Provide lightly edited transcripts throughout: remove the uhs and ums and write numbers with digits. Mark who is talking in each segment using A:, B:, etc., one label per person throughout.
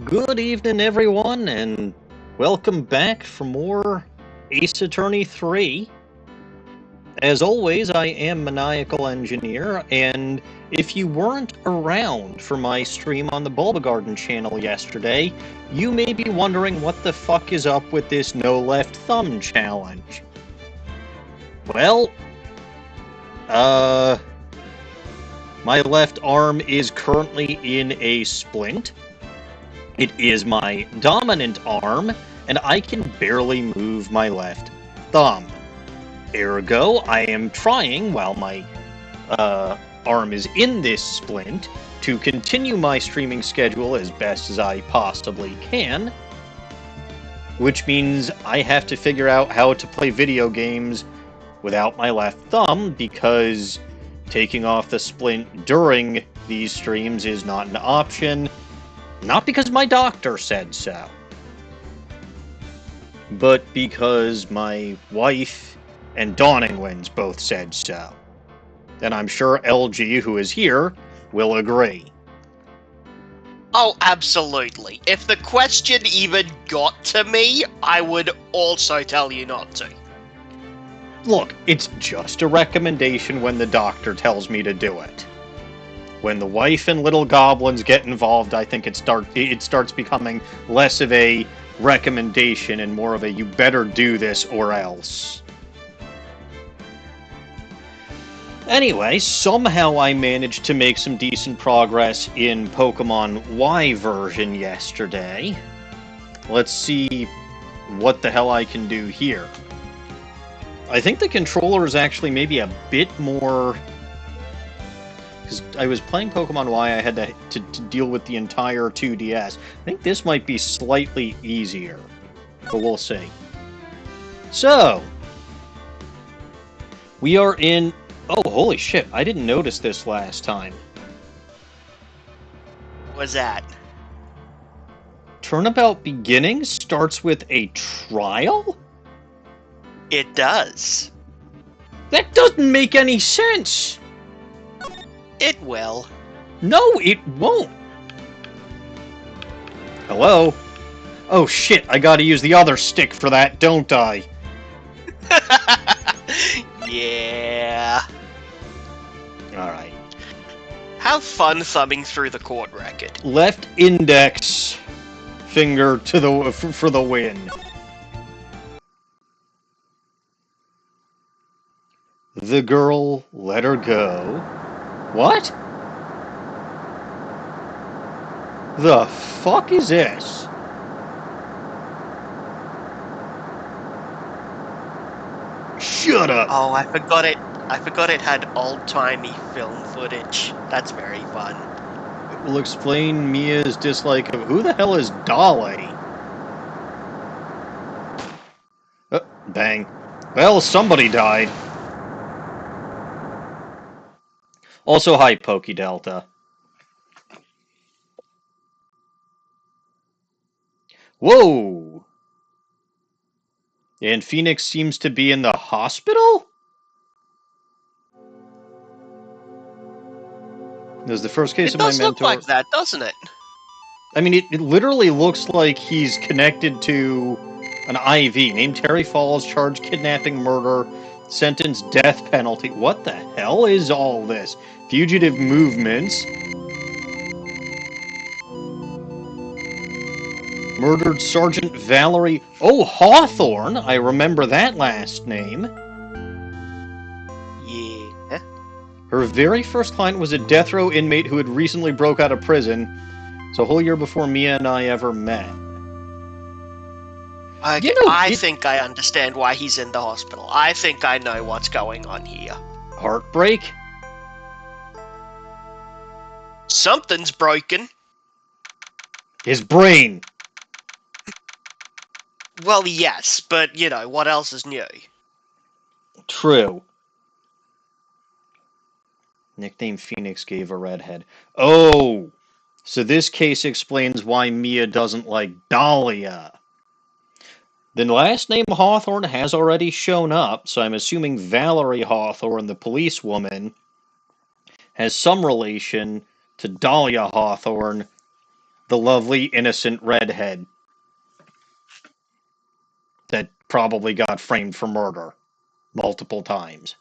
A: Good evening, everyone, and welcome back for more Ace Attorney 3. As always, I am Maniacal Engineer, and if you weren't around for my stream on the Bulbagarden channel yesterday, you may be wondering what the fuck is up with this no left thumb challenge. Well, my left arm is currently in a splint. It is my dominant arm, and I can barely move my left thumb. Ergo, I am trying, while my arm is in this splint, to continue my streaming schedule as best as I possibly can, which means I have to figure out how to play video games without my left thumb, because taking off the splint during these streams is not an option. Not because my doctor said so, but because my wife and DawningWinds both said so. And I'm sure LG, who is here, will agree.
B: Oh, absolutely. If the question even got to me, I would also tell you not to.
A: Look, it's just a recommendation when the doctor tells me to do it. When the wife and little goblins get involved, I think it starts becoming less of a recommendation and more of a you better do this or else. Anyway, somehow I managed to make some decent progress in Pokemon Y version yesterday. Let's see what the hell I can do here. I think the controller is actually maybe a bit more... Because I was playing Pokemon Y, I had to deal with the entire 2DS. I think this might be slightly easier, but we'll see. So, we are in... Oh, holy shit, I didn't notice this last time.
B: What was that?
A: Turnabout Beginning starts with a trial?
B: It does.
A: That doesn't make any sense!
B: It will.
A: No, it won't! Hello? Oh shit, I gotta use the other stick for that, don't I?
B: Yeah.
A: Alright.
B: Have fun thumbing through the court record.
A: Left index finger to the for the win. The girl let her go. What? The fuck is this? Shut up!
B: Oh, I forgot it. I forgot it had old-timey film footage. That's very fun.
A: It will explain Mia's dislike of who the hell is Dolly? Oh, bang. Well, somebody died. Also, hi, Pokedelta. Whoa! And Phoenix seems to be in the hospital? This is the first case of my mentor.
B: It does look like that, doesn't it?
A: I mean, it literally looks like he's connected to an IV. Named Terry Falls, charged kidnapping, murder, sentenced death penalty. What the hell is all this? Fugitive movements. Murdered Sergeant Valerie... Oh, Hawthorne! I remember that last name.
B: Yeah.
A: Her very first client was a death row inmate who had recently broke out of prison. So a whole year before Mia and I ever met.
B: Okay, I think I understand why he's in the hospital. I think I know what's going on here.
A: Heartbreak?
B: Something's broken.
A: His brain!
B: Well, yes, but, you know, what else is new?
A: True. Nickname Phoenix gave a redhead. Oh! So this case explains why Mia doesn't like Dahlia. The last name Hawthorne has already shown up, so I'm assuming Valerie Hawthorne, the policewoman, has some relation to Dahlia Hawthorne, the lovely, innocent redhead that probably got framed for murder multiple times.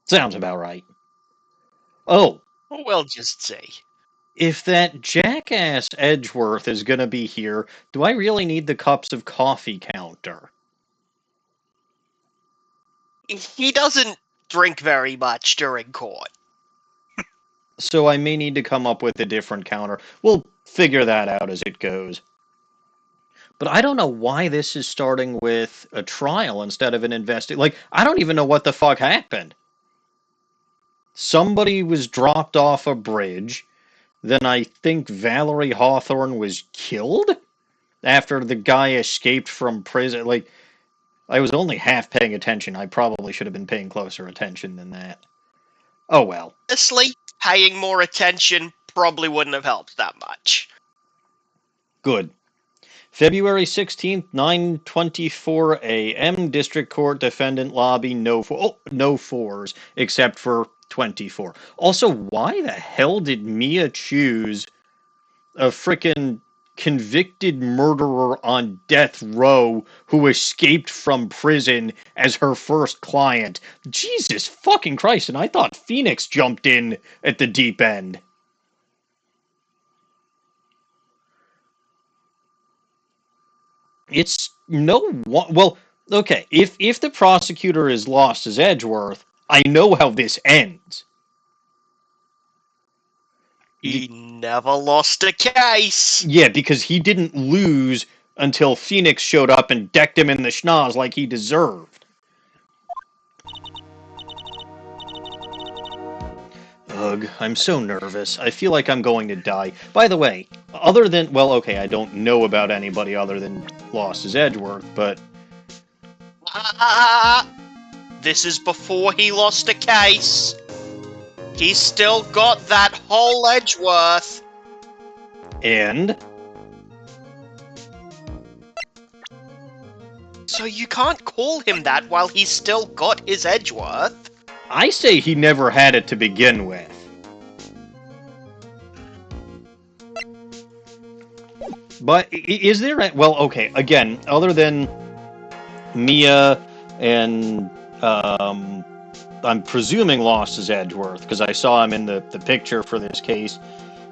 A: Sounds about right. Oh,
B: We'll just see.
A: if that jackass Edgeworth is going to be here, do I really need the cups of coffee counter?
B: He doesn't drink very much during court.
A: So I may need to come up with a different counter. We'll figure that out as it goes. But I don't know why this is starting with a trial instead of an investigation. Like, I don't even know what the fuck happened. Somebody was dropped off a bridge. Then I think Valerie Hawthorne was killed after the guy escaped from prison. Like, I was only half paying attention. I probably should have been paying closer attention than that. Oh well.
B: Honestly, paying more attention probably wouldn't have helped that much.
A: Good. February 16th, 9:24 a.m. District Court Defendant Lobby, no fours, except for 24. Also, why the hell did Mia choose a frickin' convicted murderer on death row who escaped from prison as her first client? Jesus fucking Christ, and I thought Phoenix jumped in at the deep end. It's well, okay, if the prosecutor is lost as Edgeworth, I know how this ends.
B: He never lost a case.
A: Yeah, because he didn't lose until Phoenix showed up and decked him in the schnoz like he deserved. Ugh, I'm so nervous. I feel like I'm going to die. By the way, other than, well, okay, I don't know about anybody other than Lost as Edgeworth, but...
B: This is before he lost a case. He's still got that whole Edgeworth.
A: And?
B: So you can't call him that while he's still got his Edgeworth.
A: I say he never had it to begin with. But is there a... Well, okay, again, other than Mia and, I'm presuming Lost as Edgeworth, because I saw him in the picture for this case.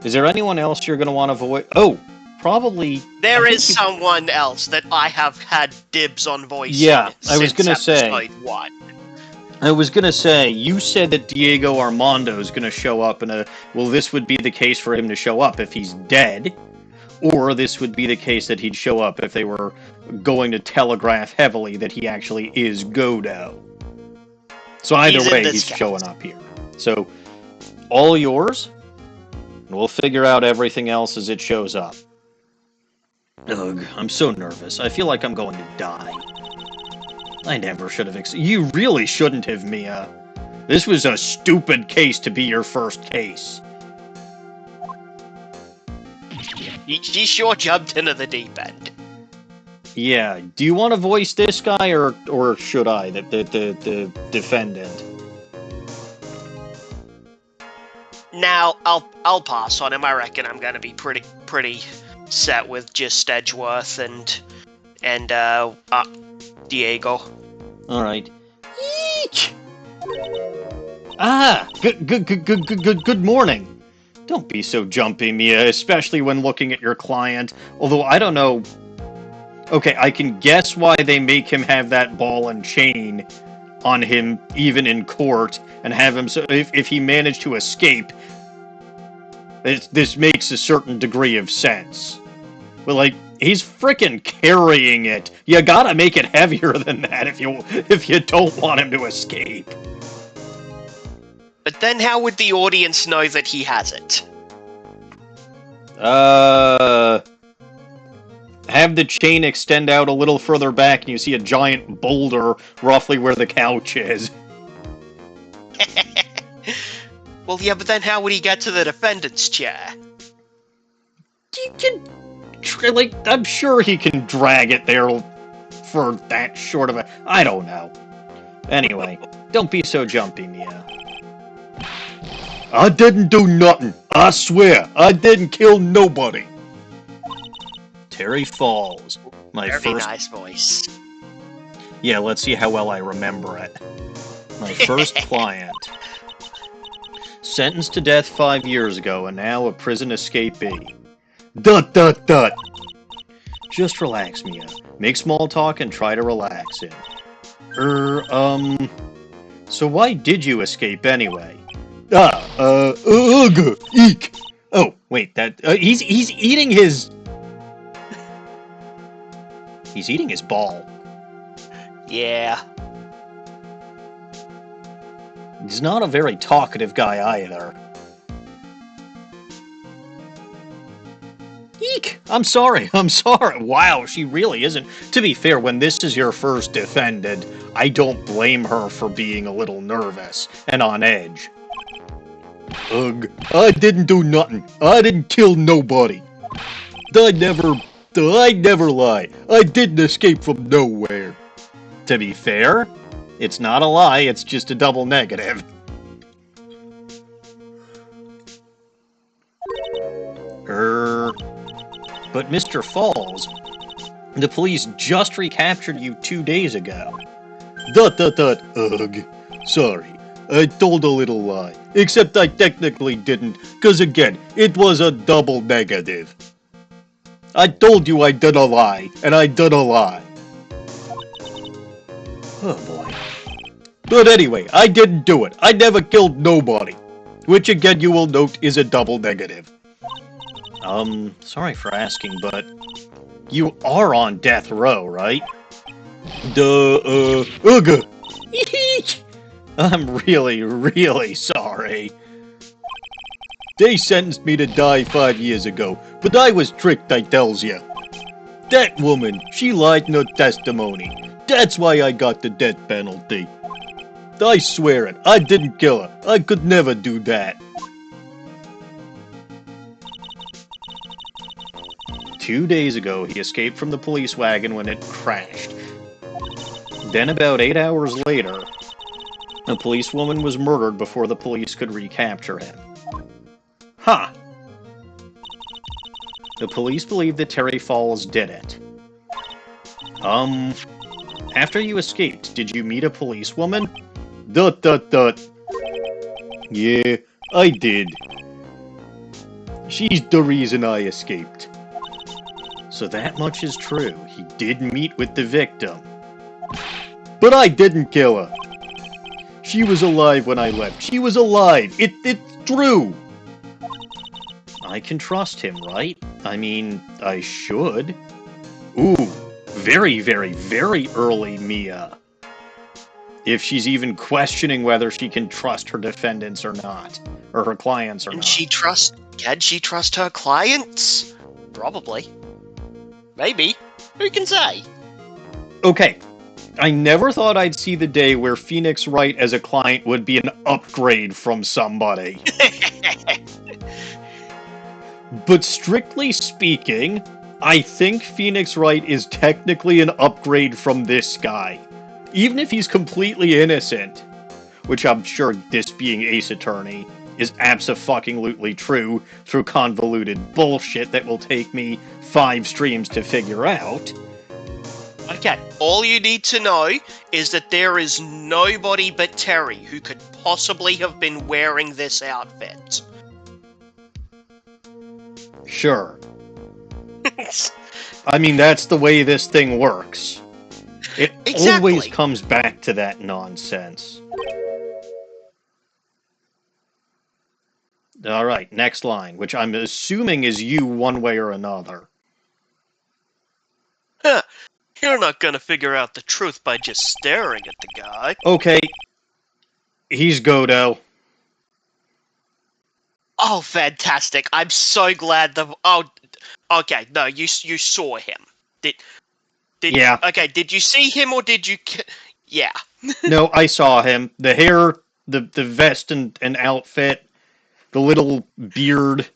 A: Is there anyone else you're going to want to avoid? Oh, probably...
B: There is someone else that I have had dibs on voicing.
A: Yeah, I was going to say...
B: episode 1.
A: I was going to say, you said that DieGO ArmanDO is going to show up in a... Well, this would be the case for him to show up if he's dead, or this would be the case that he'd show up if they were going to telegraph heavily that he actually is Godo. So either way, he's showing up here. So, all yours, and we'll figure out everything else as it shows up. Ugh, I'm so nervous. I feel like I'm going to die. I never should have... You really shouldn't have, Mia. This was a stupid case to be your first case.
B: He sure jumped into the deep end.
A: Yeah, do you want to voice this guy, or should I, the defendant?
B: Now, I'll pass on him. I reckon I'm gonna be pretty set with just Edgeworth and DieGO.
A: All right. Eek! Ah, good morning. Don't be so jumpy, Mia, especially when looking at your client. Although I don't know. Okay, I can guess why they make him have that ball and chain on him, even in court, and have him. So if he managed to escape, this makes a certain degree of sense. But like, he's frickin' carrying it. You gotta make it heavier than that if you don't want him to escape.
B: But then how would the audience know that he has it?
A: Have the chain extend out a little further back and you see a giant boulder roughly where the couch is.
B: Well, yeah, but then how would he get to the defendant's chair?
A: He can... Like, I'm sure he can drag it there for that short of a... I don't know. Anyway, don't be so jumpy, Mia. I didn't do nothing. I swear, I didn't kill nobody. Terry Falls. My
B: Very
A: first...
B: nice voice.
A: Yeah, let's see how well I remember it. My first client. Sentenced to death 5 years ago, and now a prison escapee. ... Just relax, Mia. Make small talk and try to relax it. So why did you escape anyway? Eek! Oh, wait, he's eating his... He's eating his ball.
B: Yeah.
A: He's not a very talkative guy either. Eek! I'm sorry. Wow, she really isn't. To be fair, when this is your first defendant, I don't blame her for being a little nervous and on edge. Ugh, I didn't do nothing. I didn't kill nobody. I never lie. I didn't escape from nowhere. To be fair, it's not a lie, it's just a double negative. But Mr. Falls, the police just recaptured you 2 days ago. Ugh. Sorry, I told a little lie. Except I technically didn't, cause again, it was a double negative. I told you I did a lie, and I did a lie. Oh boy. But anyway, I didn't do it. I never killed nobody. Which again you will note is a double negative. Sorry for asking, but you are on death row, right? Ugh. I'm really sorry. They sentenced me to die 5 years ago, but I was tricked, I tells ya. That woman, she lied in her testimony. That's why I got the death penalty. I swear it, I didn't kill her. I could never do that. 2 days ago, he escaped from the police wagon when it crashed. Then about 8 hours later, a policewoman was murdered before the police could recapture him. Huh. The police believe that Terry Falls did it. After you escaped, did you meet a policewoman? Yeah, I did. She's the reason I escaped. So that much is true. He did meet with the victim. But I didn't kill her. She was alive when I left. She was alive. It's true. I can trust him, right? I mean, I should. Ooh, very, very, very early Mia. If she's even questioning whether she can trust her defendants or not. Or her clients or not.
B: Can she trust her clients? Probably. Maybe. Who can say?
A: Okay. I never thought I'd see the day where Phoenix Wright as a client would be an upgrade from somebody. But strictly speaking, I think Phoenix Wright is technically an upgrade from this guy. Even if he's completely innocent. Which I'm sure, this being Ace Attorney, is abso-fucking-lutely true through convoluted bullshit that will take me 5 streams to figure out.
B: Okay, all you need to know is that there is nobody but Terry who could possibly have been wearing this outfit.
A: Sure. I mean, that's the way this thing works. It always comes back to that nonsense. Alright, next line, which I'm assuming is you one way or another.
B: Huh. You're not gonna figure out the truth by just staring at the guy.
A: Okay. He's Godo.
B: Oh, fantastic. I'm so glad Oh, okay, no, you saw him.
A: Yeah.
B: Okay, did you see him or did you... Yeah.
A: No, I saw him. The hair, the vest and outfit, the little beard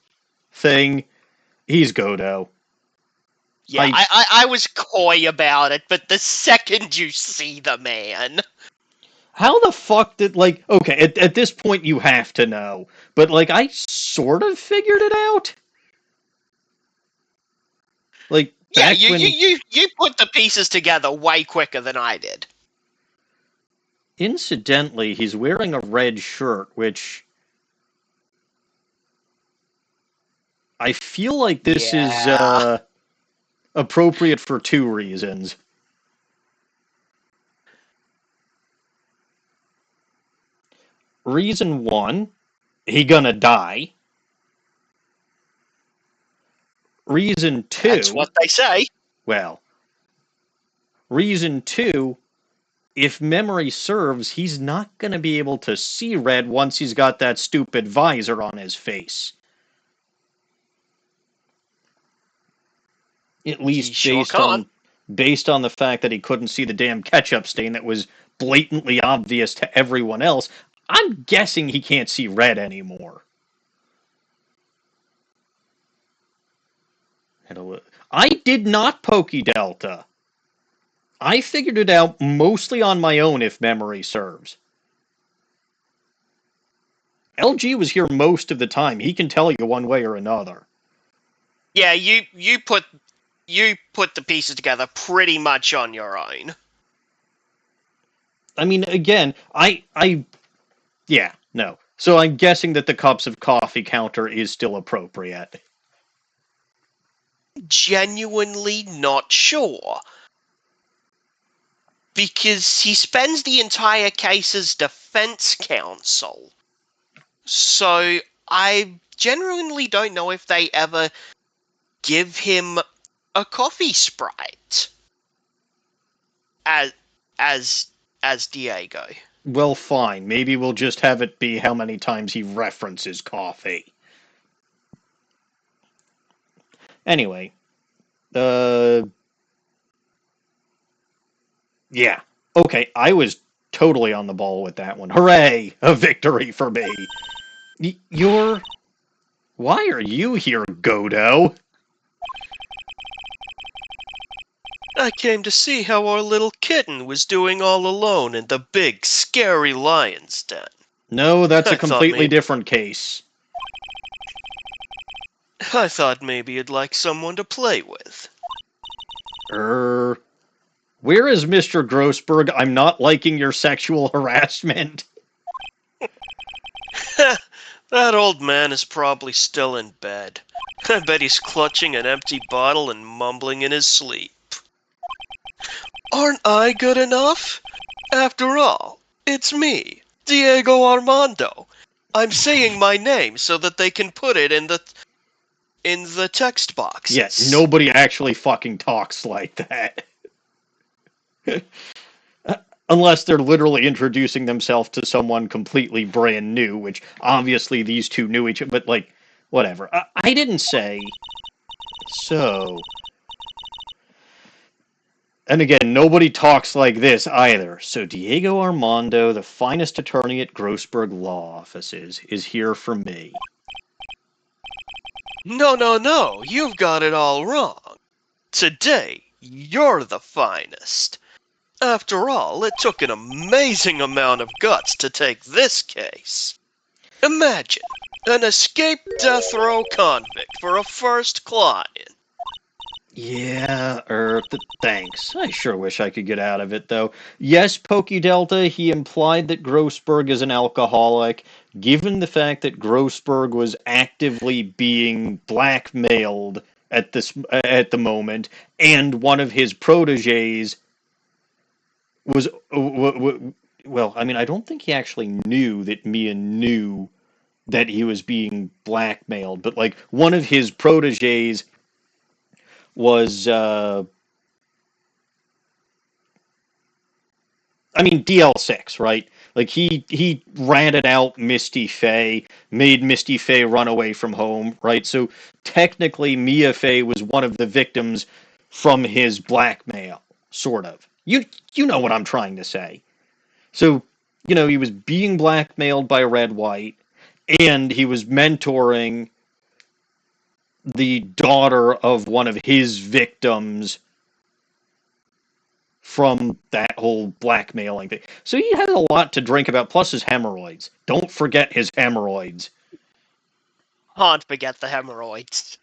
A: thing. He's Godo.
B: Yeah, I was coy about it, but the second you see the man...
A: How the fuck did, like, okay, at this point you have to know, but, like, I sort of figured it out. Like,
B: Yeah,
A: back
B: you, you,
A: when,
B: you, you put the pieces together way quicker than I did.
A: incidentally, he's wearing a red shirt, which I feel like this is,
B: Yeah.
A: appropriate for two reasons. Reason one, he gonna die. Reason
B: That's
A: two,
B: what they say.
A: well, reason two, if memory serves, he's not going to be able to see red once he's got that stupid visor on his face. At
B: He
A: least
B: sure can't.
A: based on the fact that he couldn't see the damn ketchup stain that was blatantly obvious to everyone else. I'm guessing he can't see red anymore. I did not Pokey Delta. I figured it out mostly on my own, if memory serves. LG was here most of the time. He can tell you one way or another.
B: Yeah, you put the pieces together pretty much on your own.
A: I mean, again, yeah, no. So I'm guessing that the cups of coffee counter is still appropriate.
B: Genuinely not sure. Because he spends the entire case as defense counsel. So I genuinely don't know if they ever give him a coffee sprite as as as Diego.
A: Well, fine. Maybe we'll just have it be how many times he references coffee. Anyway, uh, yeah. Okay, I was totally on the ball with that one. Hooray! A victory for me. You're... Why are you here, Godo?
B: I came to see how our little kitten was doing all alone in the big, scary lion's den.
A: No, that's a
B: I thought
A: completely
B: maybe
A: different case.
B: maybe you'd like someone to play with.
A: Where is Mr. Grossberg? I'm not liking your sexual harassment.
B: That old man is probably still in bed. I bet he's clutching an empty bottle and mumbling in his sleep. Aren't I good enough? After all, it's me, DieGO ArmanDO. I'm saying my name so that they can put it in the text boxes.
A: Yeah, nobody actually fucking talks like that. Unless they're literally introducing themselves to someone completely brand new, which obviously these two knew each other, but, like, whatever. I didn't say. So. And again, nobody talks like this either. So DieGO ArmanDO, the finest attorney at Grossberg Law Offices, is here for me.
B: No, you've got it all wrong. Today, you're the finest. After all, it took an amazing amount of guts to take this case. Imagine an escaped death row convict for a first client.
A: Yeah, thanks. I sure wish I could get out of it, though. Yes, Pokey Delta, he implied that Grossberg is an alcoholic. Given the fact that Grossberg was actively being blackmailed at the moment, and one of his proteges was well, I mean, I don't think he actually knew that Mia knew that he was being blackmailed, but, like, one of his proteges was I mean, DL6, right? Like, he ratted out Misty Faye, made Misty Faye run away from home, right? So technically, Mia Faye was one of the victims from his blackmail, sort of. You know what I'm trying to say. So, he was being blackmailed by Red White, and he was mentoring the daughter of one of his victims from that that whole blackmailing thing. So he had a lot to drink about, plus his hemorrhoids. Don't forget his hemorrhoids.
B: Can't forget the hemorrhoids.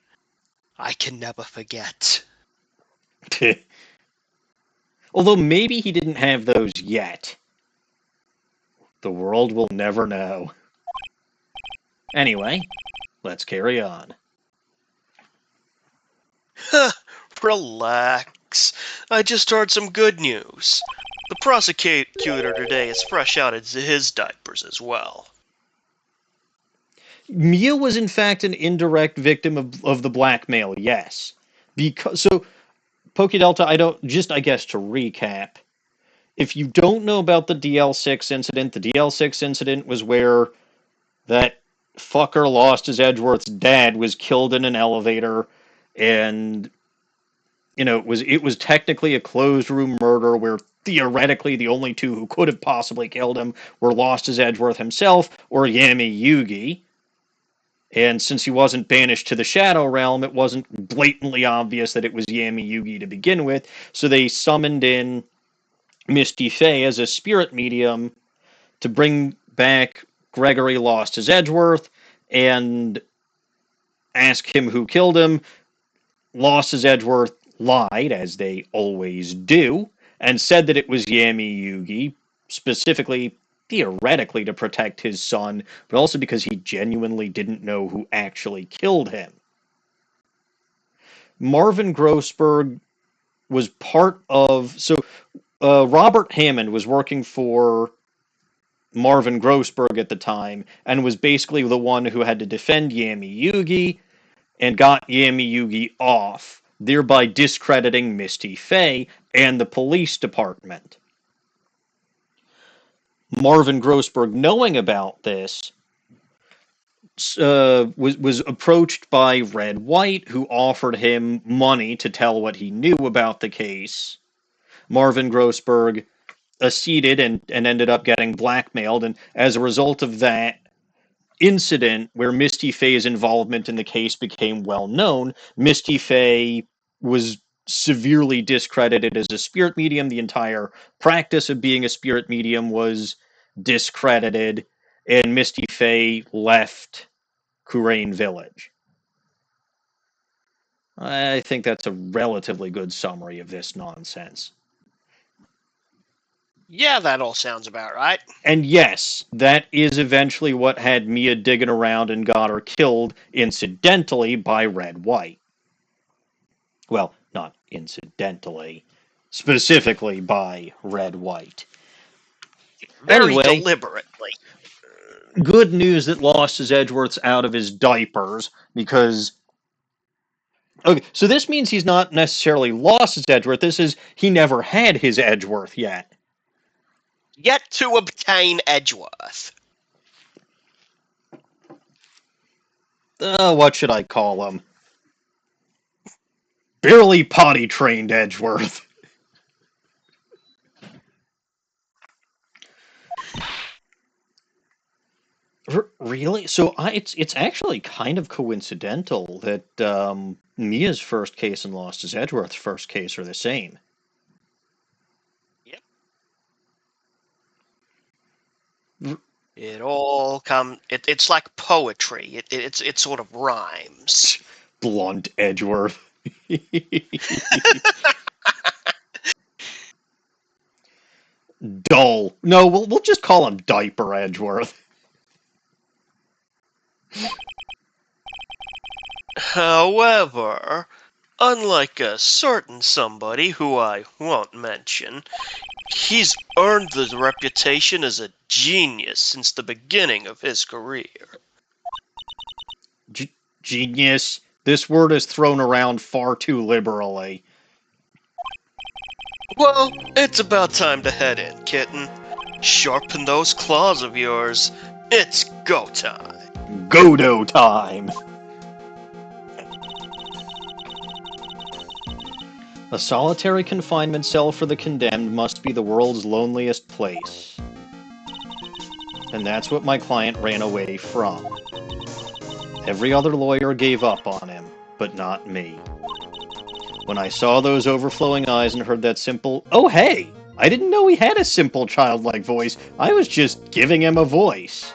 B: I can never forget.
A: Although maybe he didn't have those yet. The world will never know. Anyway, let's carry on.
B: Relax. I just heard some good news. The prosecutor today is fresh out of his diapers as well.
A: Mia was in fact an indirect victim of the blackmail, yes. So, PokeDelta, I guess to recap, if you don't know about the DL6 incident, the DL6 incident was where that fucker lost his Edgeworth's dad was killed in an elevator, and it was technically a closed room murder where theoretically the only two who could have possibly killed him were Lost as Edgeworth himself or Yami Yugi. And since he wasn't banished to the Shadow Realm, it wasn't blatantly obvious that it was Yami Yugi to begin with, so they summoned in Misty Faye as a spirit medium to bring back Gregory Lost as Edgeworth and ask him who killed him. Lost as Edgeworth lied, as they always do, and said that it was Yami Yugi, specifically, theoretically, to protect his son, but also because he genuinely didn't know who actually killed him. Marvin Grossberg was part of... Robert Hammond was working for Marvin Grossberg at the time, and was basically the one who had to defend Yami Yugi, and got Yami Yugi off, thereby discrediting Misty Faye and the police department. Marvin Grossberg, knowing about this, was approached by Red White, who offered him money to tell what he knew about the case. Marvin Grossberg acceded and ended up getting blackmailed, and as a result of that incident where Misty Faye's involvement in the case became well known, Misty Faye was severely discredited as a spirit medium. The entire practice of being a spirit medium was discredited, and Misty Faye left Kurain Village. I think that's a relatively good summary of this nonsense.
B: Yeah, that all sounds about right.
A: And yes, that is eventually what had Mia digging around and got her killed, incidentally, by Red White. Well, not incidentally. Specifically by Red White.
B: Very
A: Anyway,
B: deliberately.
A: Good news that Lost his Edgeworth's out of his diapers, because... Okay, so this means he's not necessarily lost his Edgeworth, this is he never had his Edgeworth yet.
B: Yet to obtain Edgeworth.
A: What should I call him? Barely potty-trained Edgeworth. Really? So it's actually kind of coincidental that Mia's first case and Lost his Edgeworth's first case are the same.
B: Yep. It all it's like poetry. It sort of rhymes.
A: Blunt Edgeworth. Dull. No, we'll just call him Diaper Edgeworth.
B: However, unlike a certain somebody who I won't mention, he's earned the reputation as a genius since the beginning of his career.
A: Genius? This word is thrown around far too liberally.
B: Well, it's about time to head in, kitten. Sharpen those claws of yours. It's go time.
A: Godo time! A solitary confinement cell for the condemned must be the world's loneliest place. And that's what my client ran away from. Every other lawyer gave up on him, but not me. When I saw those overflowing eyes and heard that simple, "Oh hey!" I didn't know he had a simple childlike voice. I was just giving him a voice.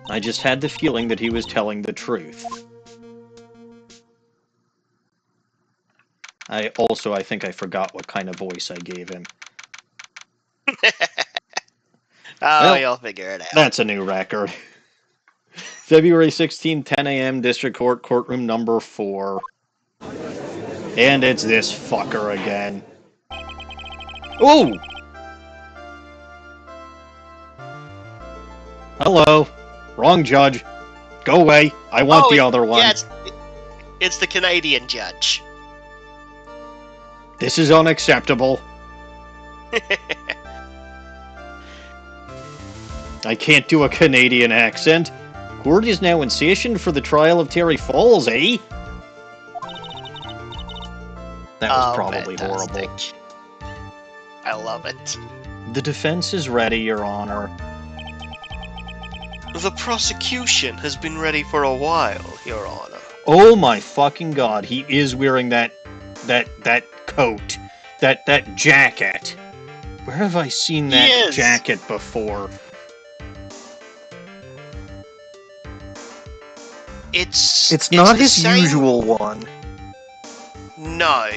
A: I just had the feeling that he was telling the truth. I think I forgot what kind of voice I gave him.
B: Well, you'll figure it out.
A: That's a new record. February 16, 10 a.m., District Court, courtroom number 4. And it's this fucker again. Ooh! Hello. Wrong judge. Go away. I want the other one.
B: Yeah, it's the Canadian judge.
A: This is unacceptable. I can't do a Canadian accent. Court is now in session for the trial of Terry Falls, eh? That was probably
B: fantastic.
A: horrible.
B: I love it.
A: The defense is ready, Your Honor.
B: The prosecution has been ready for a while, Your Honor.
A: Oh my fucking god, he is wearing that coat. That jacket. Where have I seen that jacket before? It's not his usual one.
B: No.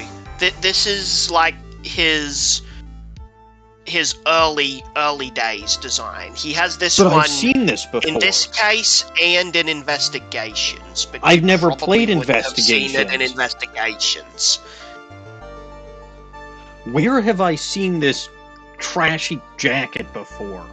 B: This is like his early days design. He has this one.
A: I've seen this before.
B: In this case and in Investigations. But
A: I've never played
B: Investigations.
A: Investigations.
B: Have seen it in Investigations.
A: Where have I seen this trashy jacket before?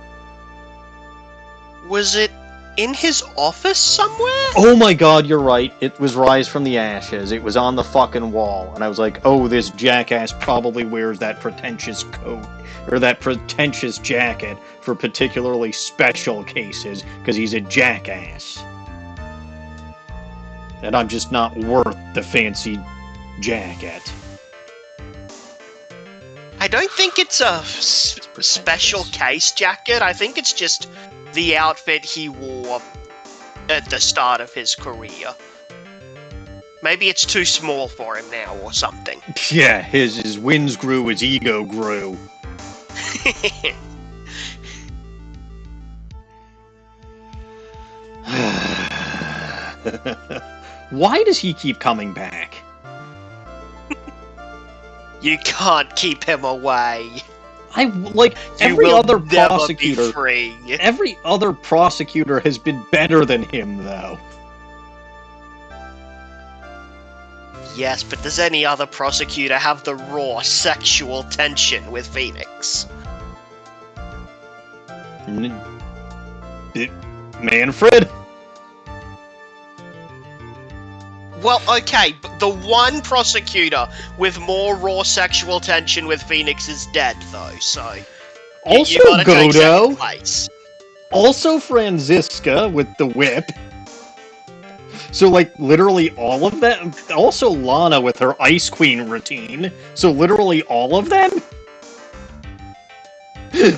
B: Was it in his office somewhere?
A: Oh my god, you're right. It was Rise from the Ashes. It was on the fucking wall. And I was like, oh, this jackass probably wears that pretentious coat. Or that pretentious jacket for particularly special cases, because he's a jackass. And I'm just not worth the fancy jacket.
B: I don't think it's a special case jacket. I think it's just the outfit he wore at the start of his career. Maybe it's too small for him now or something.
A: Yeah, his wins grew, his ego grew. Why does he keep coming back?
B: You can't keep him away.
A: Every other prosecutor.
B: Be free.
A: Every other prosecutor has been better than him, though.
B: Yes, but does any other prosecutor have the raw sexual tension with Phoenix?
A: Manfred?
B: Well, okay, but the one prosecutor with more raw sexual tension with Phoenix is dead, though, so...
A: Also
B: you gotta take second
A: Godo.
B: place.
A: Also Franziska with the whip. So, literally all of them? Also Lana with her Ice Queen routine. So literally all of them?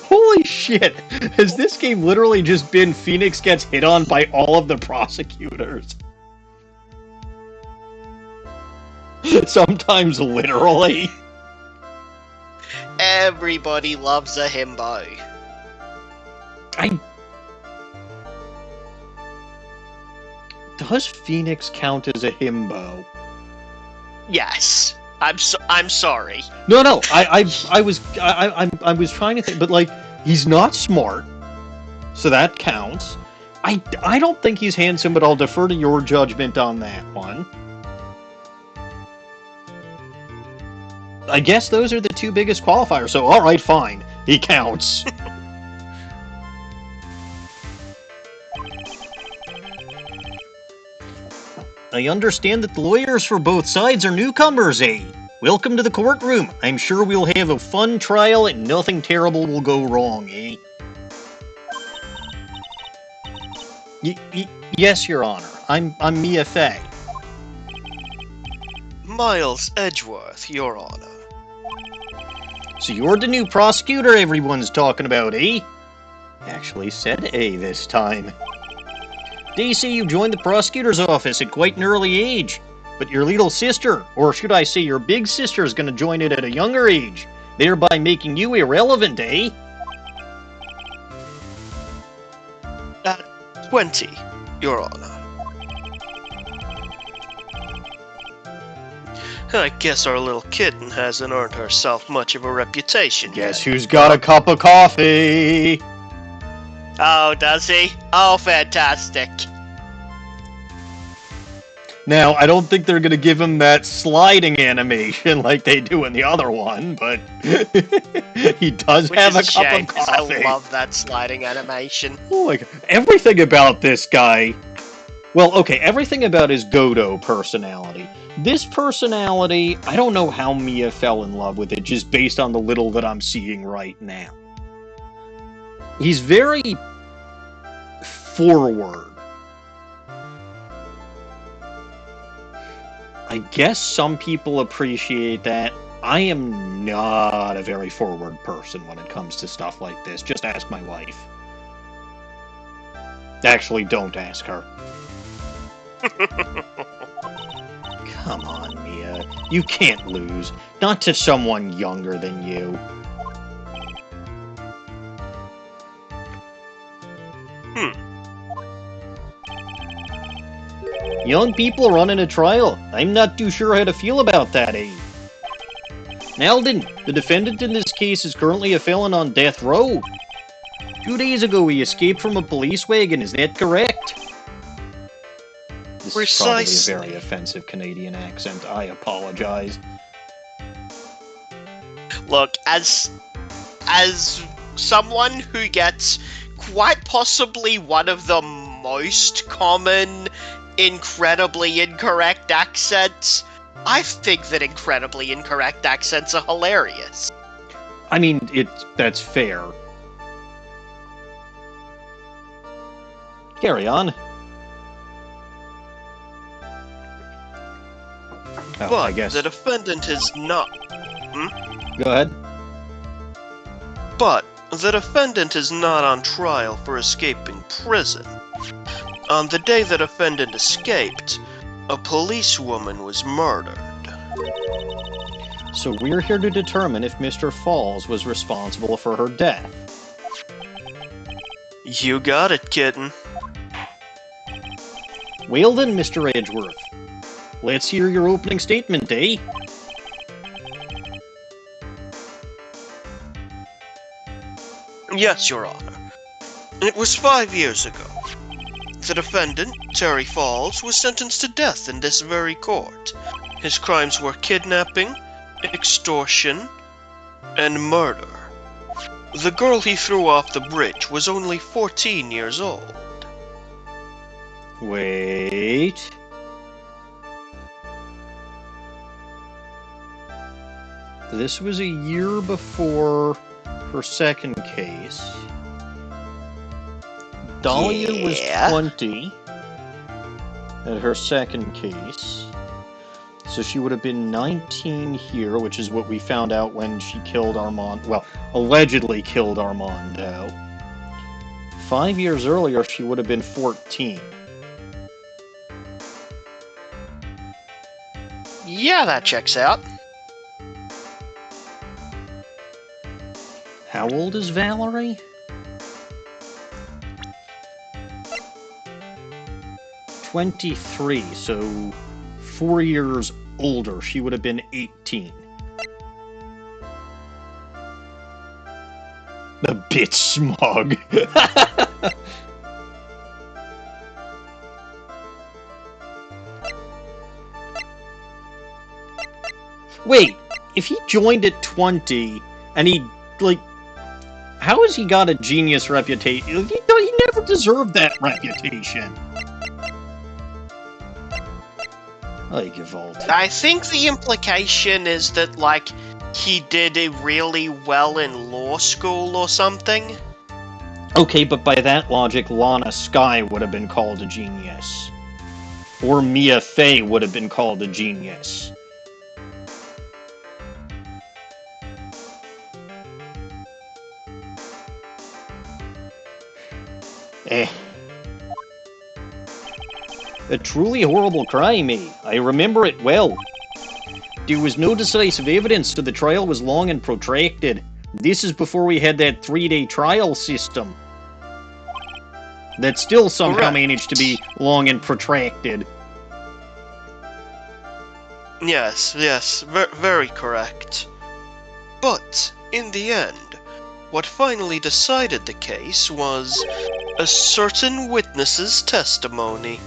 A: Holy shit! Has this game literally just been Phoenix gets hit on by all of the prosecutors? Sometimes literally.
B: Everybody loves a himbo.
A: Does Phoenix count as a himbo?
B: Yes. I'm sorry.
A: No. I was trying to think, but he's not smart, so that counts. I don't think he's handsome, but I'll defer to your judgment on that one. I guess those are the two biggest qualifiers, so alright, fine. He counts. I understand that the lawyers for both sides are newcomers, eh? Welcome to the courtroom. I'm sure we'll have a fun trial and nothing terrible will go wrong, eh? Yes, Your Honor. I'm Mia Fey.
B: Miles Edgeworth, Your Honor.
A: So you're the new prosecutor everyone's talking about, eh? Actually said A this time. They say you joined the prosecutor's office at quite an early age, but your little sister, or should I say your big sister, is going to join it at a younger age, thereby making you irrelevant, eh?
B: At 20, Your Honor. I guess our little kitten hasn't earned herself much of a reputation
A: Guess
B: yet.
A: who's got a cup of coffee?
B: Oh, does he? Oh, fantastic.
A: Now, I don't think they're going to give him that sliding animation like they do in the other one, but he does have a cup of coffee.
B: I love that sliding animation.
A: Oh my god. Everything about this guy... Well, okay, everything about his Godo personality. This personality, I don't know how Mia fell in love with it, just based on the little that I'm seeing right now. He's very forward. I guess some people appreciate that. I am not a very forward person when it comes to stuff like this. Just ask my wife. Actually, don't ask her. Come on, Mia. You can't lose. Not to someone younger than you. Young people running a trial. I'm not too sure how to feel about that, eh? Naldin, the defendant in this case is currently a felon on death row. 2 days ago he escaped from a police wagon, is that correct? This is probably a very offensive Canadian accent. I apologize.
B: Look, as someone who gets quite possibly one of the most common incredibly incorrect accents, I think that incredibly incorrect accents are hilarious.
A: I mean, that's fair. Carry on. Oh,
B: but
A: I guess
B: the defendant is not...
A: Go ahead.
B: But the defendant is not on trial for escaping prison. On the day the defendant escaped, a policewoman was murdered.
A: So we're here to determine if Mr. Falls was responsible for her death.
B: You got it, kitten.
A: Well then, Mr. Edgeworth. Let's hear your opening statement, eh?
B: Yes, Your Honor. It was 5 years ago. The defendant, Terry Falls, was sentenced to death in this very court. His crimes were kidnapping, extortion, and murder. The girl he threw off the bridge was only 14 years old.
A: Wait... This was a year before her second case. Dahlia was 20 at her second case. So she would have been 19 here, which is what we found out when she killed Armand. Well, allegedly killed Armando. 5 years earlier, she would have been 14.
B: Yeah, that checks out.
A: How old is Valerie? 23, so 4 years older. She would have been 18. A bit smug. Wait, if he joined at 20 and he, like, how has he got a genius reputation? He never deserved that reputation. Like, Evolve.
B: I think the implication is that, like, he did really well in law school or something.
A: Okay, but by that logic, Lana Skye would have been called a genius. Or Mia Fey would have been called a genius. A truly horrible crime, eh? I remember it well. There was no decisive evidence, so the trial was long and protracted. This is before we had that 3-day trial system. That still somehow
B: Correct.
A: managed to be long and protracted.
B: Yes, very correct. But, in the end, what finally decided the case was a certain witness's testimony.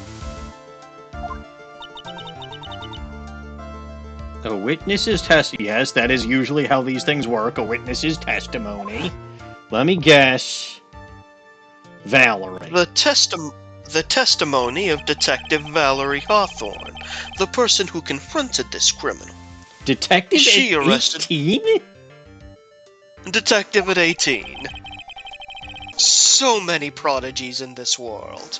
A: A witness's testimony. Yes, that is usually how these things work. A witness's testimony. Let me guess. Valerie.
B: The testimony of Detective Valerie Hawthorne, the person who confronted this criminal.
A: Detective
B: She
A: at
B: arrested-
A: 18?
B: Detective at 18. So many prodigies in this world.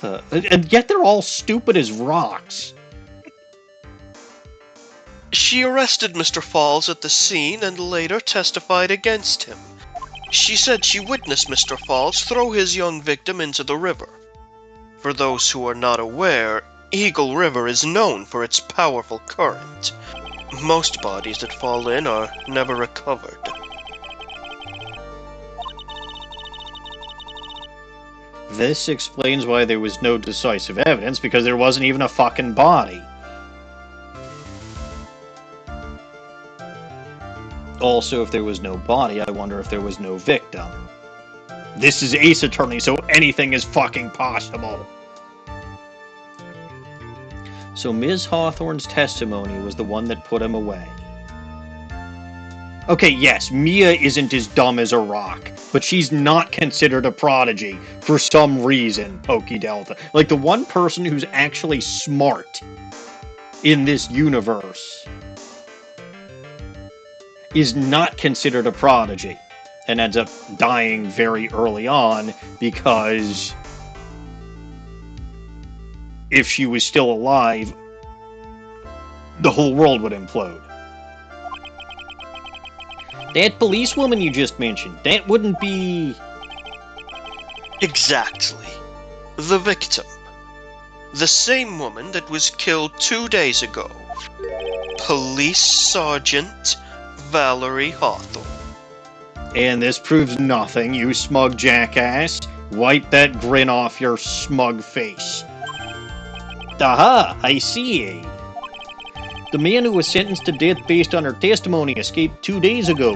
A: And yet they're all stupid as rocks.
B: She arrested Mr. Falls at the scene and later testified against him. She said she witnessed Mr. Falls throw his young victim into the river. For those who are not aware, Eagle River is known for its powerful current. Most bodies that fall in are never recovered.
A: This explains why there was no decisive evidence, because there wasn't even a fucking body. Also, if there was no body, I wonder if there was no victim. This is Ace Attorney, so anything is fucking possible. So Ms. Hawthorne's testimony was the one that put him away. Okay, yes, Mia isn't as dumb as a rock, but she's not considered a prodigy for some reason, Pokey Delta. Like, the one person who's actually smart in this universe is not considered a prodigy and ends up dying very early on because if she was still alive, the whole world would implode. That policewoman you just mentioned, that wouldn't be...
B: Exactly. The victim. The same woman that was killed 2 days ago. Police Sergeant Valerie Hawthorne.
A: And this proves nothing, you smug jackass. Wipe that grin off your smug face. Aha, I see. The man who was sentenced to death based on her testimony escaped 2 days ago,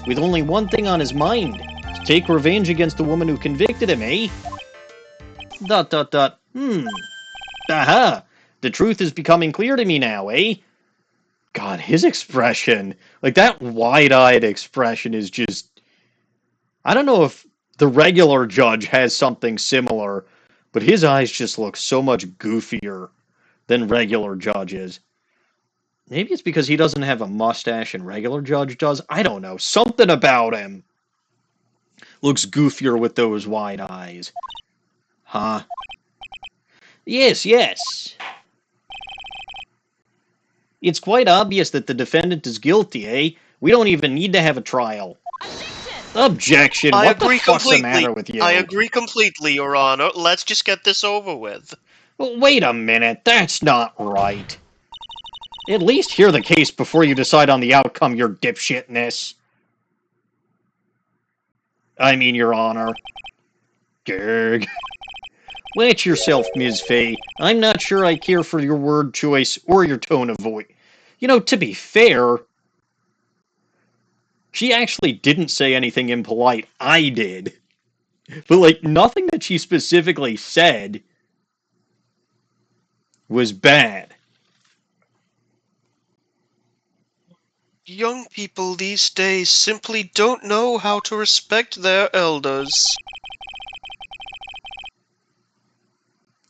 A: with only one thing on his mind, to take revenge against the woman who convicted him, eh? ... Aha, the truth is becoming clear to me now, eh? God, his expression, like that wide-eyed expression is just... I don't know if the regular judge has something similar, but his eyes just look so much goofier than regular judges. Maybe it's because he doesn't have a mustache and regular judge does. I don't know. Something about him looks goofier with those wide eyes. Huh? Yes. It's quite obvious that the defendant is guilty, eh? We don't even need to have a trial. Objection!
B: I
A: What the
B: agree
A: fuck's the
B: completely.
A: matter with you?
B: I agree completely, Your Honor. Let's just get this over with.
A: Well, wait a minute. That's not right. At least hear the case before you decide on the outcome, your dipshitness. I mean, Your Honor. Gerg. Watch yourself, Ms. Fay. I'm not sure I care for your word choice or your tone of voice. You know, to be fair, she actually didn't say anything impolite. I did. But, like, nothing that she specifically said was bad.
B: Young people these days simply don't know how to respect their elders.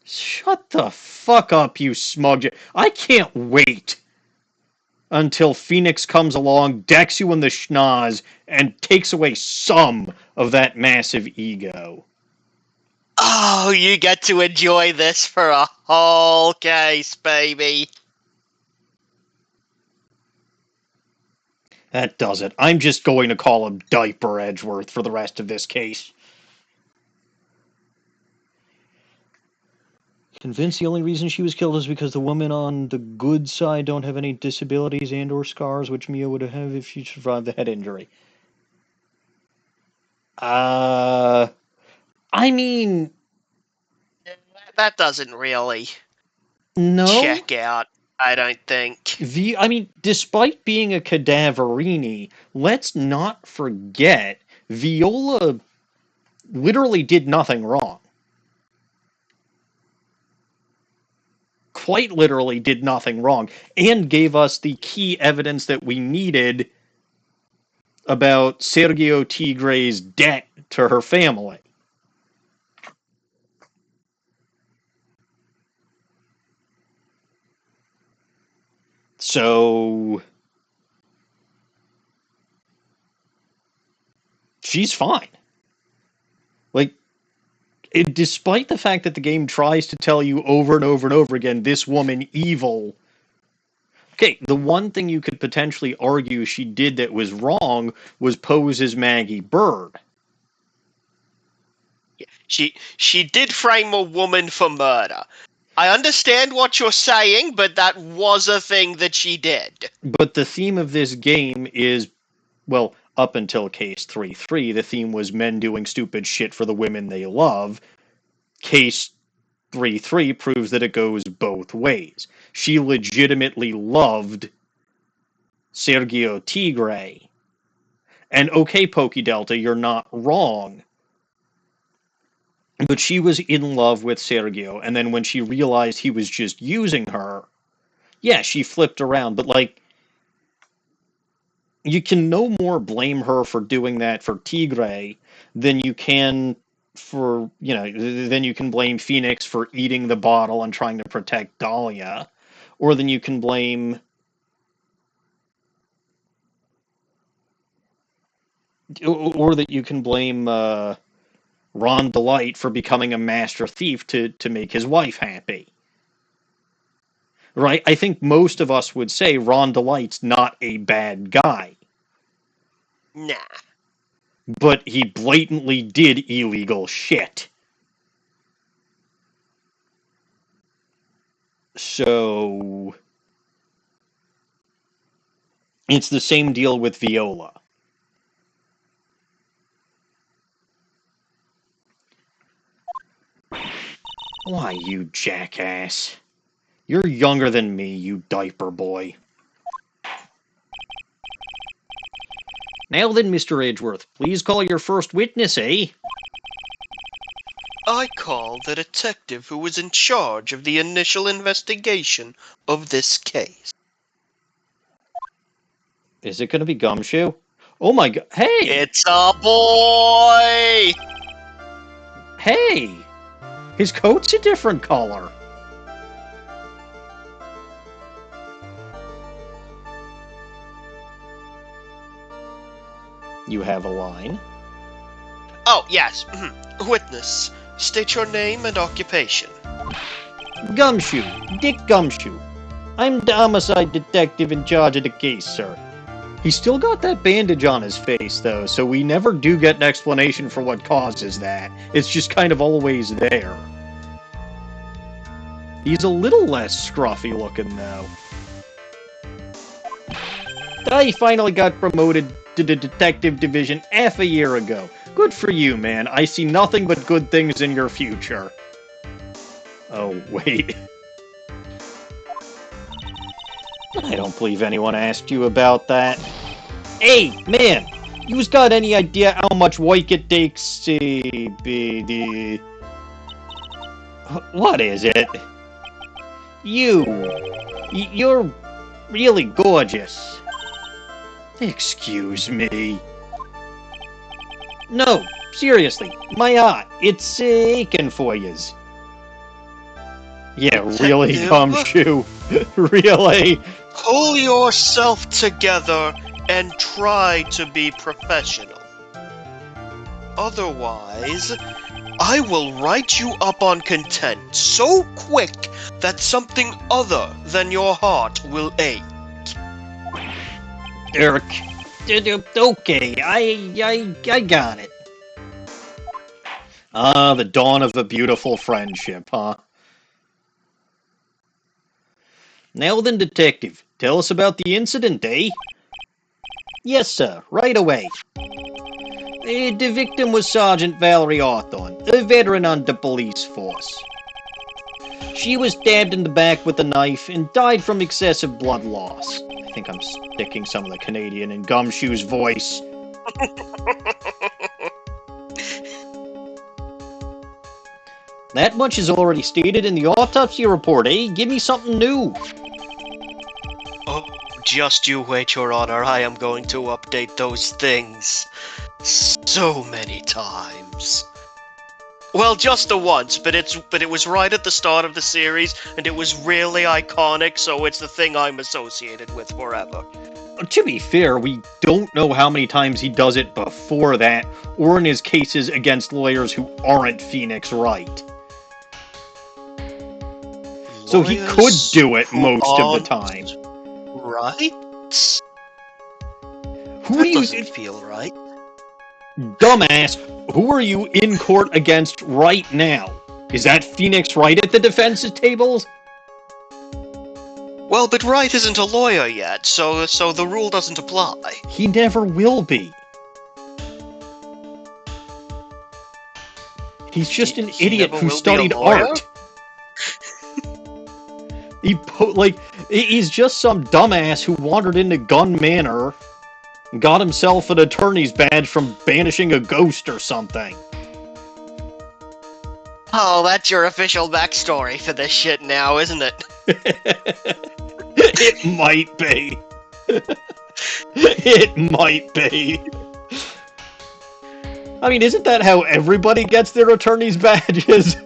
A: Shut the fuck up, you smug... I can't wait until Phoenix comes along, decks you in the schnoz, and takes away some of that massive ego.
B: Oh, you get to enjoy this for a whole case, baby.
A: That does it. I'm just going to call him Diaper Edgeworth for the rest of this case. Convinced the only reason she was killed is because the women on the good side don't have any disabilities and or scars, which Mia would have if she survived the head injury. I mean,
B: That doesn't really
A: no.
B: check out, I don't think.
A: Despite being a cadaverini, let's not forget Viola literally did nothing wrong. Quite literally did nothing wrong, and gave us the key evidence that we needed about Sergio Tigre's debt to her family. So she's fine. Like, despite the fact that the game tries to tell you over and over and over again, this woman evil. Okay, the one thing you could potentially argue she did that was wrong was pose as Maggie Bird.
B: She did frame a woman for murder. I understand what you're saying, but that was a thing that she did.
A: But the theme of this game is, well, up until case 3-3, the theme was men doing stupid shit for the women they love. Case 3-3 proves that it goes both ways. She legitimately loved Sergio Tigre. And okay, Pokey Delta, you're not wrong. But she was in love with Sergio, and then when she realized he was just using her, yeah, she flipped around. But, like, you can no more blame her for doing that for Tigre than you can for, than you can blame Phoenix for eating the bottle and trying to protect Dahlia, or than you can blame Ron Delight for becoming a master thief to make his wife happy. Right? I think most of us would say Ron Delight's not a bad guy.
B: Nah.
A: But he blatantly did illegal shit. So it's the same deal with Viola. Why, you jackass. You're younger than me, you diaper boy. Now then, Mr. Edgeworth, please call your first witness, eh?
B: I call the detective who was in charge of the initial investigation of this case.
A: Is it going to be Gumshoe? Oh my god. Hey!
B: It's a boy!
A: Hey! His coat's a different color. You have a line?
B: Oh, yes. Witness, state your name and occupation.
A: Gumshoe. Dick Gumshoe. I'm the homicide detective in charge of the case, sir. He's still got that bandage on his face, though, so we never do get an explanation for what causes that. It's just kind of always there. He's a little less scruffy looking, though. I finally got promoted to the detective division half a year ago. Good for you, man. I see nothing but good things in your future. Oh, wait. I don't believe anyone asked you about that. Hey, man! You's got any idea how much work it takes to be... What is it? You're really gorgeous. Excuse me. No, seriously, my heart, it's aching for yous. Yeah, really, Gumshoe? Really?
B: Pull yourself together and try to be professional. Otherwise, I will write you up on content so quick that something other than your heart will ache.
A: Eric. Okay, I got it. Ah, the dawn of a beautiful friendship, huh? Now then, Detective, tell us about the incident, eh? Yes, sir, right away. The victim was Sergeant Valerie Hawthorne, a veteran on the police force. She was stabbed in the back with a knife and died from excessive blood loss. I think I'm sticking some of the Canadian in Gumshoe's voice. That much is already stated in the autopsy report, eh? Give me something new.
B: Oh, just you wait, Your Honor. I am going to update those things so many times. Well, just the once, but it was right at the start of the series, and it was really iconic, so it's the thing I'm associated with forever.
A: To be fair, we don't know how many times he does it before that, or in his cases against lawyers who aren't Phoenix Wright. So he could do it most of the time.
B: Right?
A: Who
B: That doesn't feel right.
A: Dumbass, who are you in court against right now? Is that Phoenix Wright at the defense's tables?
B: Well, but Wright isn't a lawyer yet, so the rule doesn't apply.
A: He never will be. He's just an idiot who studied art. He's just some dumbass who wandered into Gun Manor and got himself an attorney's badge from banishing a ghost or something.
B: Oh, that's your official backstory for this shit now, isn't it?
A: It might be. It might be. I mean, isn't that how everybody gets their attorney's badges?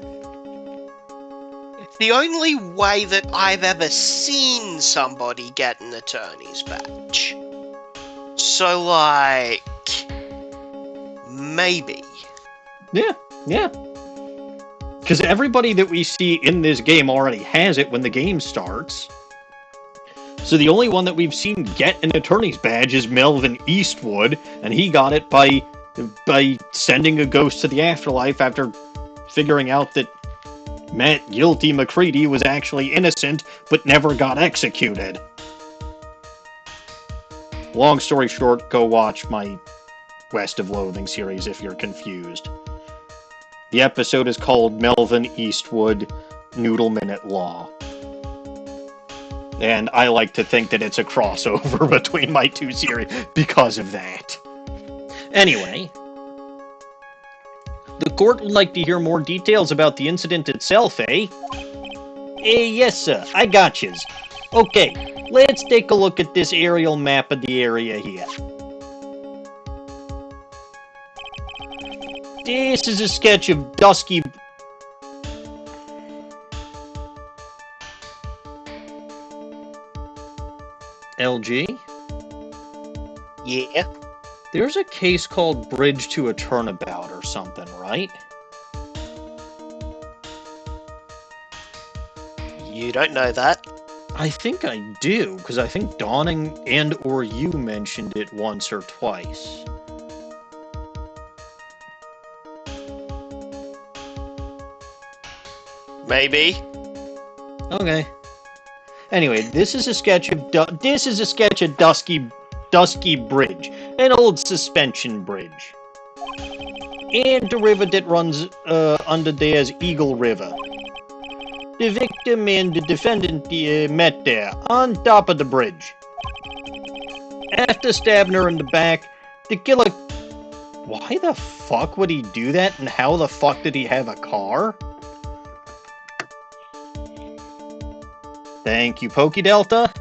B: It's the only way that I've ever seen somebody get an attorney's badge. So, like, maybe.
A: Yeah. Because everybody that we see in this game already has it when the game starts. So the only one that we've seen get an attorney's badge is Melvin Eastwood, and he got it by sending a ghost to the afterlife after figuring out that Matt Guilty McCready was actually innocent, but never got executed. Long story short, go watch my West of Loathing series if you're confused. The episode is called Melvin Eastwood, Noodleman at Law. And I like to think that it's a crossover between my two series because of that. Anyway, the court would like to hear more details about the incident itself, eh? Yes, sir. I got yous. Okay, let's take a look at this aerial map of the area here. This is a sketch of dusky... LG?
B: Yeah.
A: There's a case called Bridge to a Turnabout or something, right?
B: You don't know that.
A: I think I do, because I think Dawning and or you mentioned it once or twice.
B: Maybe.
A: Okay. Anyway, this is a sketch of Dusky Bridge, an old suspension bridge, and the river that runs under there is Eagle River. The victim and the defendant met there on top of the bridge. After stabbing her in the back, the killer. Why the fuck would he do that? And how the fuck did he have a car? Thank you, Pokey Delta.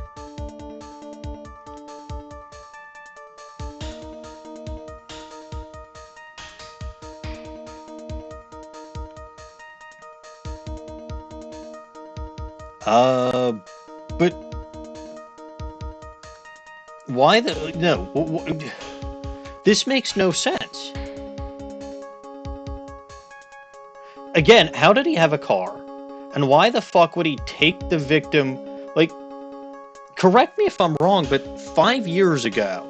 A: But why the no? This makes no sense. Again, how did he have a car? And why the fuck would he take the victim? Like, correct me if I'm wrong, but 5 years ago,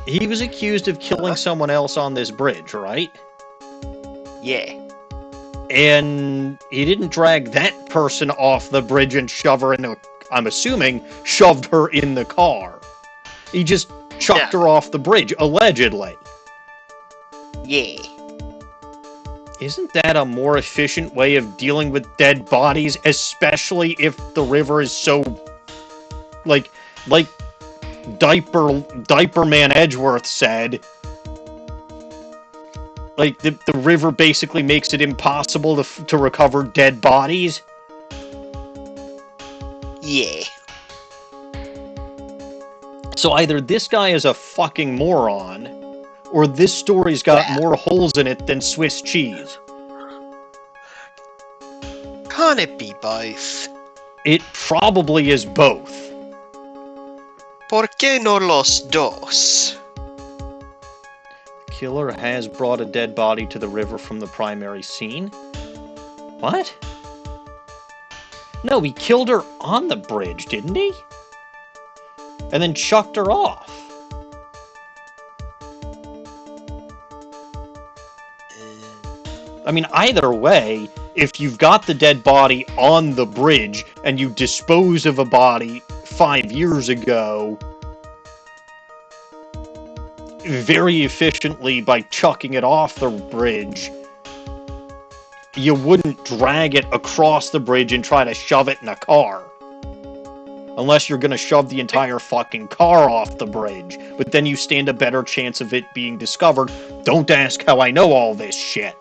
A: he was accused of killing someone else on this bridge, right?
B: Yeah.
A: And he didn't drag that person off the bridge and shove her into I'm assuming, shoved her in the car. He just chucked her off the bridge, allegedly.
B: Yeah.
A: Isn't that a more efficient way of dealing with dead bodies, especially if the river is so, like Diaper Man Edgeworth said, like, the river basically makes it impossible to recover dead bodies?
B: Yeah.
A: So either this guy is a fucking moron, or this story's got more holes in it than Swiss cheese.
B: Can't it be both?
A: It probably is both.
B: ¿Por qué no los dos?
A: Killer has brought a dead body to the river from the primary scene. What? No, he killed her on the bridge, didn't he? And then chucked her off. I mean, either way, if you've got the dead body on the bridge and you dispose of a body 5 years ago very efficiently by chucking it off the bridge, you wouldn't drag it across the bridge and try to shove it in a car. Unless you're going to shove the entire fucking car off the bridge. But then you stand a better chance of it being discovered. Don't ask how I know all this shit.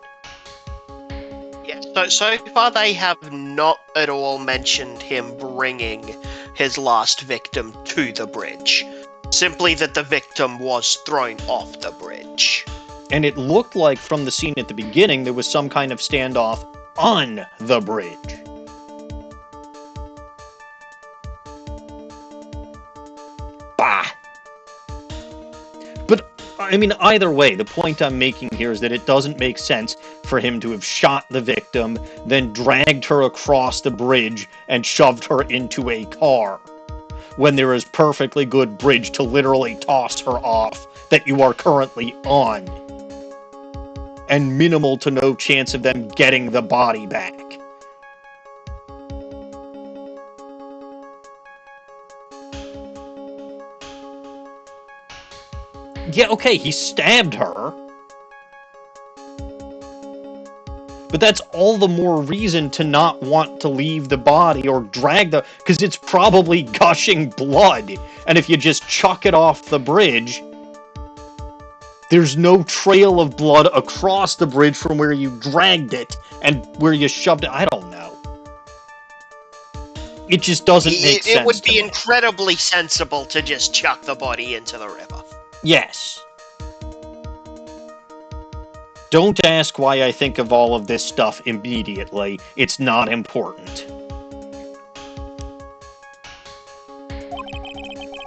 B: Yeah, so far they have not at all mentioned him bringing his last victim to the bridge. Simply that the victim was thrown off the bridge.
A: And it looked like from the scene at the beginning there was some kind of standoff on the bridge. Bah! But, I mean, either way, the point I'm making here is that it doesn't make sense for him to have shot the victim, then dragged her across the bridge and shoved her into a car, when there is perfectly good bridge to literally toss her off that you are currently on. And minimal to no chance of them getting the body back. Yeah, okay, he stabbed her. But that's all the more reason to not want to leave the body or drag the... because it's probably gushing blood. And if you just chuck it off the bridge, there's no trail of blood across the bridge from where you dragged it and where you shoved it. I don't know. It just doesn't make sense.
B: It would be incredibly sensible to just chuck the body into the river.
A: Yes. Don't ask why I think of all of this stuff immediately. It's not important.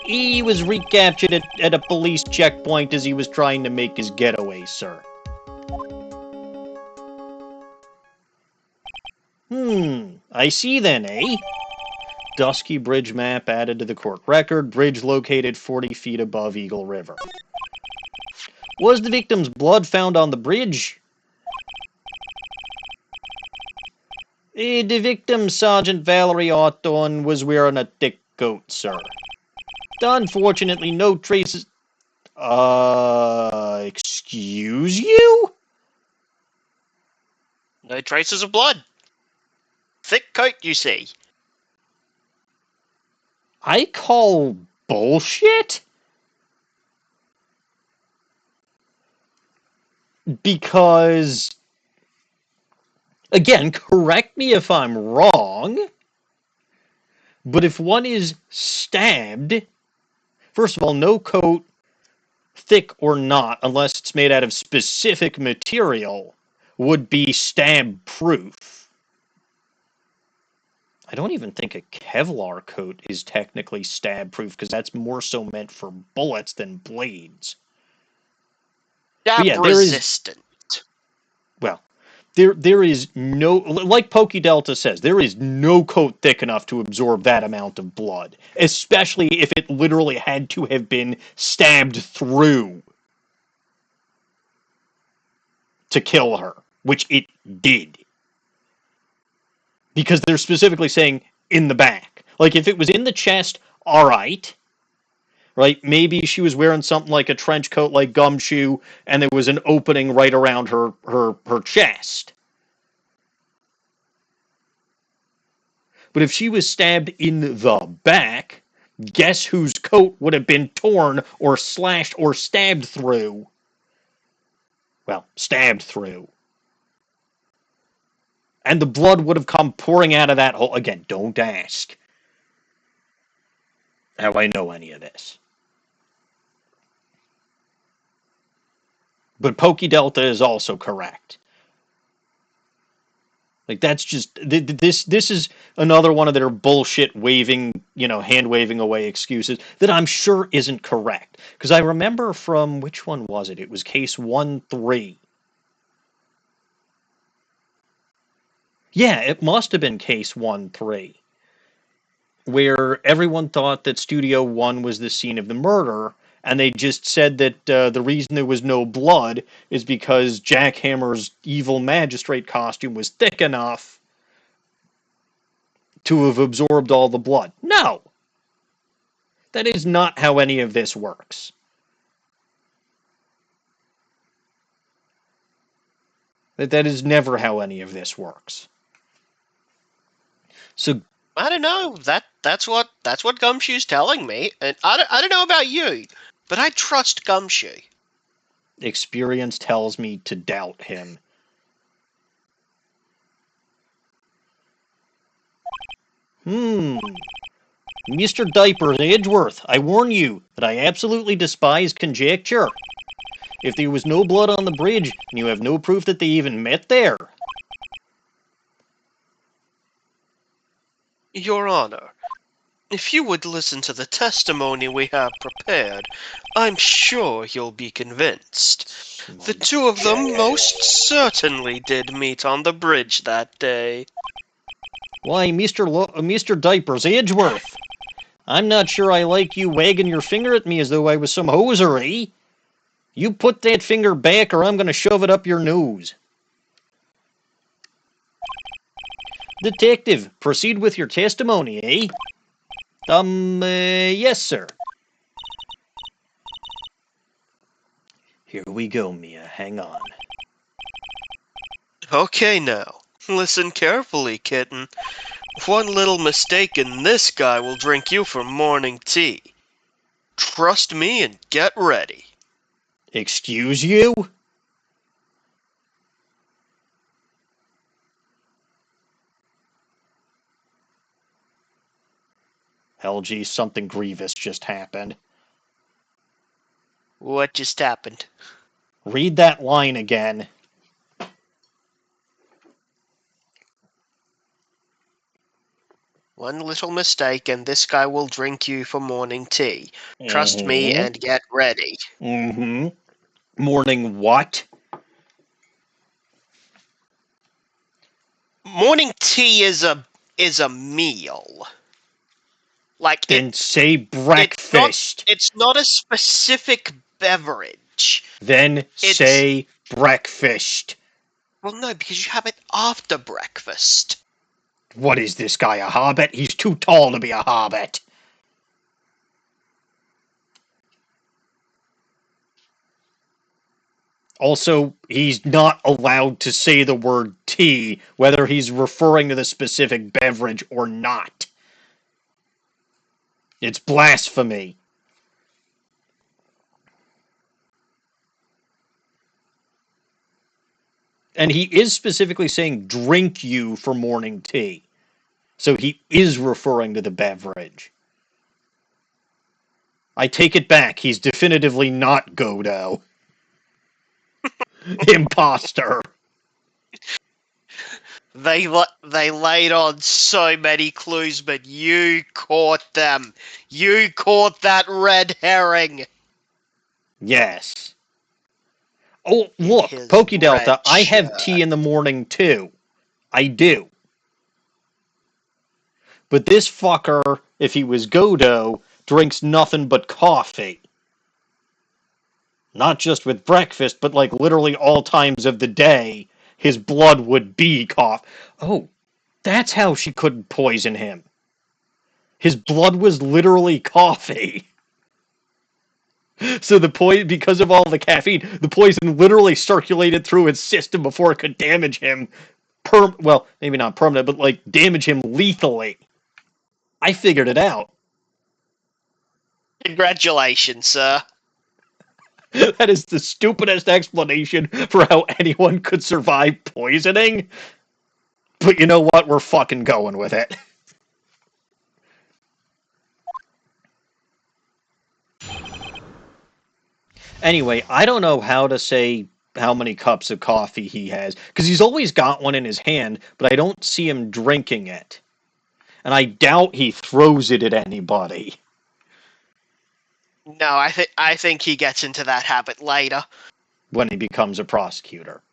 A: He was recaptured at a police checkpoint as he was trying to make his getaway, sir. I see then, eh? Dusky bridge map added to the court record. Bridge located 40 feet above Eagle River. Was the victim's blood found on the bridge? The victim, Sergeant Valerie Orton, was wearing a thick coat, sir. Unfortunately, no traces... excuse you?
B: No traces of blood. Thick coat, you see.
A: I call bullshit? Because, again, correct me if I'm wrong, but if one is stabbed, first of all, no coat, thick or not, unless it's made out of specific material, would be stab-proof. I don't even think a Kevlar coat is technically stab-proof, because that's more so meant for bullets than blades.
B: Stab resistant.
A: Well, there is no, like Pokey Delta says, there is no coat thick enough to absorb that amount of blood, especially if it literally had to have been stabbed through to kill her, which it did. Because they're specifically saying in the back. Like, if it was in the chest, alright. Right? Maybe she was wearing something like a trench coat like Gumshoe, and there was an opening right around her chest. But if she was stabbed in the back, guess whose coat would have been torn or slashed or stabbed through? Well, stabbed through. And the blood would have come pouring out of that hole. Again, don't ask how I know any of this. But Pokey Delta is also correct. Like, that's just, this is another one of their bullshit waving, hand waving away excuses that I'm sure isn't correct. Because I remember from, which one was it? It was case 1-3. Yeah, it must have been case 1-3. Where everyone thought that Studio 1 was the scene of the murder, and they just said that the reason there was no blood is because Jackhammer's evil magistrate costume was thick enough to have absorbed all the blood. No! That is not how any of this works. That is never how any of this works. So
B: I don't know. That's what Gumshoe's telling me, and I don't know about you, but I trust Gumshoe.
A: Experience tells me to doubt him. Mr. Diaper Edgeworth, I warn you that I absolutely despise conjecture. If there was no blood on the bridge, and you have no proof that they even met there.
B: Your Honor, if you would listen to the testimony we have prepared, I'm sure you'll be convinced. The two of them most certainly did meet on the bridge that day.
A: Why, Mr. Diapers Edgeworth, I'm not sure I like you wagging your finger at me as though I was some hosiery. You put that finger back or I'm going to shove it up your nose. Detective, proceed with your testimony, eh? Yes, sir. Here we go, Mia. Hang on.
B: Okay now, listen carefully, kitten. One little mistake and this guy will drink you for morning tea. Trust me and get ready.
A: Excuse you? LG, something grievous just happened.
B: What just happened?
A: Read that line again.
B: One little mistake and this guy will drink you for morning tea. Trust me and get ready.
A: Morning what?
B: Morning tea is a meal. Like,
A: then say breakfast.
B: It's not a specific beverage.
A: Then say breakfast.
B: Well, no, because you have it after breakfast.
A: What is this guy, a hobbit? He's too tall to be a hobbit. Also, he's not allowed to say the word tea, whether he's referring to the specific beverage or not. It's blasphemy. And he is specifically saying drink you for morning tea. So he is referring to the beverage. I take it back. He's definitively not Godo. Imposter.
B: They laid on so many clues, but you caught them. You caught that red herring.
A: Yes. Oh, look, Pokey Delta, I have tea in the morning too. I do. But this fucker, if he was Godo, drinks nothing but coffee. Not just with breakfast, but like literally all times of the day, his blood would be coffee. Oh, that's how she couldn't poison him. His blood was literally coffee. So because of all the caffeine, the poison literally circulated through his system before it could damage him. Well, maybe not permanent, but like damage him lethally. I figured it out.
B: Congratulations, sir.
A: That is the stupidest explanation for how anyone could survive poisoning. But you know what? We're fucking going with it. Anyway, I don't know how to say how many cups of coffee he has, because he's always got one in his hand, but I don't see him drinking it. And I doubt he throws it at anybody.
B: No, I think he gets into that habit later.
A: When he becomes a prosecutor.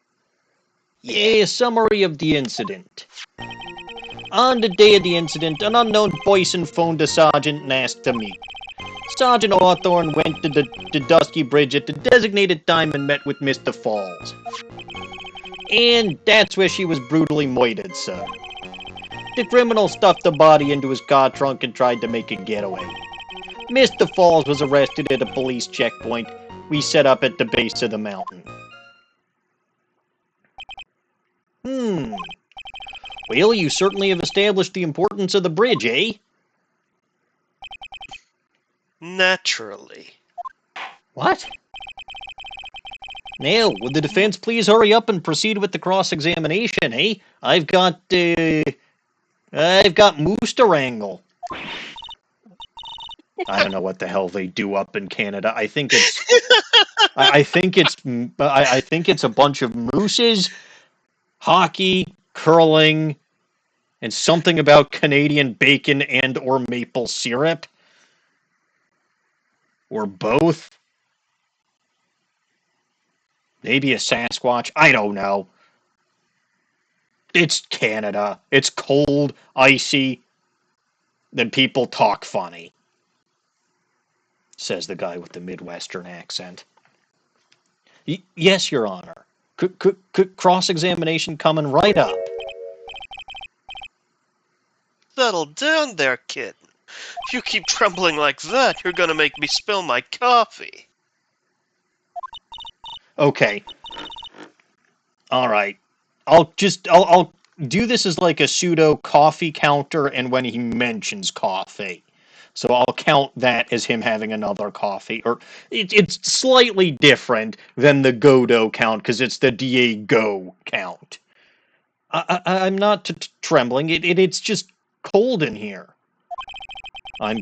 B: Yeah.
A: A summary of the incident. On the day of the incident, an unknown boyson phoned the sergeant and asked to meet. Sergeant Hawthorne went to the Dusky Bridge at the designated time and met with Mr. Falls. And that's where she was brutally murdered, sir. The criminal stuffed the body into his car trunk and tried to make a getaway. Mr. Falls was arrested at a police checkpoint we set up at the base of the mountain. Well, you certainly have established the importance of the bridge, eh?
B: Naturally.
A: What? Now, would the defense please hurry up and proceed with the cross-examination, eh? I've got moose to wrangle. I don't know what the hell they do up in Canada. I think it's a bunch of mooses, hockey, curling, and something about Canadian bacon and or maple syrup. Or both. Maybe a Sasquatch. I don't know. It's Canada. It's cold, icy. Then people talk funny. Says the guy with the Midwestern accent. Yes, Your Honor. Cross-examination coming right up.
B: Settle down there, kid. If you keep trembling like that, you're gonna make me spill my coffee.
A: Okay. All right. I'll do this as like a pseudo coffee counter, and when he mentions coffee. So I'll count that as him having another coffee. Or it's slightly different than the Godo count, because it's the DieGO count. I'm not trembling. It's just cold in here.
B: The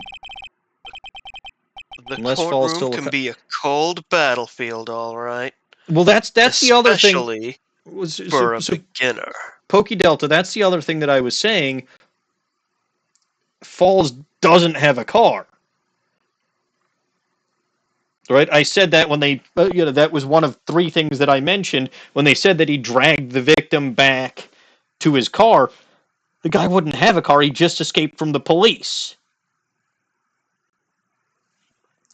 B: courtroom can be a cold battlefield, all right.
A: Well, that's the other thing.
B: Especially for a beginner.
A: Pokey Delta, that's the other thing that I was saying. Falls doesn't have a car. Right? I said that when they, that was one of three things that I mentioned when they said that he dragged the victim back to his car. The guy wouldn't have a car. He just escaped from the police.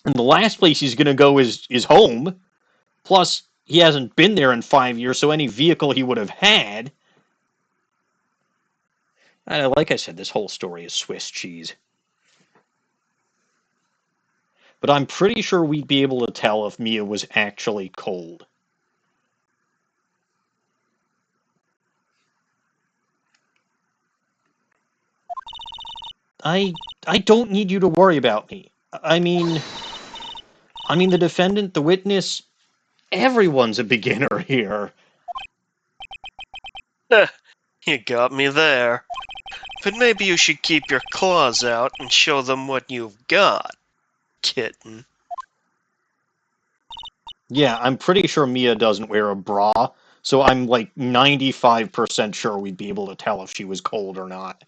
A: And the last place he's going to go is home. Plus, he hasn't been there in 5 years, so any vehicle he would have had. Like I said, this whole story is Swiss cheese. But I'm pretty sure we'd be able to tell if Mia was actually cold. I don't need you to worry about me. I mean the defendant, the witness, everyone's a beginner here.
B: You got me there. But maybe you should keep your claws out and show them what you've got, kitten.
A: Yeah, I'm pretty sure Mia doesn't wear a bra, so I'm like 95% sure we'd be able to tell if she was cold or not.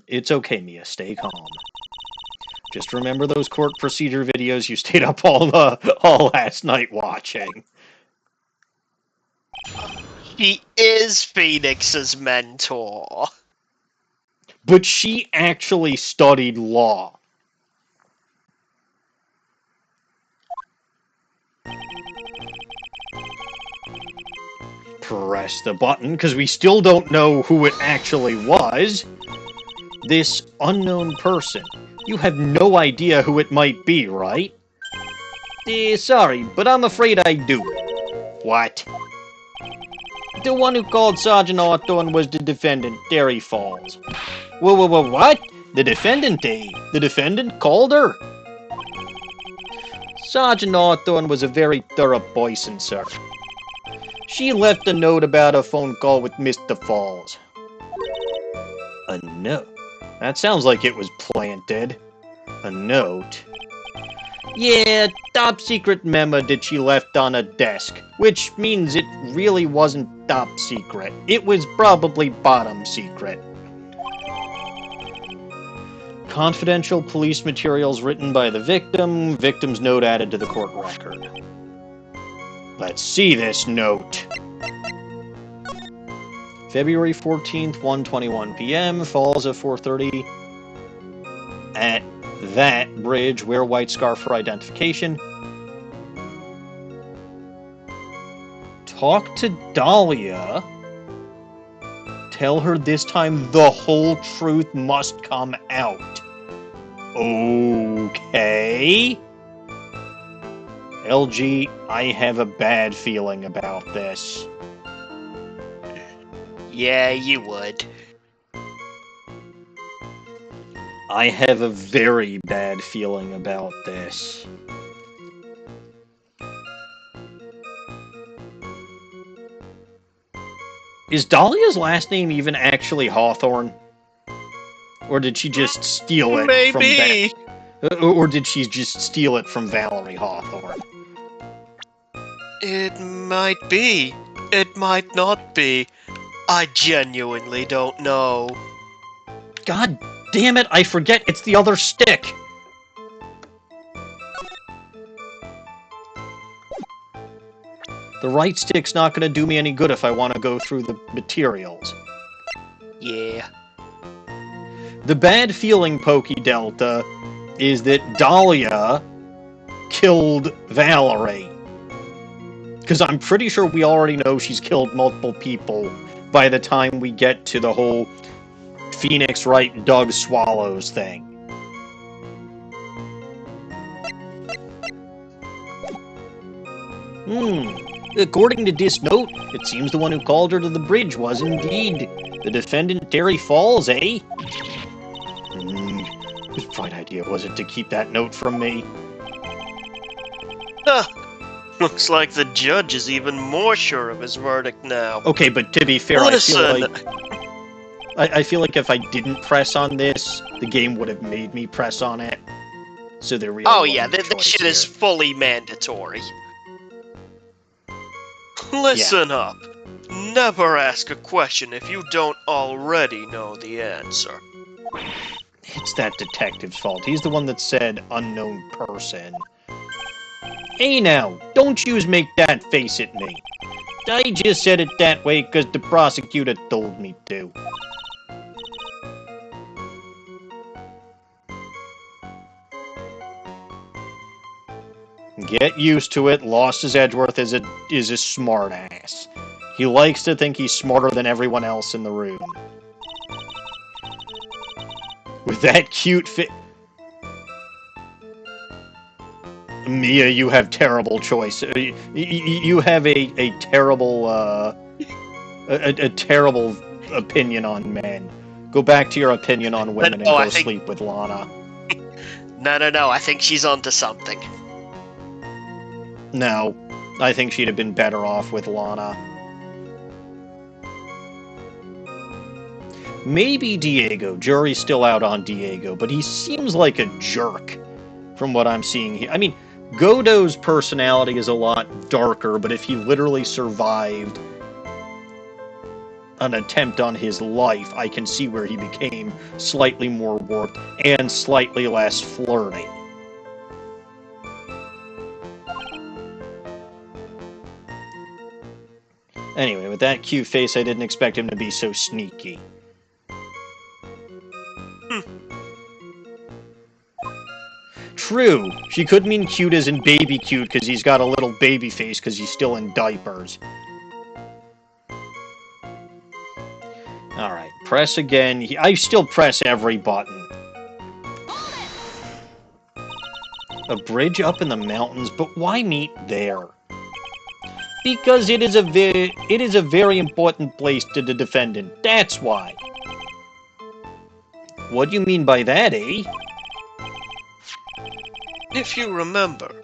A: It's okay, Mia. Stay calm. Just remember those court procedure videos you stayed up all last night watching.
B: She is Phoenix's mentor.
A: But she actually studied law. Press the button, because we still don't know who it actually was. This unknown person. You have no idea who it might be, right? Sorry, but I'm afraid I do. What? The one who called Sergeant Hawthorne was the defendant, Derry Falls. Whoa, what? The defendant, eh? The defendant called her? Sergeant Hawthorne was a very thorough person, sir. She left a note about a phone call with Mr. Falls. A note? That sounds like it was planted. A note? Yeah, top secret memo that she left on a desk, which means it really wasn't top secret. It was probably bottom secret. Confidential police materials written by the victim, victim's note added to the court record. Let's see this note. February 14th, 1:21 p.m., Falls at 4:30. At that bridge, wear white scarf for identification. Talk to Dahlia. Tell her this time the whole truth must come out. Okay. LG, I have a bad feeling about this.
B: Yeah, you would.
A: I have a very bad feeling about this. Is Dahlia's last name even actually Hawthorne? Or did she just steal it from or did she just steal it from Valerie Hawthorne?
B: It might be. It might not be. I genuinely don't know.
A: God damn it, I forget it's the other stick! The right stick's not gonna do me any good if I want to go through the materials.
B: Yeah.
A: The bad feeling, Pokey Delta, is that Dahlia killed Valerie. Because I'm pretty sure we already know she's killed multiple people by the time we get to the whole Phoenix Wright Doug Swallows thing. According to this note, it seems the one who called her to the bridge was indeed the defendant, Derry Falls, eh? Whose bright idea was it to keep that note from me?
B: Huh. Looks like the judge is even more sure of his verdict now.
A: Okay, but to be fair,
B: Listen.
A: I feel like if I didn't press on this, the game would have made me press on it. So there really
B: Oh yeah,
A: wasn't a
B: this
A: choice
B: shit
A: here.
B: is fully mandatory. Listen up. Never ask a question if you don't already know the answer.
A: It's that detective's fault. He's the one that said unknown person. Hey now, don't you make that face at me. I just said it that way because the prosecutor told me to. Get used to it. Losses Edgeworth is a smart ass. He likes to think he's smarter than everyone else in the room. With that cute Mia, you have terrible choice. You have a terrible a terrible opinion on men. Go back to your opinion on women and go sleep with Lana.
B: No, I think she's onto something.
A: No, I think she'd have been better off with Lana. Maybe DieGO. Jury's still out on DieGO, but he seems like a jerk from what I'm seeing here. I mean, Godot's personality is a lot darker, but if he literally survived an attempt on his life, I can see where he became slightly more warped and slightly less flirty. Anyway, with that cute face, I didn't expect him to be so sneaky. True, she could mean cute as in baby cute because he's got a little baby face because he's still in diapers. Alright, press again. I still press every button. A bridge up in the mountains, but why meet there? Because it is a very important place to the defendant. That's why. What do you mean by that, eh?
B: If you remember,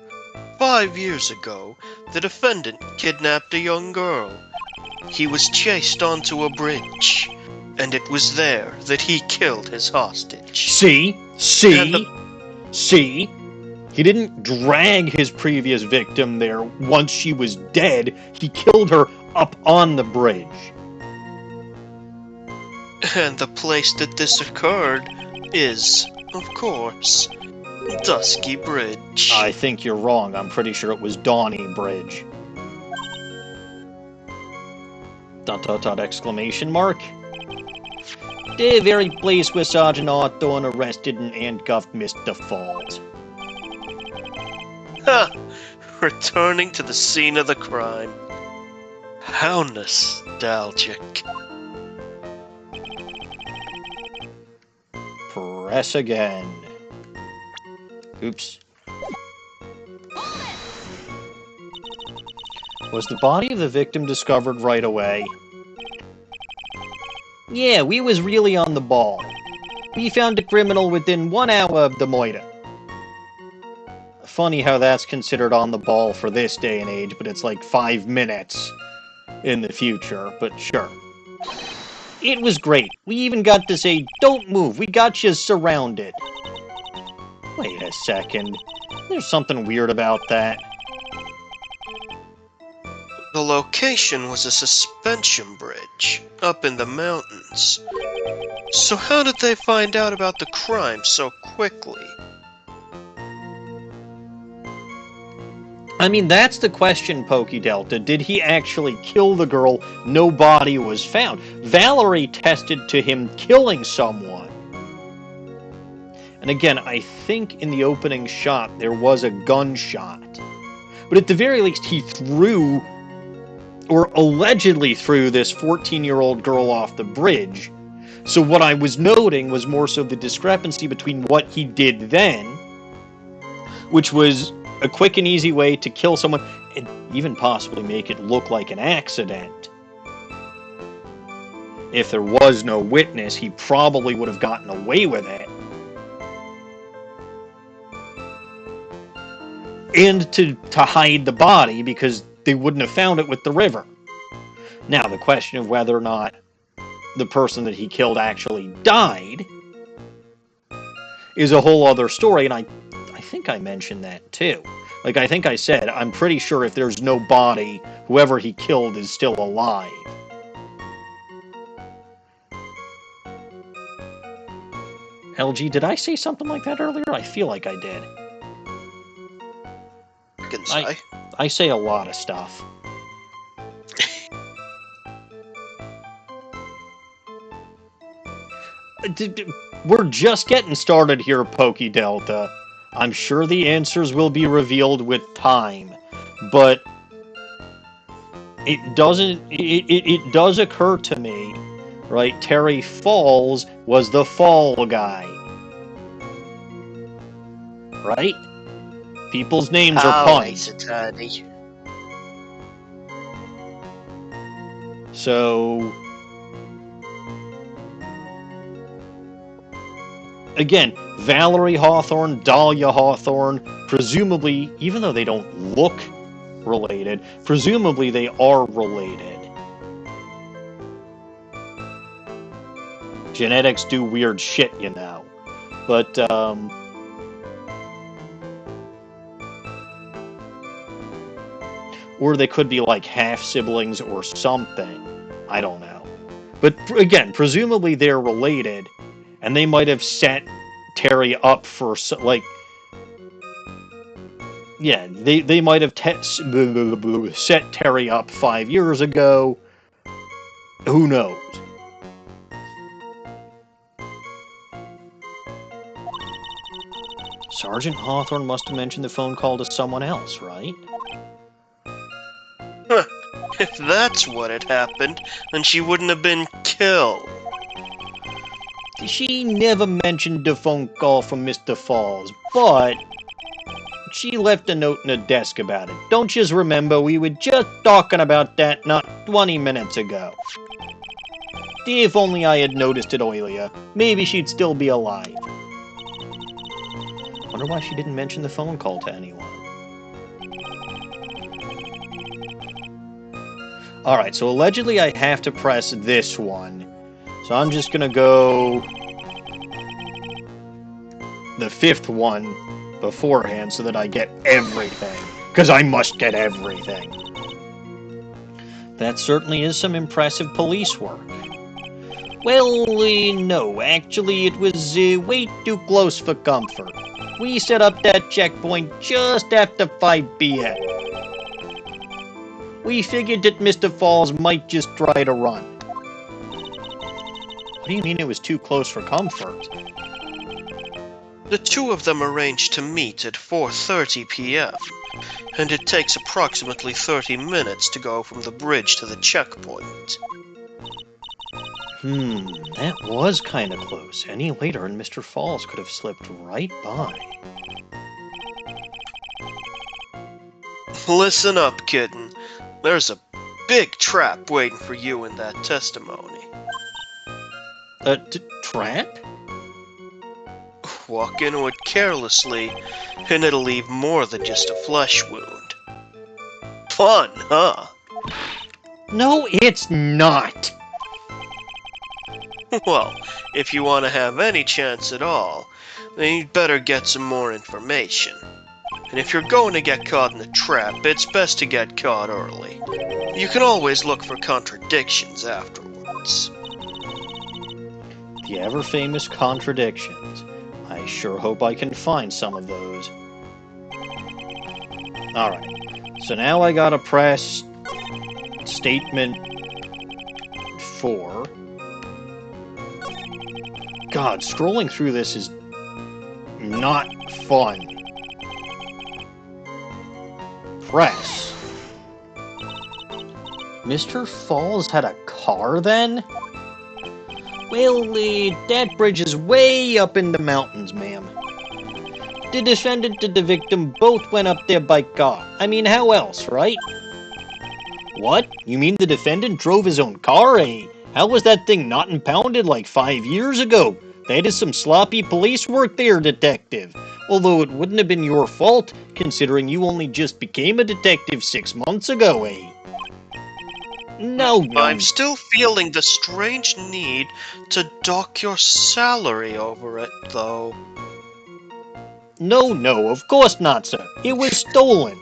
B: 5 years ago, the defendant kidnapped a young girl. He was chased onto a bridge, and it was there that he killed his hostage.
A: See? He didn't drag his previous victim there once she was dead. He killed her up on the bridge.
B: And the place that this occurred is, of course, Dusky Bridge.
A: I think you're wrong. I'm pretty sure it was Dawning Bridge. ... exclamation mark. The very place where Sergeant Hawthorne arrested and handcuffed Mr. Falls.
B: Ha! Returning to the scene of the crime. How nostalgic.
A: Press again. Oops. Was the body of the victim discovered right away? Yeah, we was really on the ball. We found the criminal within 1 hour of the murder. Funny how that's considered on the ball for this day and age, but it's like 5 minutes in the future, but sure. It was great. We even got to say, don't move, we got you surrounded. Wait a second. There's something weird about that.
B: The location was a suspension bridge up in the mountains. So how did they find out about the crime so quickly?
A: I mean, that's the question, Pokey Delta. Did he actually kill the girl? No body was found. Valerie tested to him killing someone. And again, I think in the opening shot there was a gunshot. But at the very least, he threw, or allegedly threw, this 14-year-old girl off the bridge. So what I was noting was more so the discrepancy between what he did then, which was a quick and easy way to kill someone, and even possibly make it look like an accident. If there was no witness, he probably would have gotten away with it. And to hide the body, because they wouldn't have found it with the river. Now, the question of whether or not the person that he killed actually died is a whole other story, and I think I mentioned that too. Like, I think I said, I'm pretty sure if there's no body, whoever he killed is still alive. LG, did I say something like that earlier? I feel like I did. I say a lot of stuff. We're just getting started here, Pokey Delta. I'm sure the answers will be revealed with time, but it does occur to me, right? Terry Falls was the fall guy, right? People's names are puns. So again, Valerie Hawthorne, Dahlia Hawthorne, presumably, even though they don't look related, presumably they are related. Genetics do weird shit, you know. But, or they could be like half-siblings or something. I don't know. But again, presumably they're related, and they might have set Terry up for, like, yeah, they might have set Terry up 5 years ago. Who knows? Sergeant Hawthorne must have mentioned the phone call to someone else, right?
B: Huh. If that's what had happened, then she wouldn't have been killed.
A: She never mentioned the phone call from Mr. Falls, but she left a note in her desk about it. Don't you remember we were just talking about that not 20 minutes ago? If only I had noticed it earlier, maybe she'd still be alive. Wonder why she didn't mention the phone call to anyone. Alright, so allegedly I have to press this one. So I'm just gonna go the 5th one beforehand so that I get everything. Because I must get everything. That certainly is some impressive police work. Well, no, actually it was way too close for comfort. We set up that checkpoint just after 5 p.m. We figured that Mr. Falls might just try to run. What do you mean it was too close for comfort?
B: The two of them arranged to meet at 4:30 p.m., and it takes approximately 30 minutes to go from the bridge to the checkpoint.
A: That was kind of close. Any later and Mr. Falls could have slipped right by.
B: Listen up, kitten. There's a big trap waiting for you in that testimony.
A: Trap?
B: Walk into it carelessly, and it'll leave more than just a flesh wound. Fun, huh?
A: No, it's not!
B: Well, if you want to have any chance at all, then you'd better get some more information. And if you're going to get caught in a trap, it's best to get caught early. You can always look for contradictions afterwards.
A: The ever-famous contradictions. I sure hope I can find some of those. Alright, so now I gotta press statement 4. God, scrolling through this is not fun. Press. Mr. Falls had a car then? Well, that bridge is way up in the mountains, ma'am. The defendant and the victim both went up there by car. I mean, how else, right? What? You mean the defendant drove his own car, eh? How was that thing not impounded like 5 years ago? That is some sloppy police work there, detective. Although it wouldn't have been your fault, considering you only just became a detective 6 months ago, eh? No.
B: I'm still feeling the strange need to dock your salary over it, though.
A: No, of course not, sir. It was stolen.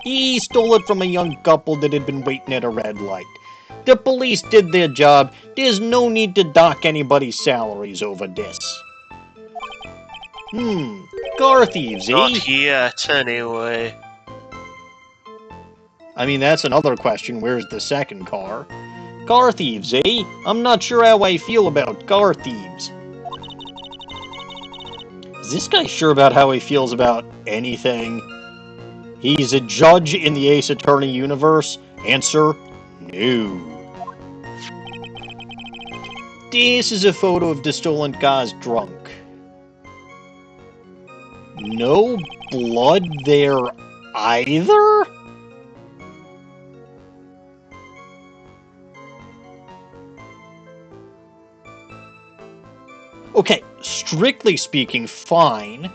A: He stole it from a young couple that had been waiting at a red light. The police did their job. There's no need to dock anybody's salaries over this. Car thieves, eh?
B: Not yet, anyway.
A: I mean, that's another question. Where's the second car? Car thieves, eh? I'm not sure how I feel about car thieves. Is this guy sure about how he feels about anything? He's a judge in the Ace Attorney universe? Answer, no. This is a photo of the stolen car's drunk. No blood there either? Okay, strictly speaking, fine.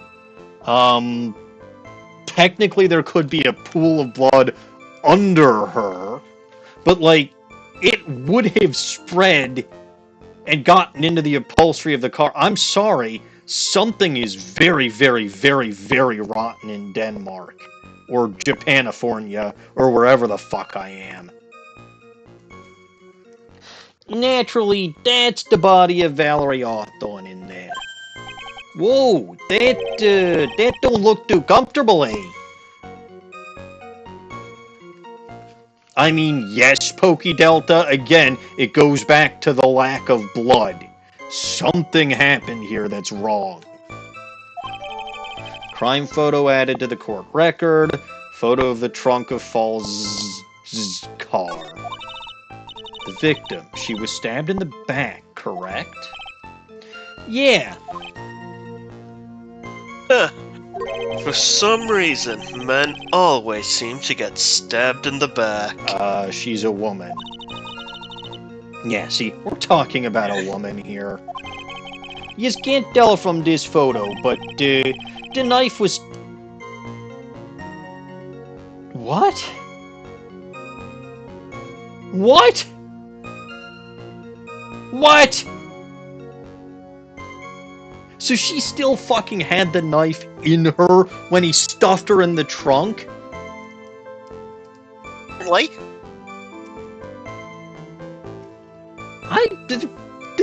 A: Technically there could be a pool of blood under her, but, like, it would have spread and gotten into the upholstery of the car. I'm sorry, something is very, very, very, very rotten in Denmark, or Japanifornia, or wherever the fuck I am. Naturally, that's the body of Valerie Hawthorne in there. Whoa, that don't look too comfortable, eh? I mean, yes, Pokey Delta, again, it goes back to the lack of blood. Something happened here that's wrong. Crime photo added to the court record. Photo of the trunk of Falls' car. The victim, she was stabbed in the back, correct? Yeah.
B: For some reason, men always seem to get stabbed in the back.
A: She's a woman. Yeah, see, we're talking about a woman here. You can't tell from this photo, but the knife was... What? What? What? So she still fucking had the knife in her when he stuffed her in the trunk?
B: Like,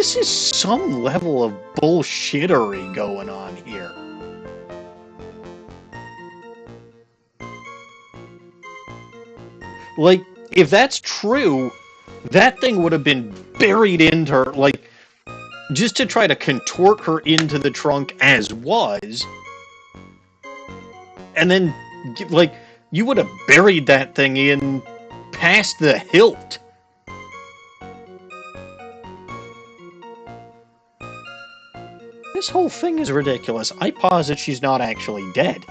A: This is some level of bullshittery going on here. Like, if that's true, that thing would have been buried into her, like, just to try to contort her into the trunk as was. And then, like, you would have buried that thing in past the hilt. This whole thing is ridiculous. I posit she's not actually dead.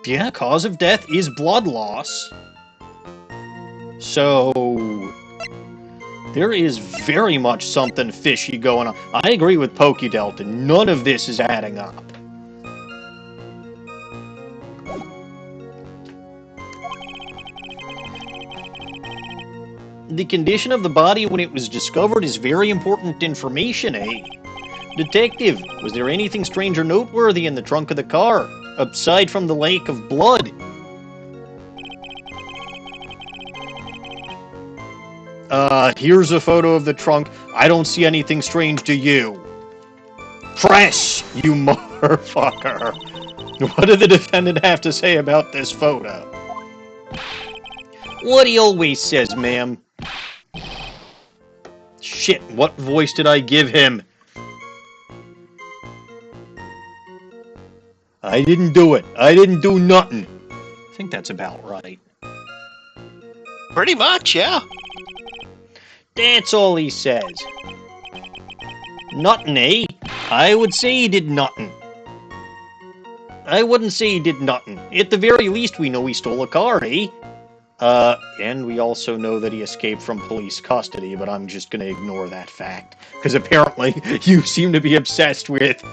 A: Yeah, cause of death is blood loss. So there is very much something fishy going on. I agree with PokeDelta. None of this is adding up. The condition of the body when it was discovered is very important information, eh? Detective, was there anything strange or noteworthy in the trunk of the car, aside from the lake of blood? Here's a photo of the trunk. I don't see anything strange to you. Press, you motherfucker. What did the defendant have to say about this photo? What he always says, ma'am. Shit, what voice did I give him? I didn't do it. I didn't do nothing. I think that's about right.
B: pretty much, yeah.
A: That's all he says. Nothing, eh? I would say he did nothing. I wouldn't say he did nothing. At the very least, we know he stole a car, eh? And we also know that he escaped from police custody, but I'm just gonna ignore that fact. Because apparently, you seem to be obsessed with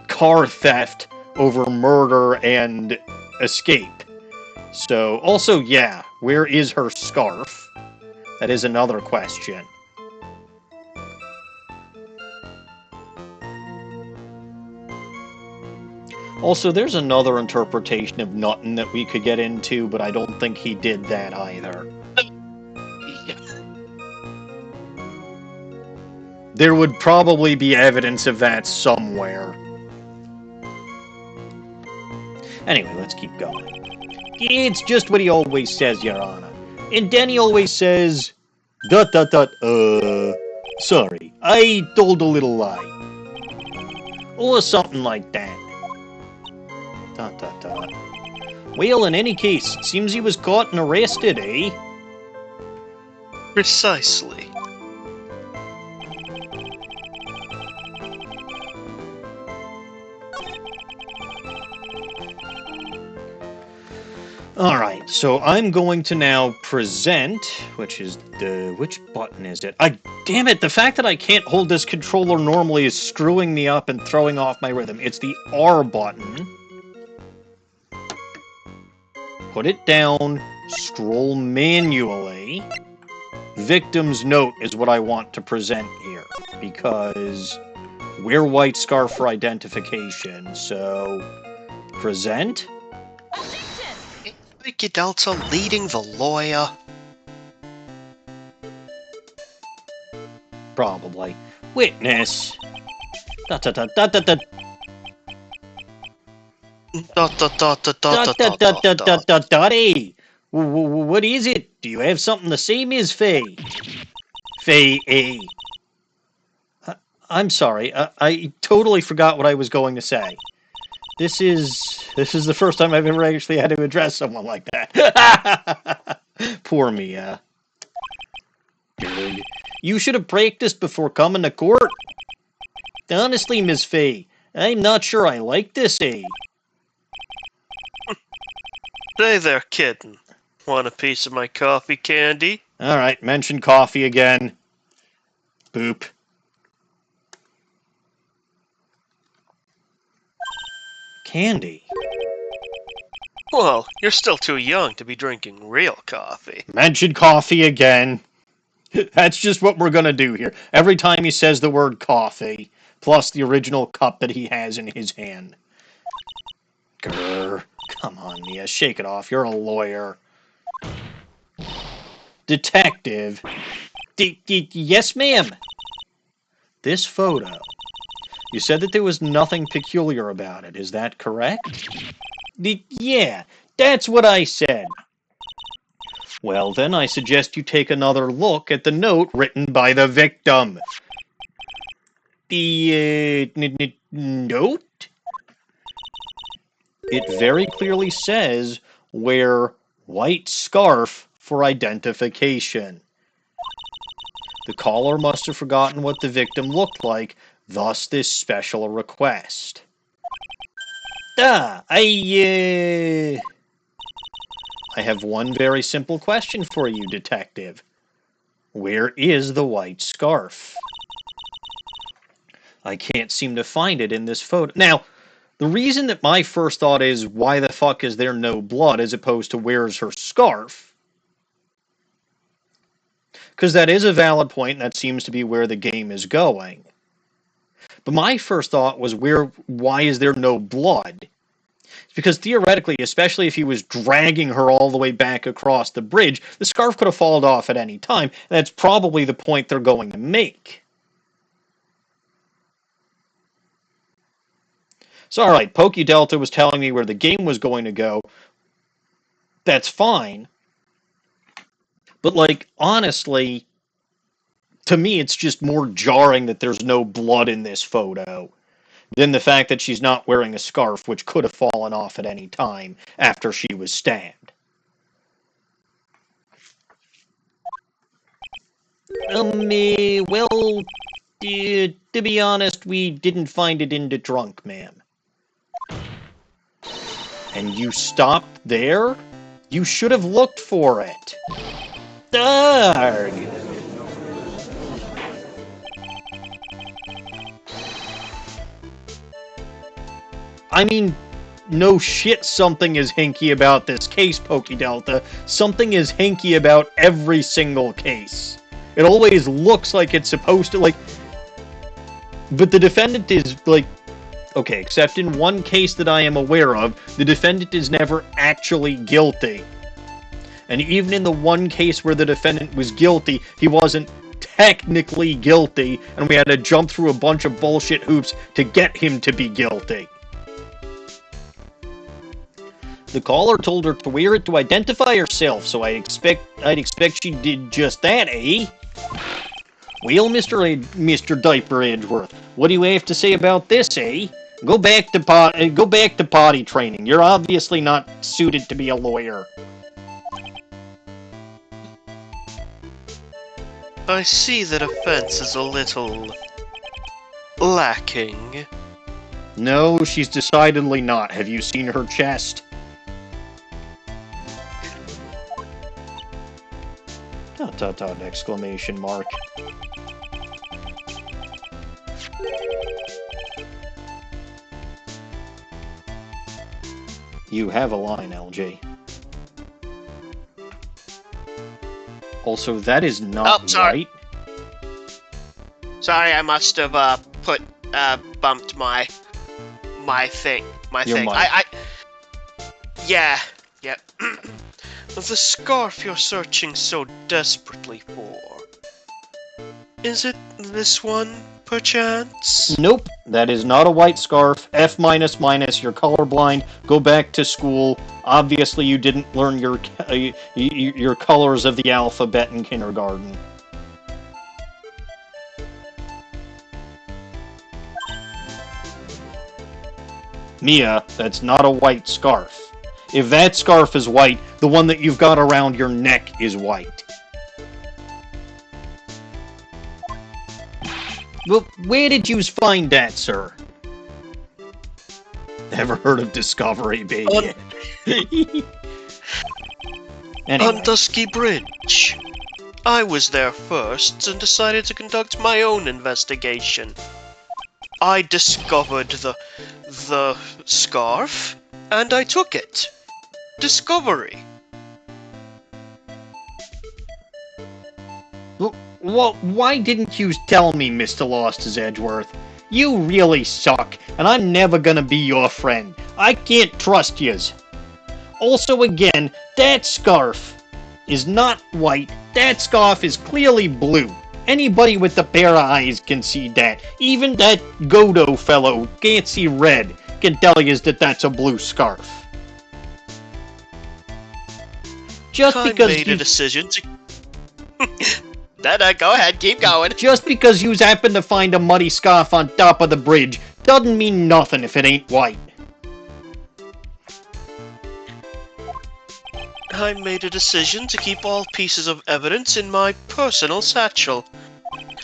A: car theft over murder and escape. So, also, yeah, where is her scarf? That is another question. Also, there's another interpretation of nothing that we could get into, but I don't think he did that either. There would probably be evidence of that somewhere. Anyway, let's keep going. It's just what he always says, Your Honor. And then he always says, ... sorry, I told a little lie. Or something like that. ... Well, in any case, it seems he was caught and arrested, eh?
B: Precisely.
A: Alright, so I'm going to now present, which is the... which button is it? Damn it, the fact that I can't hold this controller normally is screwing me up and throwing off my rhythm. It's the R button. Put it down, scroll manually. Victim's note is what I want to present here, because wear white scarf for identification, so... present?
B: Delta leading the lawyer.
A: Probably. Witness. Da da da da da da. Dotty. What is it? Do you have something the same as Faye? Faye A. I'm sorry. I totally forgot what I was going to say. This is the first time I've ever actually had to address someone like that. Poor Mia. You should have practiced before coming to court. Honestly, Miss Fay, I'm not sure I like this, eh?
B: Hey there, kitten. Want a piece of my coffee candy?
A: Alright, mention coffee again. Boop. Candy.
B: Well, you're still too young to be drinking real coffee.
A: Mention coffee again. That's just what we're gonna do here. Every time he says the word coffee, plus the original cup that he has in his hand. Grr. Come on, Mia, shake it off. You're a lawyer. Detective. Yes, ma'am. This photo. You said that there was nothing peculiar about it. Is that correct? Yeah, that's what I said. Well, then I suggest you take another look at the note written by the victim. The note? It very clearly says, wear white scarf for identification. The caller must have forgotten what the victim looked like, thus this special request. I have one very simple question for you, detective. Where is the white scarf? I can't seem to find it in this photo. Now, the reason that my first thought is, why the fuck is there no blood as opposed to where's her scarf? Because that is a valid point, and that seems to be where the game is going. But my first thought was, why is there no blood? Because theoretically, especially if he was dragging her all the way back across the bridge, the scarf could have fallen off at any time. And that's probably the point they're going to make. So, alright, Pokey Delta was telling me where the game was going to go. That's fine. But, like, honestly, to me, it's just more jarring that there's no blood in this photo than the fact that she's not wearing a scarf, which could have fallen off at any time after she was stabbed. Well, to be honest, we didn't find it in the trunk, ma'am. And you stopped there? You should have looked for it. Darn! I mean, no shit something is hinky about this case, Pokey Delta. Something is hinky about every single case. It always looks like it's supposed to, like... But the defendant is, like... Okay, except in one case that I am aware of, the defendant is never actually guilty. And even in the one case where the defendant was guilty, he wasn't technically guilty, and we had to jump through a bunch of bullshit hoops to get him to be guilty. The caller told her to wear it to identify herself, so I'd expect she did just that, eh? Well, Mr. Diaper Edgeworth, what do you have to say about this, eh? Go back to potty training. You're obviously not suited to be a lawyer.
B: I see that offense is a little lacking.
A: No, she's decidedly not. Have you seen her chest? Dot dot dot exclamation mark. You have a line, LG. Also, that is not
B: sorry.
A: right.
B: Sorry, I must have bumped my thing.
A: Your mic.
B: Yeah. The scarf you're searching so desperately for. Is it this one, perchance?
A: Nope, that is not a white scarf. F minus minus, you're colorblind. Go back to school. Obviously, you didn't learn your colors of the alphabet in kindergarten. Mia, that's not a white scarf. If that scarf is white, the one that you've got around your neck is white. Well, where did you find that, sir? Never heard of Discovery, baby. Anyway.
B: On Dusky Bridge. I was there first and decided to conduct my own investigation. I discovered the scarf, and I took it. Discovery.
A: Well, why didn't you tell me, Mr. Lost Edgeworth? You really suck, and I'm never gonna be your friend. I can't trust yous. Also, again, that scarf is not white. That scarf is clearly blue. Anybody with a pair of eyes can see that. Even that Godo fellow can't see red can tell you that that's a blue scarf. Just
B: I
A: because
B: made a decision to... Go ahead, keep going.
A: Just because you happen to find a muddy scarf on top of the bridge doesn't mean nothing if it ain't white.
B: I made a decision to keep all pieces of evidence in my personal satchel.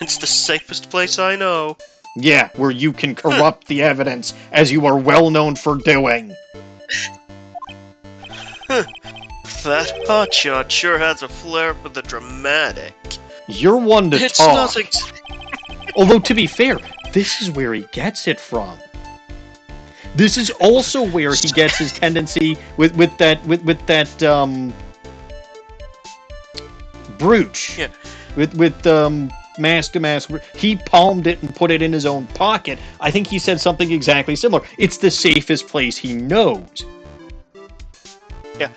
B: It's the safest place I know.
A: Yeah, where you can corrupt the evidence, as you are well known for doing.
B: That hotshot sure has a flair for the dramatic.
A: You're one to
B: It's
A: talk.
B: nothing.
A: Although, to be fair, this is where he gets it from. This is also where he gets his tendency with that brooch.
B: Yeah.
A: With mask to mask. He palmed it and put it in his own pocket. I think he said something exactly similar. It's the safest place he knows.
B: Yeah.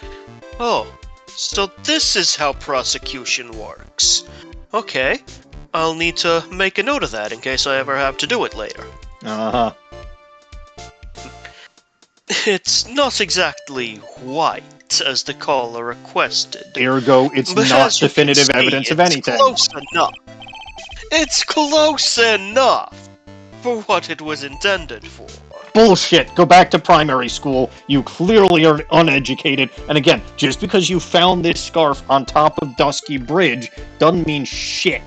B: Oh, so this is how prosecution works. Okay. I'll need to make a note of that in case I ever have to do it later.
A: Uh-huh.
B: It's not exactly white, as the caller requested.
A: Ergo, it's
B: But
A: not
B: as you
A: definitive
B: can see,
A: evidence of
B: it's
A: anything.
B: Close enough. It's close enough for what it was intended for.
A: Bullshit! Go back to primary school. You clearly are uneducated. And again, just because you found this scarf on top of Dusky Bridge doesn't mean shit.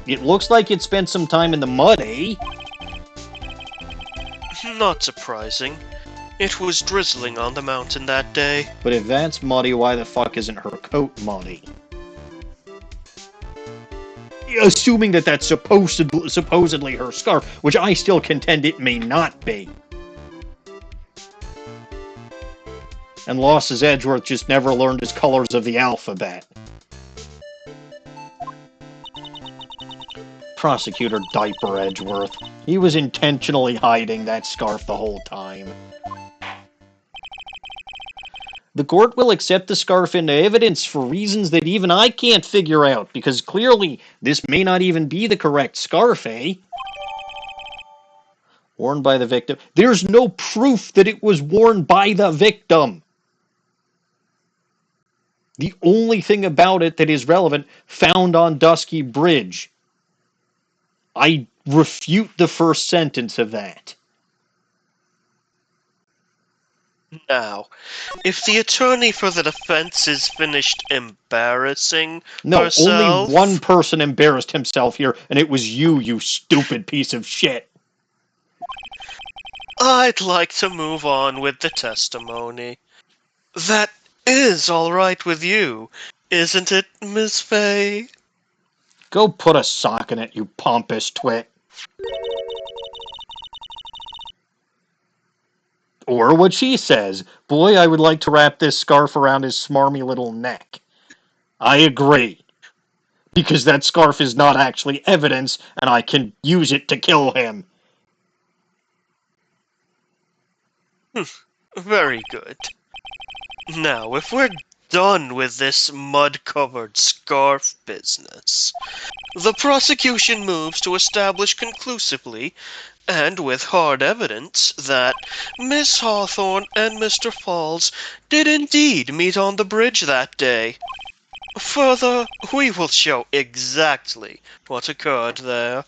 A: It looks like it spent some time in the mud, eh?
B: Not surprising. It was drizzling on the mountain that day.
A: But if that's muddy, why the fuck isn't her coat muddy? Assuming that that's supposedly her scarf, which I still contend it may not be. And Lost Edgeworth just never learned his colors of the alphabet. Prosecutor Diaper Edgeworth. He was intentionally hiding that scarf the whole time. The court will accept the scarf into evidence for reasons that even I can't figure out, because clearly this may not even be the correct scarf, eh? Worn by the victim. There's no proof that it was worn by the victim. The only thing about it that is relevant, found on Dusky Bridge. I refute the first sentence of that.
B: Now, if the attorney for the defense is finished embarrassing
A: No,
B: herself...
A: only one person embarrassed himself here, and it was you, you stupid piece of shit.
B: I'd like to move on with the testimony. That is all right with you, isn't it, Miss Fay?
A: Go put a sock in it, you pompous twit. Or what she says, boy, I would like to wrap this scarf around his smarmy little neck. I agree. Because that scarf is not actually evidence, and I can use it to kill him.
B: Very good. Now, if we're done with this mud-covered scarf business, the prosecution moves to establish conclusively, and with hard evidence, that Miss Hawthorne and Mr. Falls did indeed meet on the bridge that day. Further, we will show exactly what occurred there.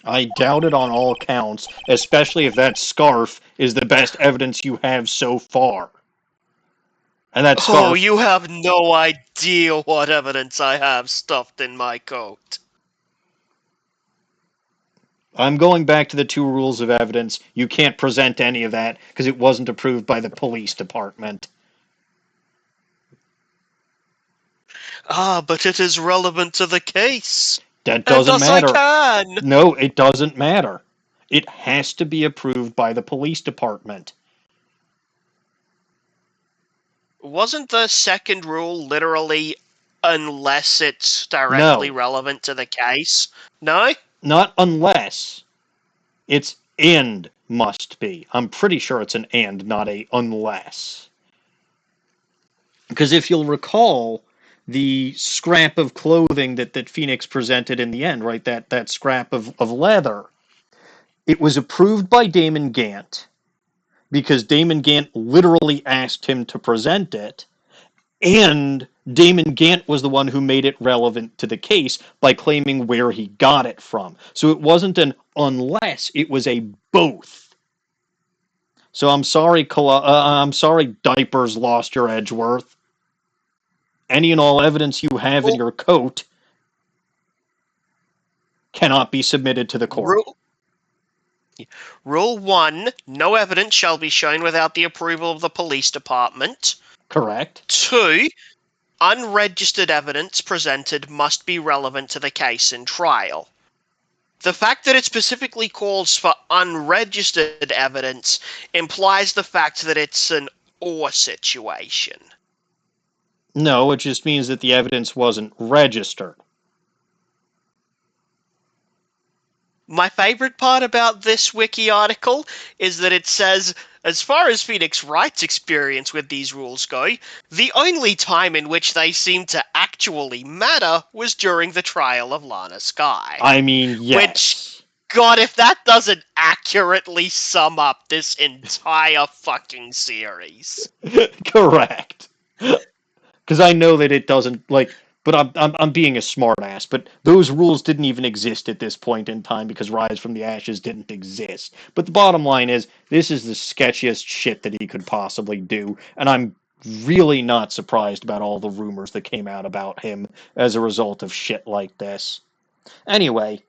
A: I doubt it on all counts, especially if that scarf is the best evidence you have so far. And that
B: Oh,
A: scarf,
B: you have no idea what evidence I have stuffed in my coat.
A: I'm going back to the two rules of evidence. You can't present any of that because it wasn't approved by the police department.
B: Ah, but it is relevant to the case.
A: That
B: And
A: doesn't
B: thus I
A: matter.
B: can.
A: No, it doesn't matter. It has to be approved by the police department.
B: Wasn't the second rule literally unless it's directly
A: No,
B: relevant to the case? No?
A: not unless. It's and must be. I'm pretty sure it's an and, not a unless. Because if you'll recall, the scrap of clothing that Phoenix presented in the end, right? That scrap of leather, it was approved by Damon Gant because Damon Gant literally asked him to present it, and Damon Gant was the one who made it relevant to the case by claiming where he got it from. So it wasn't an unless, it was a both. So I'm sorry, Diapers lost your Edgeworth. Any and all evidence you have in
B: Rule,
A: your coat cannot be submitted to the court.
B: rule, rule 1, no evidence shall be shown without the approval of the police department.
A: Correct?
B: 2, unregistered evidence presented must be relevant to the case in trial. The fact that it specifically calls for unregistered evidence implies the fact that it's an or situation.
A: No, it just means that the evidence wasn't registered.
B: My favorite part about this wiki article is that it says, as far as Phoenix Wright's experience with these rules go, the only time in which they seem to actually matter was during the trial of Lana Skye.
A: I mean,
B: Which,
A: yes.
B: God, if that doesn't accurately sum up this entire fucking series.
A: Correct. Because I know that it doesn't, like, but I'm being a smartass. But those rules didn't even exist at this point in time because Rise from the Ashes didn't exist. But the bottom line is, this is the sketchiest shit that he could possibly do, and I'm really not surprised about all the rumors that came out about him as a result of shit like this. Anyway,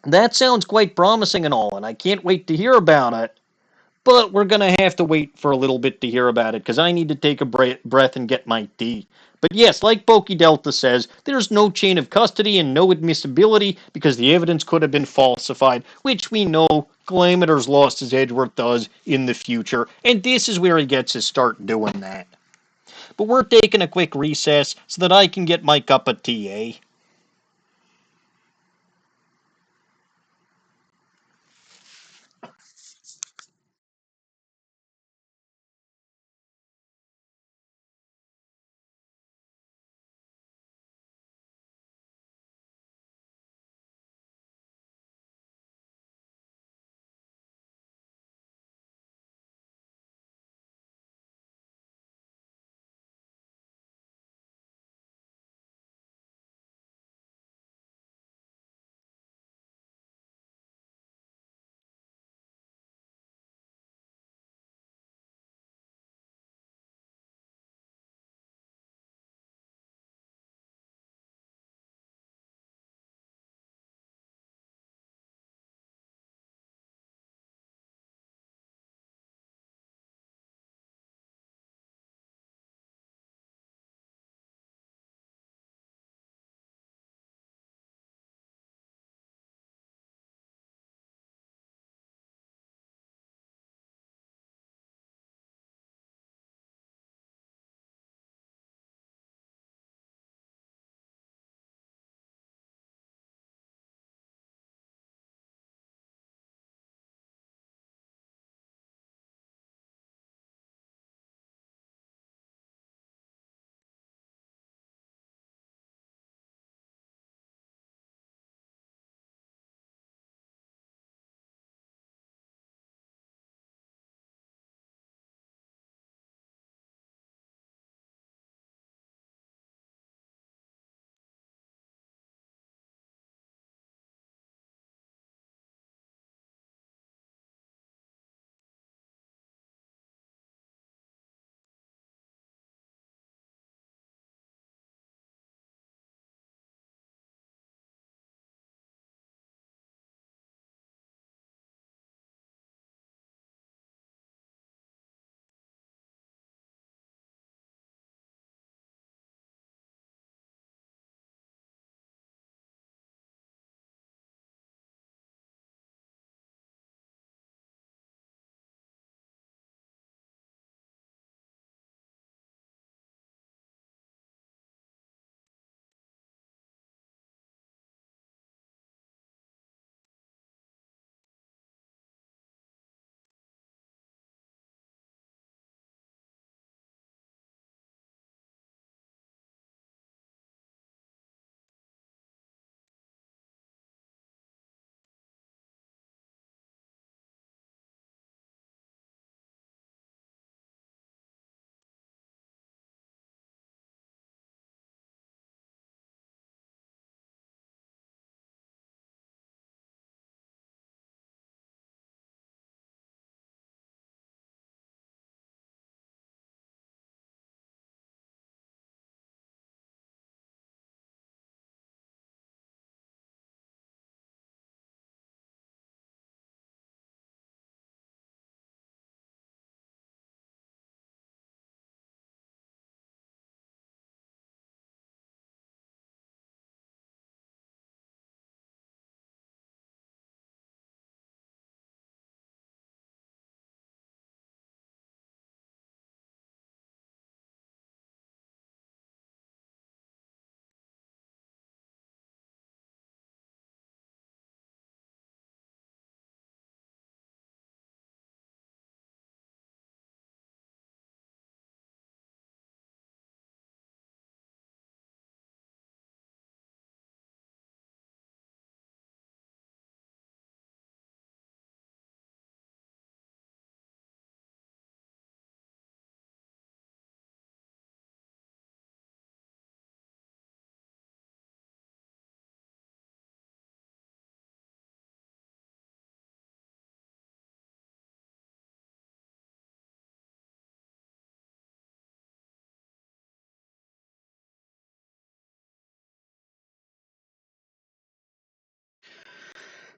A: that sounds quite promising and all, and I can't wait to hear about it. But we're going to have to wait for a little bit to hear about it because I need to take a breath and get my tea. But yes, like Boki Delta says, there's no chain of custody and no admissibility because the evidence could have been falsified, which we know Glamour's lost as Edgeworth does in the future, and this is where he gets to start doing that. But we're taking a quick recess so that I can get my cup of tea, eh?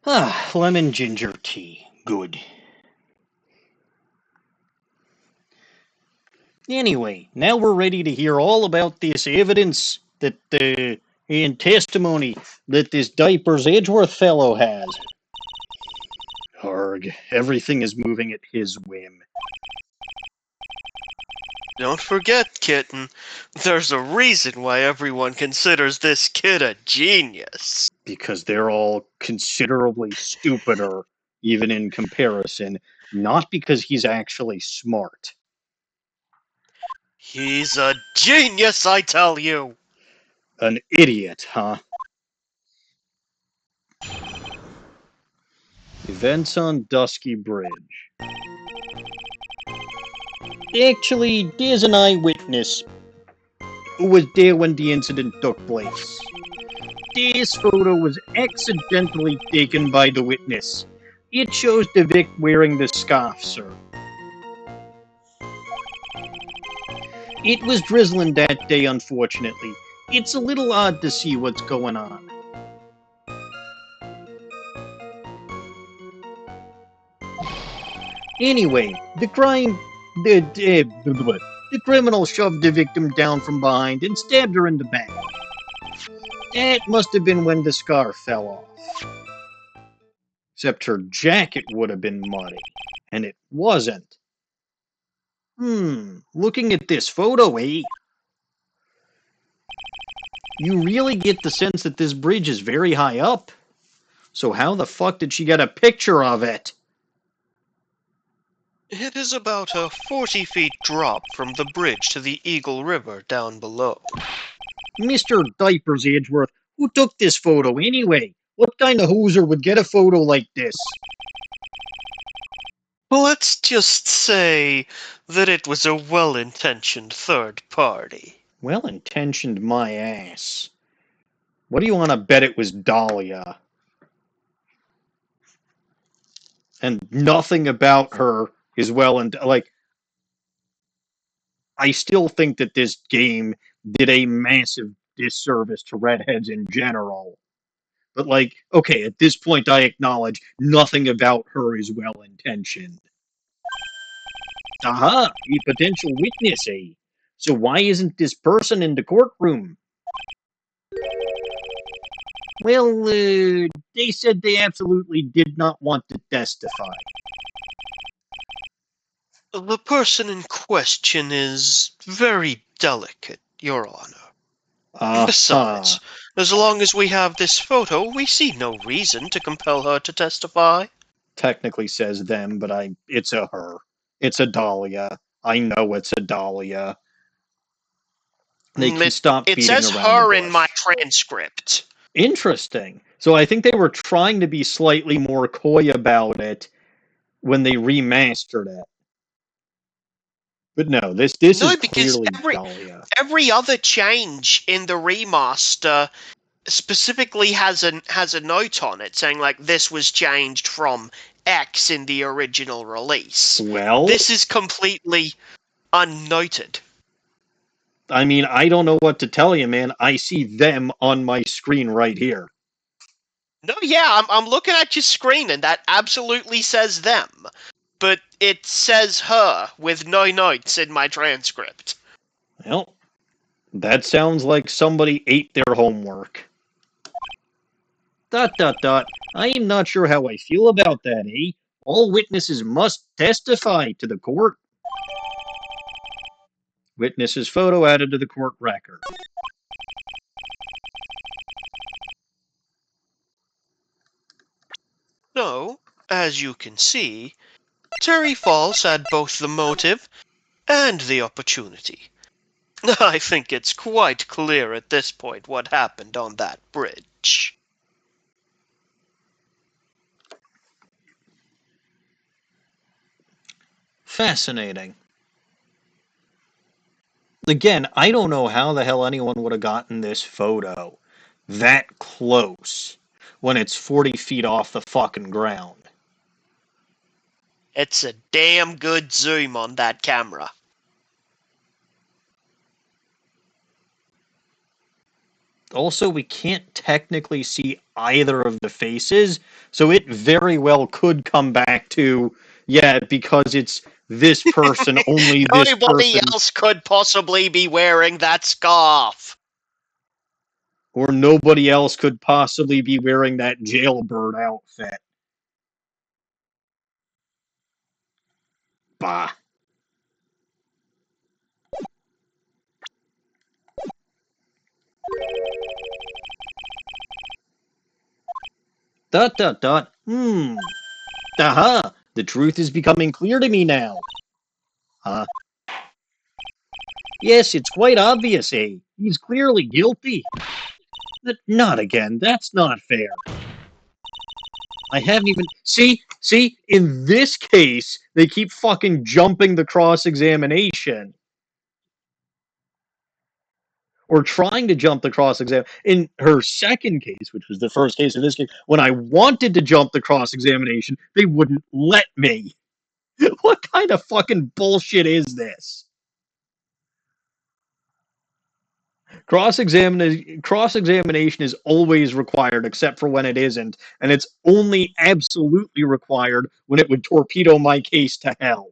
A: Ah, lemon ginger tea. Good. Anyway, now we're ready to hear all about this evidence that, and testimony that this Diapers Edgeworth fellow has. Arg, everything is moving at his whim.
B: Don't forget, kitten, there's a reason why everyone considers this kid a genius.
A: Because they're all considerably stupider, even in comparison, not because he's actually smart.
B: He's a genius, I tell you!
A: An idiot, huh? Events on Dusky Bridge. Actually, there's an eyewitness who was there when the incident took place. This photo was accidentally taken by the witness. It shows the Vic wearing the scarf, sir. It was drizzling that day, unfortunately. It's a little odd to see what's going on. Anyway, the criminal shoved the victim down from behind and stabbed her in the back. That must have been when the scarf fell off. Except her jacket would have been muddy, and it wasn't. Looking at this photo, eh? You really get the sense that this bridge is very high up. So how the fuck did she get a picture of it?
B: It is about a 40-feet drop from the bridge to the Eagle River down below.
A: Mr. Diapers Edgeworth, who took this photo anyway? What kind of hoser would get a photo like this?
B: Let's just say that it was a well-intentioned third party.
A: Well-intentioned my ass. What do you want to bet it was Dahlia? And nothing about her is I still think that this game did a massive disservice to redheads in general. But okay, at this point I acknowledge nothing about her is well-intentioned. Aha, a potential witness, eh? So why isn't this person in the courtroom? Well, they said they absolutely did not want to testify.
B: The person in question is very delicate, Your Honor. Besides, as long as we have this photo, we see no reason to compel her to testify.
A: Technically says them, but it's a her. It's a Dahlia. I know it's a Dahlia. They can stop
B: It
A: beating
B: says
A: around the
B: her in my
A: bush.
B: transcript.
A: Interesting. So I think they were trying to be slightly more coy about it when they remastered it. But no, this
B: No,
A: is
B: because
A: clearly Dahlia.
B: every other change in the remaster specifically has a note on it saying like this was changed from X in the original release.
A: Well,
B: this is completely unnoted.
A: I mean, I don't know what to tell you, man. I see them on my screen right here.
B: No, yeah, I'm looking at your screen and that absolutely says them. But it says her with no notes in my transcript.
A: Well, that sounds like somebody ate their homework. ... I am not sure how I feel about that, eh? All witnesses must testify to the court. Witness's photo added to the court record.
B: No, as you can see, Terry Falls had both the motive and the opportunity. I think it's quite clear at this point what happened on that bridge.
A: Fascinating. Again, I don't know how the hell anyone would have gotten this photo that close when it's 40 feet off the fucking ground.
B: It's a damn good zoom on that camera.
A: Also, we can't technically see either of the faces, so it very well could come back to, yeah, because it's this person, only this
B: Nobody
A: person,
B: else could possibly be wearing that scarf.
A: or nobody else could possibly be wearing that jailbird outfit. Bah. Dot dot dot. Aha! The truth is becoming clear to me now. Huh? Yes, it's quite obvious, eh? He's clearly guilty. Not again. That's not fair. I haven't even... See, in this case, they keep fucking jumping the cross-examination. Or trying to jump the cross-exam. In her second case, which was the first case in this case, when I wanted to jump the cross-examination, they wouldn't let me. What kind of fucking bullshit is this? Cross-examination is always required, except for when it isn't, and it's only absolutely required when it would torpedo my case to hell.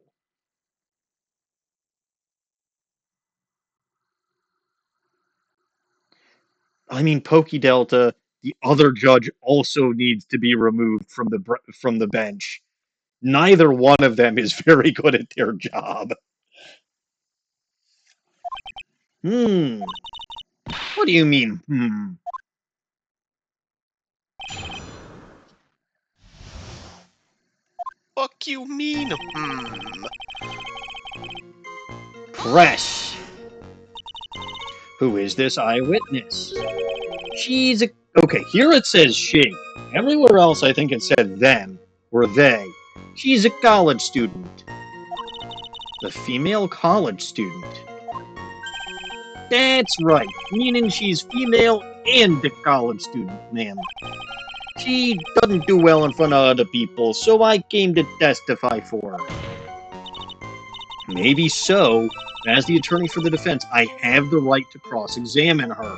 A: I mean, Pokey Delta, the other judge also needs to be removed from the bench. Neither one of them is very good at their job. What do you mean,
B: Fuck you mean,
A: Press. Who is this eyewitness? She's a... Okay, here it says she. Everywhere else I think it said them, or they. She's a college student. The female college student. That's right, meaning she's female and a college student, ma'am. She doesn't do well in front of other people, so I came to testify for her. Maybe so. As the attorney for the defense, I have the right to cross-examine her.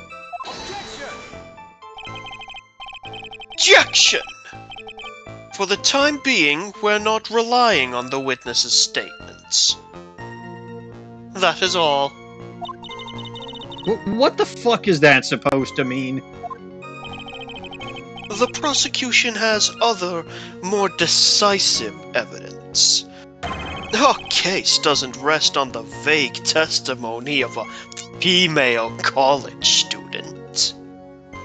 B: Objection! For the time being, we're not relying on the witness's statements. That is all.
A: What the fuck is that supposed to mean?
B: The prosecution has other, more decisive evidence. Our case doesn't rest on the vague testimony of a female college student.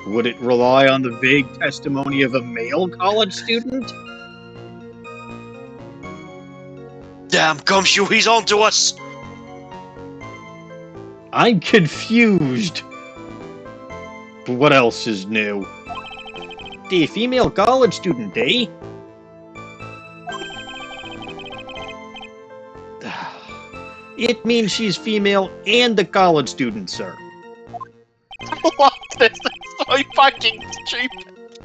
A: Would it rely on the vague testimony of a male college student?
B: Damn, Gumshoe, he's on to us!
A: I'm confused. But what else is new? The female college student, eh? It means she's female and a college student, sir.
B: What? This is so fucking stupid.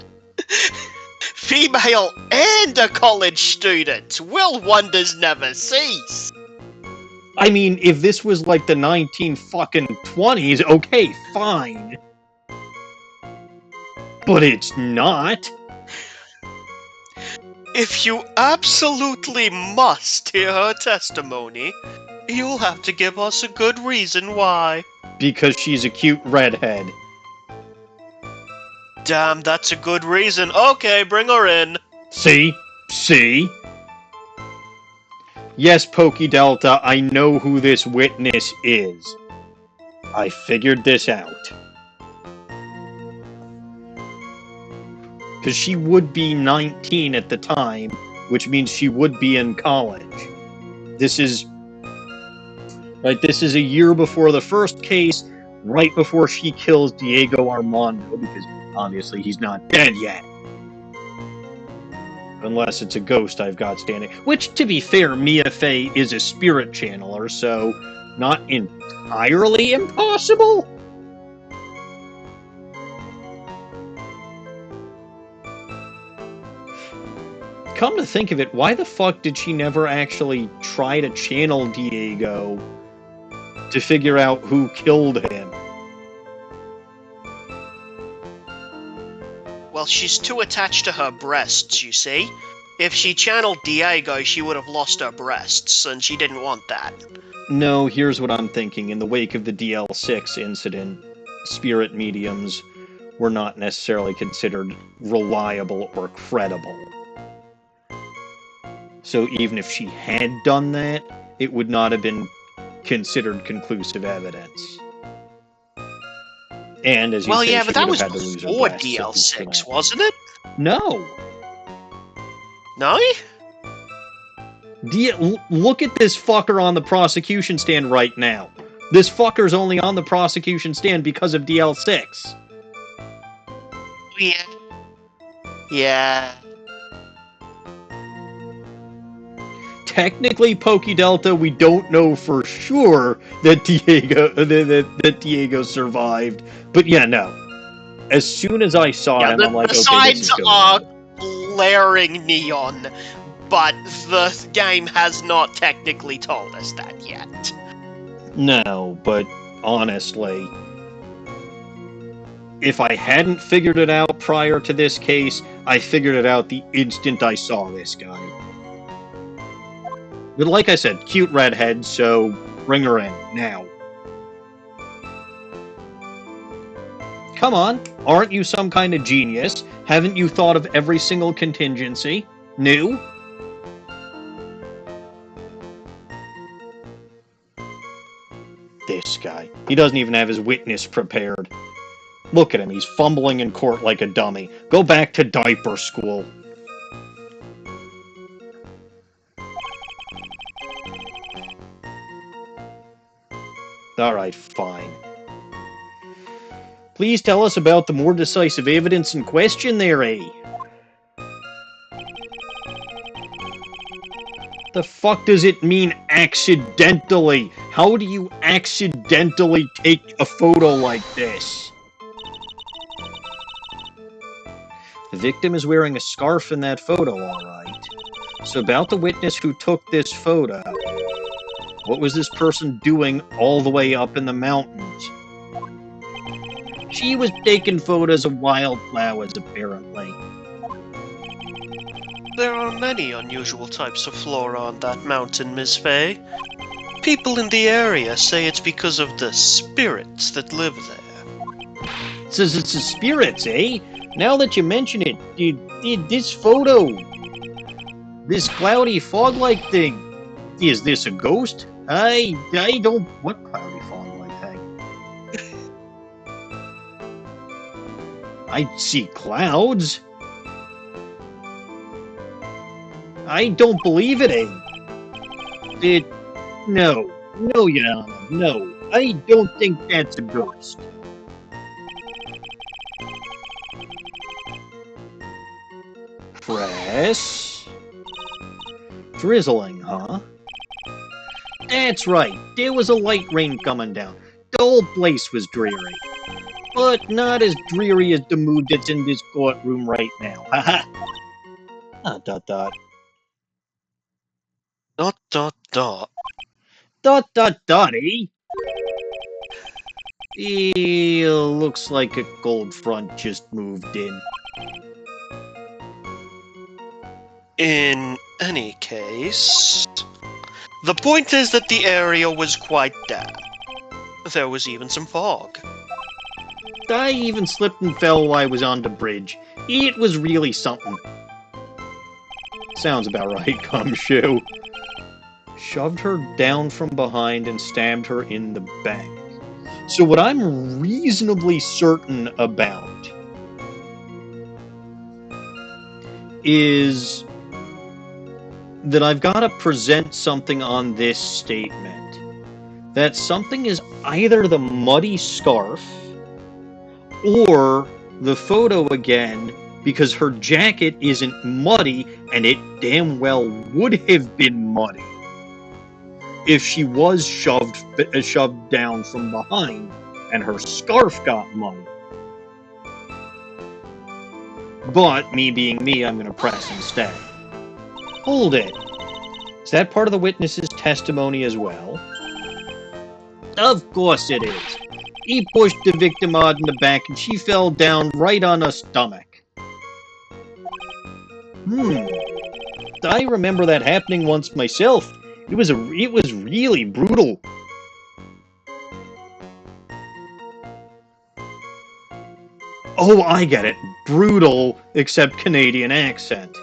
B: Female and a college student. Will wonders never cease?
A: I mean, if this was like the 1920s, okay, fine. But it's not.
B: If you absolutely must hear her testimony, you'll have to give us a good reason why.
A: Because she's a cute redhead.
B: Damn, that's a good reason. Okay, bring her in.
A: See? Yes, Pokey Delta, I know who this witness is. I figured this out. Because she would be 19 at the time, which means she would be in college. This is a year before the first case, right before she kills DieGO ArmanDO, because obviously he's not dead yet. Unless it's a ghost I've got standing. Which, to be fair, Mia Fey is a spirit channeler, so not entirely impossible? Come to think of it, why the fuck did she never actually try to channel DieGO to figure out who killed him?
B: Well, she's too attached to her breasts, you see. If she channeled Diego, she would have lost her breasts, and she didn't want that.
A: No, here's what I'm thinking. In the wake of the DL6 incident, spirit mediums were not necessarily considered reliable or credible. So even if she had done that, it would not have been considered conclusive evidence. And as you say,
B: yeah,
A: she
B: but that
A: would
B: was
A: have had to lose her
B: before
A: breasts
B: DL6, wasn't it?
A: No.
B: No?
A: Look at this fucker on the prosecution stand right now. This fucker's only on the prosecution stand because of DL6.
B: Yeah. Yeah.
A: Technically, Delta, we don't know for sure that Diego survived. But yeah, no. As soon as I saw him, I'm like, okay, this is going
B: are glaring neon, but the game has not technically told us that yet.
A: No, but honestly, if I hadn't figured it out prior to this case, I figured it out the instant I saw this guy. But like I said, cute redhead, so bring her in, now. Come on, aren't you some kind of genius? Haven't you thought of every single contingency? New? This guy. He doesn't even have his witness prepared. Look at him, he's fumbling in court like a dummy. Go back to diaper school. Alright, fine. Please tell us about the more decisive evidence in question there, eh? The fuck does it mean, accidentally? How do you accidentally take a photo like this? The victim is wearing a scarf in that photo, alright. So about the witness who took this photo, what was this person doing all the way up in the mountains? She was taking photos of wildflowers, apparently.
B: There are many unusual types of flora on that mountain, Miss Faye. People in the area say it's because of the spirits that live there.
A: Says it's the spirits, eh? Now that you mention it, did this photo, this cloudy fog-like thing, is this a ghost? I don't... What cloudy fog-like thing? I see clouds. I don't believe it, eh? No, Your Honor, no. I don't think that's a ghost. Press. Drizzling, huh? That's right, there was a light rain coming down. The whole place was dreary. But not as dreary as the mood that's in this courtroom right now. Haha. Dot.
B: Dot.
A: Eh? Looks like a cold front just moved in.
B: In any case, the point is that the area was quite damp. There was even some fog.
A: I even slipped and fell while I was on the bridge. It was really something. Sounds about right, Gumshoe. Shoved her down from behind and stabbed her in the back. So what I'm reasonably certain about is that I've got to present something on this statement. That something is either the muddy scarf or the photo again, because her jacket isn't muddy, and it damn well would have been muddy if she was shoved down from behind and her scarf got muddy. But, me being me, I'm going to press instead. Hold it. Is that part of the witness's testimony as well? Of course it is. He pushed the victim hard in the back and she fell down right on her stomach. I remember that happening once myself. It was really brutal. Oh, I get it. Brutal, except Canadian accent.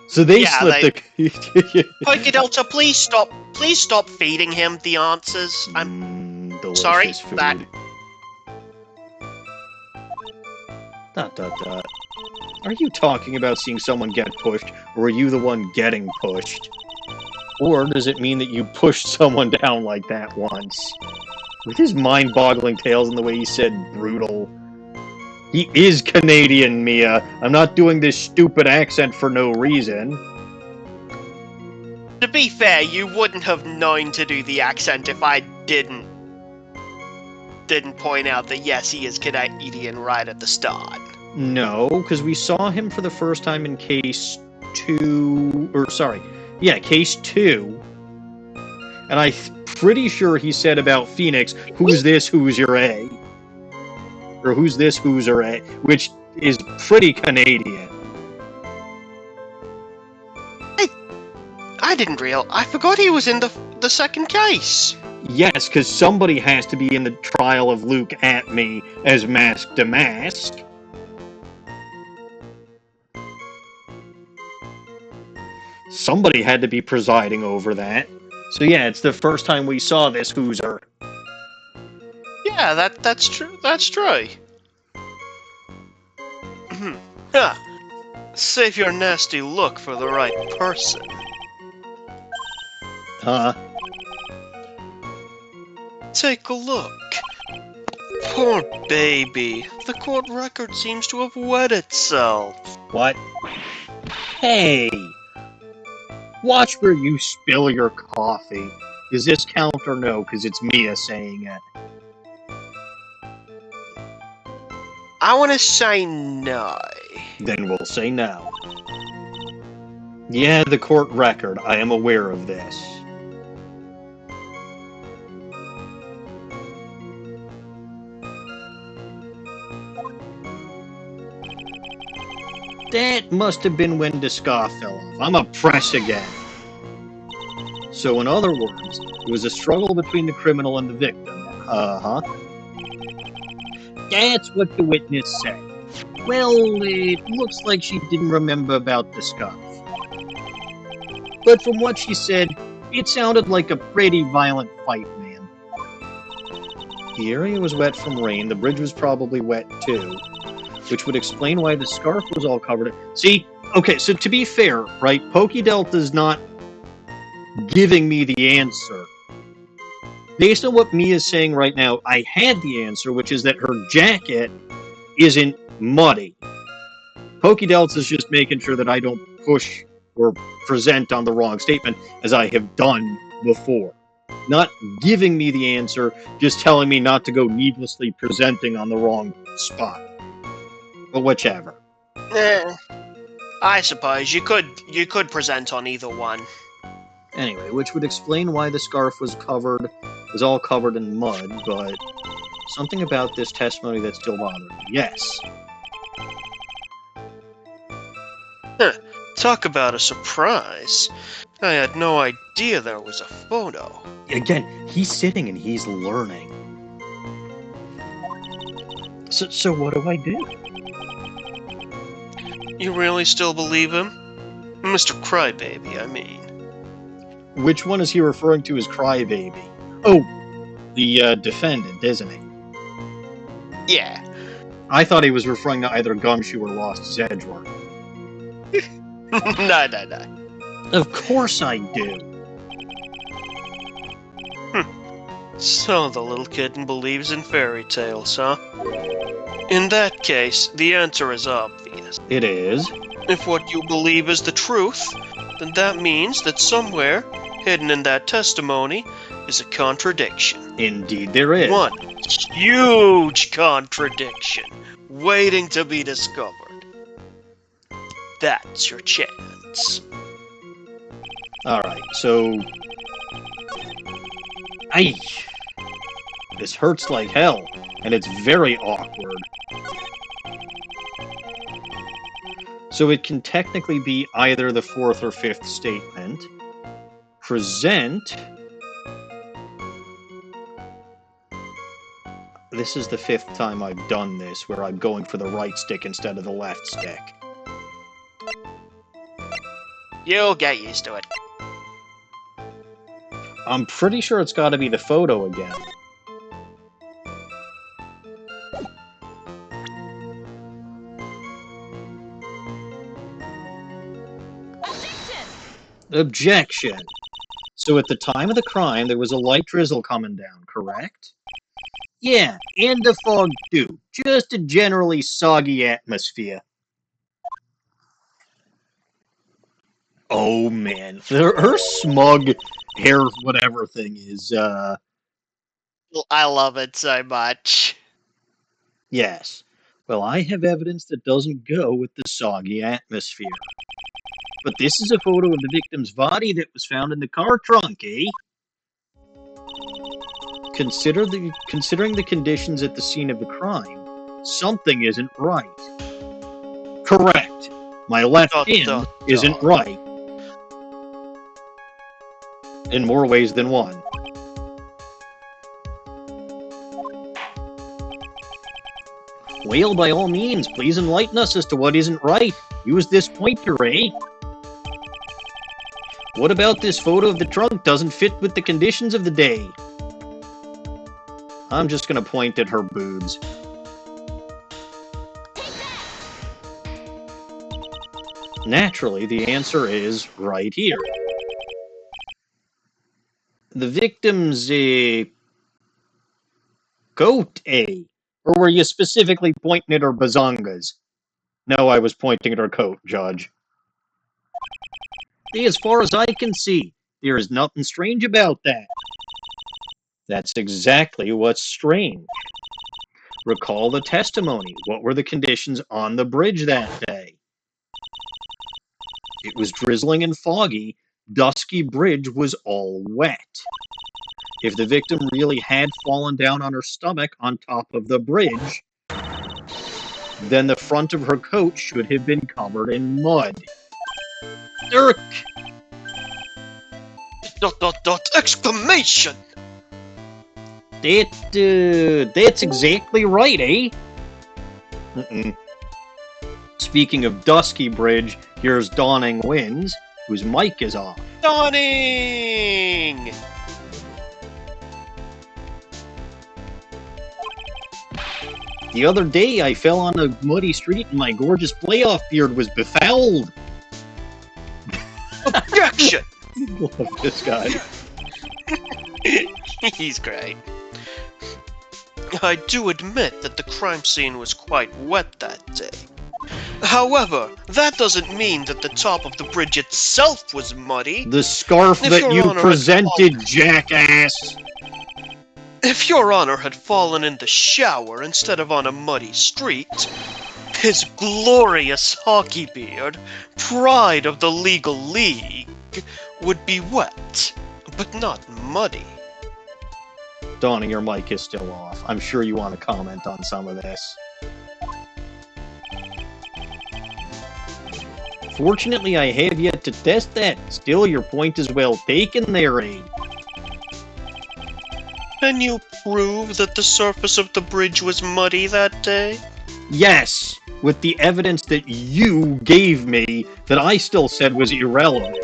A: So they slipped the...
B: Poke Delta, please stop feeding him the answers. I'm sorry,
A: food.
B: that... ...
A: Are you talking about seeing someone get pushed, or are you the one getting pushed? Or does it mean that you pushed someone down like that once? With his mind-boggling tales and the way he said brutal. He is Canadian, Mia. I'm not doing this stupid accent for no reason.
B: To be fair, you wouldn't have known to do the accent if I didn't point out that yes, he is Canadian right at the start.
A: No, because we saw him for the first time in case 2... case 2. And I'm pretty sure he said about Phoenix, who's this, who's your A? Or who's this, who's her A? Which is pretty Canadian.
B: I didn't realize. I forgot he was in the second case.
A: Yes, because somebody has to be in the trial of Luke at me as Mask to Mask. Somebody had to be presiding over that. So yeah, it's the first time we saw this Hooser.
B: Yeah, that's true. That's true. Save your nasty look for the right person. Take a look. Poor baby. The court record seems to have wet itself.
A: What? Hey! Watch where you spill your coffee. Does this count or no? Because it's Mia saying it.
B: I want to say no.
A: Then we'll say no. Yeah, the court record. I am aware of this. That must have been when the scarf fell off. I'm a press again. So in other words, it was a struggle between the criminal and the victim. Uh-huh. That's what the witness said. Well, it looks like she didn't remember about the scarf. But from what she said, it sounded like a pretty violent fight, man. The area was wet from rain. The bridge was probably wet, too. Which would explain why the scarf was all covered. See, okay, so to be fair, right, PokeDelta's not giving me the answer. Based on what Mia's saying right now, I had the answer, which is that her jacket isn't muddy. PokeDelta's just making sure that I don't push or present on the wrong statement, as I have done before. Not giving me the answer, just telling me not to go needlessly presenting on the wrong spot. But whichever.
B: I suppose you could present on either one.
A: Anyway, which would explain why the scarf was all covered in mud, but something about this testimony that still bothered me. Yes.
B: Talk about a surprise. I had no idea there was a photo.
A: Again, he's sitting and he's learning. So what do I do?
B: You really still believe him? Mr. Crybaby, I mean.
A: Which one is he referring to as Crybaby? Oh, the defendant, isn't he?
B: Yeah.
A: I thought he was referring to either Gumshoe or Lost Zedgeworth.
B: No.
A: Of course I do.
B: So the little kitten believes in fairy tales, huh? In that case, the answer is obvious.
A: It is.
B: If what you believe is the truth, then that means that somewhere, hidden in that testimony, is a contradiction.
A: Indeed there is.
B: One huge contradiction, waiting to be discovered. That's your chance.
A: Alright, so... This hurts like hell, and it's very awkward. So it can technically be either the fourth or fifth statement. Present. This is the fifth time I've done this, where I'm going for the right stick instead of the left stick.
B: You'll get used to it.
A: I'm pretty sure it's got to be the photo again. Objection! So at the time of the crime, there was a light drizzle coming down, correct? Yeah, and a fog too. Just a generally soggy atmosphere. Oh man, her smug hair whatever thing is,
B: I love it so much.
A: Yes. Well, I have evidence that doesn't go with the soggy atmosphere. But this is a photo of the victim's body that was found in the car trunk, eh? Considering the conditions at the scene of the crime, something isn't right. Correct. My left hand isn't right. In more ways than one. Well, by all means, please enlighten us as to what isn't right. Use this pointer, eh? What about this photo of the trunk doesn't fit with the conditions of the day? I'm just gonna point at her boobs. Naturally, the answer is right here. The victim's goat, eh? Or were you specifically pointing at her bazongas? No, I was pointing at her coat, Judge. As far as I can see, there is nothing strange about that. That's exactly what's strange. Recall the testimony. What were the conditions on the bridge that day? It was drizzling and foggy. Dusky bridge was all wet. If the victim really had fallen down on her stomach on top of the bridge, then the front of her coat should have been covered in mud. Dirk! ...
B: Exclamation!
A: That's exactly right, eh? Speaking of Dusky Bridge, here's DawningWinds, whose mic is off.
B: Dawning!
A: The other day, I fell on a muddy street and my gorgeous playoff beard was befouled.
B: Objection!
A: Love this guy.
B: He's great. I do admit that the crime scene was quite wet that day. However, that doesn't mean that the top of the bridge itself was muddy.
A: The scarf that you presented, jackass!
B: If Your Honor had fallen in the shower instead of on a muddy street, his glorious hockey beard, pride of the legal league, would be wet, but not muddy.
A: Dawning, your mic is still off. I'm sure you want to comment on some of this. Fortunately, I have yet to test that. Still, your point is well taken there, eh?
B: Can you prove that the surface of the bridge was muddy that day?
A: Yes, with the evidence that you gave me that I still said was irrelevant.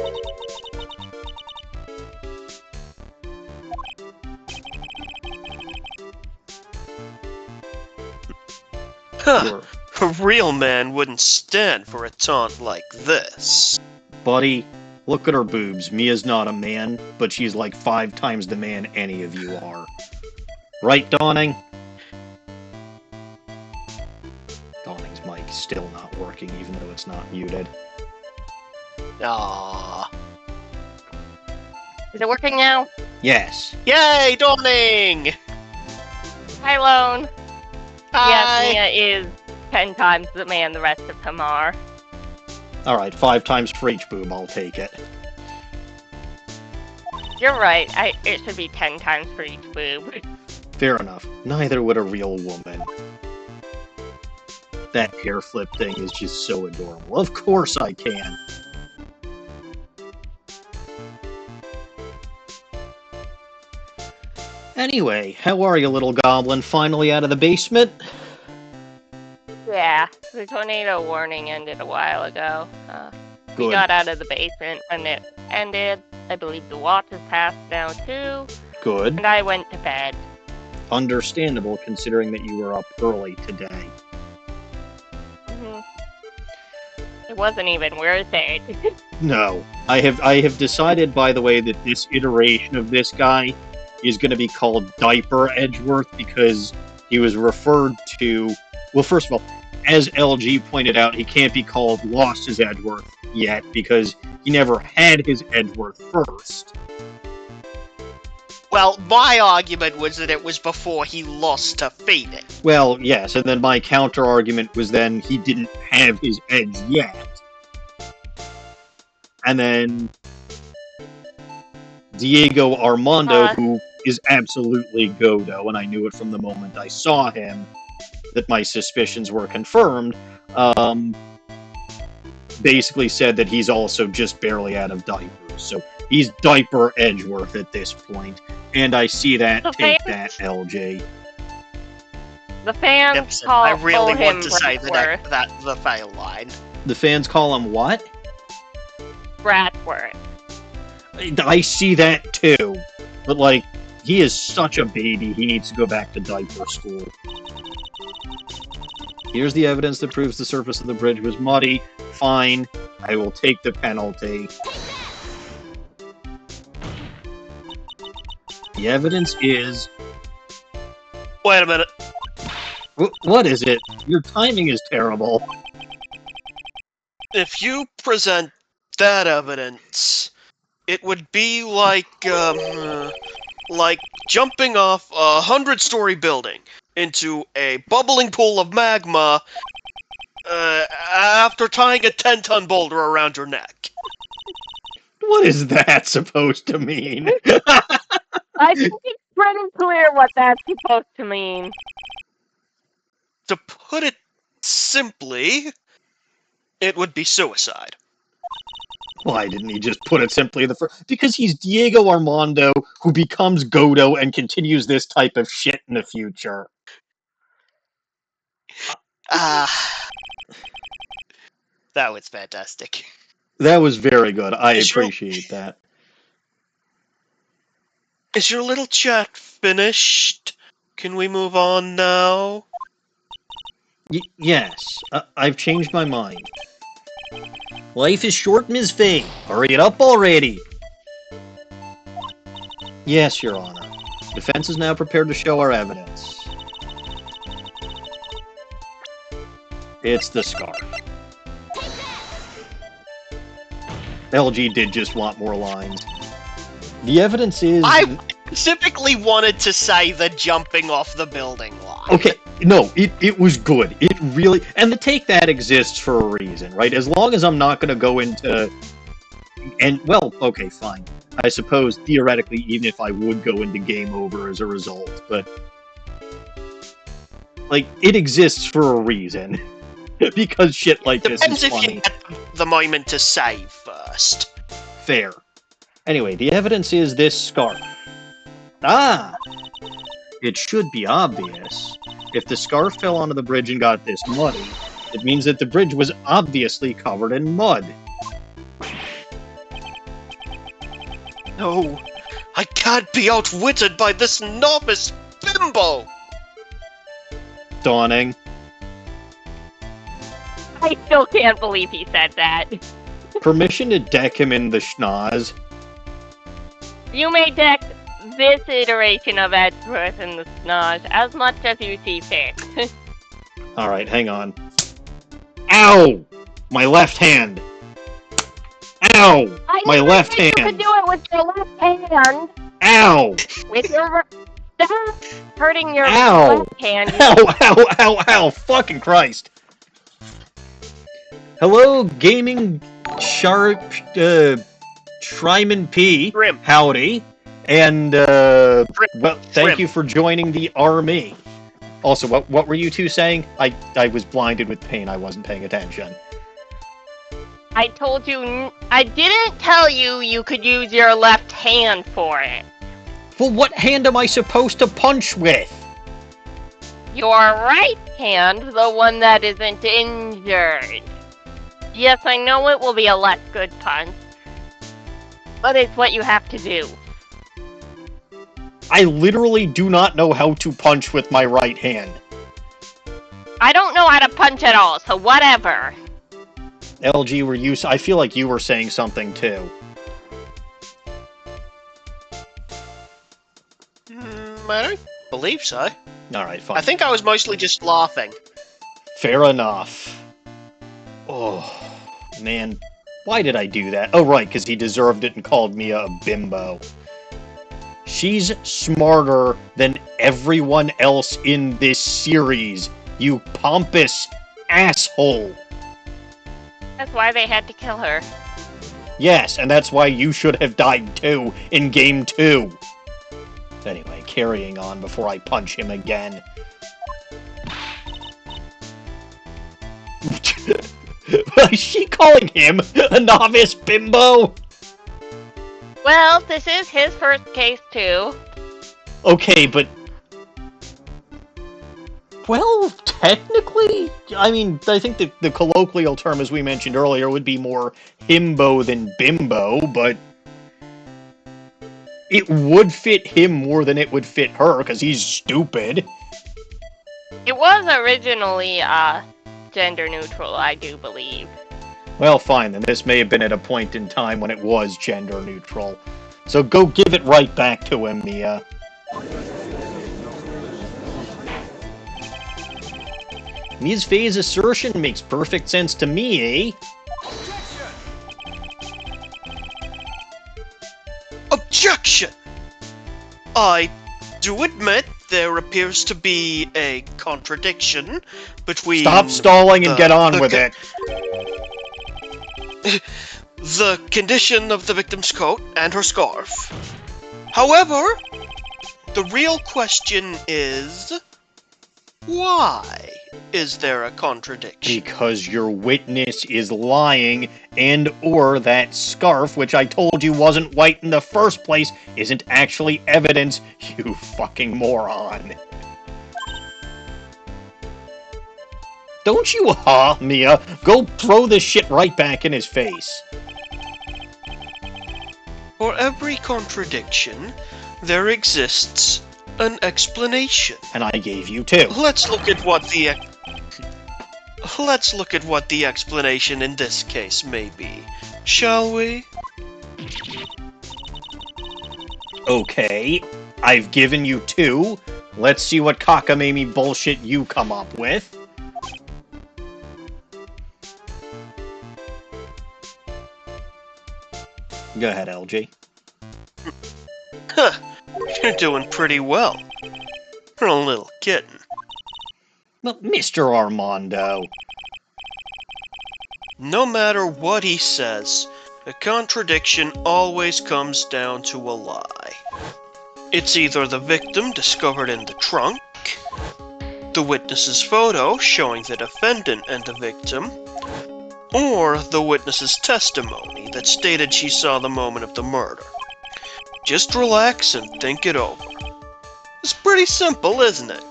B: Huh. A real man wouldn't stand for a taunt like this.
A: Buddy, look at her boobs. Mia's not a man, but she's like 5 times the man any of you are. Right, Dawning? Dawning's mic is still not working, even though it's not muted.
B: Aww.
C: Is it working now?
A: Yes.
B: Yay, Dawning!
C: Hi, Lone.
B: Hi.
C: Yes, Mia is 10 times the man the rest of them are.
A: Alright, 5 times for each boob, I'll take it.
C: You're right, it should be 10 times for each boob.
A: Fair enough. Neither would a real woman. That hair flip thing is just so adorable. Of course I can. Anyway, how are you, little goblin? Finally out of the basement?
C: Yeah, the tornado warning ended a while ago. We
A: Good.
C: got out of the basement when it ended. I believe the watch is passed now too.
A: Good.
C: And I went to bed.
A: Understandable, considering that you were up early today.
C: It wasn't even worth it.
A: No. I have decided, by the way, that this iteration of this guy is going to be called Diaper Edgeworth because he was referred to... Well, first of all, as LG pointed out, he can't be called Lost his Edgeworth yet because he never had his Edgeworth first.
B: Well, my argument was that it was before he lost to Phoenix.
A: Well, yes, and then my counter-argument was then he didn't have his edge yet. And then DieGO ArmanDO, who is absolutely Godo, and I knew it from the moment I saw him, that my suspicions were confirmed, basically said that he's also just barely out of diapers. So he's Diaper Edgeworth at this point. And I see that, take that, LG.
C: The fans
B: Gibson,
C: call
B: I really
C: him
B: want to say
C: Bratworth.
B: that the fail line.
A: The fans call him what?
C: Bratworth.
A: I see that too. But, like, he is such a baby, he needs to go back to diaper school. Here's the evidence that proves the surface of the bridge was muddy. Fine, I will take the penalty. The evidence is...
B: Wait a minute.
A: What is it? Your timing is terrible.
B: If you present that evidence, it would be like jumping off a 100-story building into a bubbling pool of magma after tying a 10-ton boulder around your neck.
A: What is that supposed to mean?
C: I think it's pretty clear what that's supposed to mean.
B: To put it simply, it would be suicide.
A: Why didn't he just put it simply the first? Because he's DieGO ArmanDO, who becomes Godo and continues this type of shit in the future.
B: That was fantastic.
A: That was very good. I appreciate that.
B: Is your little chat finished? Can we move on now?
A: Yes, I've changed my mind. Life is short, Ms. Faye. Hurry it up already. Yes, Your Honor. Defense is now prepared to show our evidence. It's the scarf. LG did just want more lines. The evidence is...
B: I specifically wanted to say the jumping off the building line.
A: Okay, no, it was good. It really... And the take that exists for a reason, right? As long as I'm not going to go into... And, well, okay, fine. I suppose, theoretically, even if I would go into game over as a result, but... Like, it exists for a reason. Because shit like this is funny.
B: Depends if you get the moment to save first.
A: Fair. Anyway, the evidence is this scarf. Ah! It should be obvious. If the scarf fell onto the bridge and got this muddy, it means that the bridge was obviously covered in mud.
B: No, I can't be outwitted by this novice bimbo!
A: Dawning.
C: I still can't believe he said that.
A: Permission to deck him in the schnoz.
C: You may deck this iteration of Edgeworth in the snodge as much as you see fit.
A: Alright, hang on. Ow! My left hand! Ow! My left hand!
C: You could do it with your left hand!
A: Ow!
C: With your... Stop hurting your
A: Ow!
C: left hand.
A: Ow, ow, ow, ow! Fucking Christ! Hello, Gaming Sharp, Shryman P.
B: Grim.
A: Howdy. And, well, thank
B: Grim.
A: you for joining the army. Also, what were you two saying? I was blinded with pain. I wasn't paying attention.
C: I told you, I didn't tell you you could use your left hand for it.
A: Well, what hand am I supposed to punch with?
C: Your right hand, the one that isn't injured. Yes, I know it will be a less good punch, but it's what you have to do.
A: I literally do not know how to punch with my right hand.
C: I don't know how to punch at all, so whatever.
A: LG, were you... I feel like you were saying something, too.
B: I don't believe so.
A: Alright, fine.
B: I think I was mostly just laughing.
A: Fair enough. Oh, man. Why did I do that? Oh, right, because he deserved it and called Mia a bimbo. She's smarter than everyone else in this series, you pompous asshole.
C: That's why they had to kill her.
A: Yes, and that's why you should have died too in Game 2. Anyway, carrying on before I punch him again. Is she calling him a novice bimbo?
C: Well, this is his first case, too.
A: Okay, but... Well, technically, I mean, I think the colloquial term, as we mentioned earlier, would be more himbo than bimbo, but... It would fit him more than it would fit her, because he's stupid.
C: It was originally, gender neutral, I do believe.
A: Well, fine, then this may have been at a point in time when it was gender neutral. So go give it right back to him, Mia. Ms. Faye's assertion makes perfect sense to me, eh?
B: Objection! I do admit there appears to be a contradiction between...
A: Stop stalling and get on with it.
B: The condition of the victim's coat and her scarf. However, the real question is... why is there a contradiction?
A: Because your witness is lying, and or that scarf, which I told you wasn't white in the first place, isn't actually evidence, you fucking moron. Don't you Mia? Go throw this shit right back in his face.
B: For every contradiction, there exists an explanation.
A: And I gave you two.
B: Let's look at what the explanation in this case may be, shall we?
A: Okay, I've given you two. Let's see what cockamamie bullshit you come up with. Go ahead, LG.
B: Huh, you're doing pretty well. For a little kitten.
A: Well, Mr. Armando.
B: No matter what he says, a contradiction always comes down to a lie. It's either the victim discovered in the trunk, the witness's photo showing the defendant and the victim, or the witness's testimony that stated she saw the moment of the murder. Just relax and think it over. It's pretty simple, isn't it?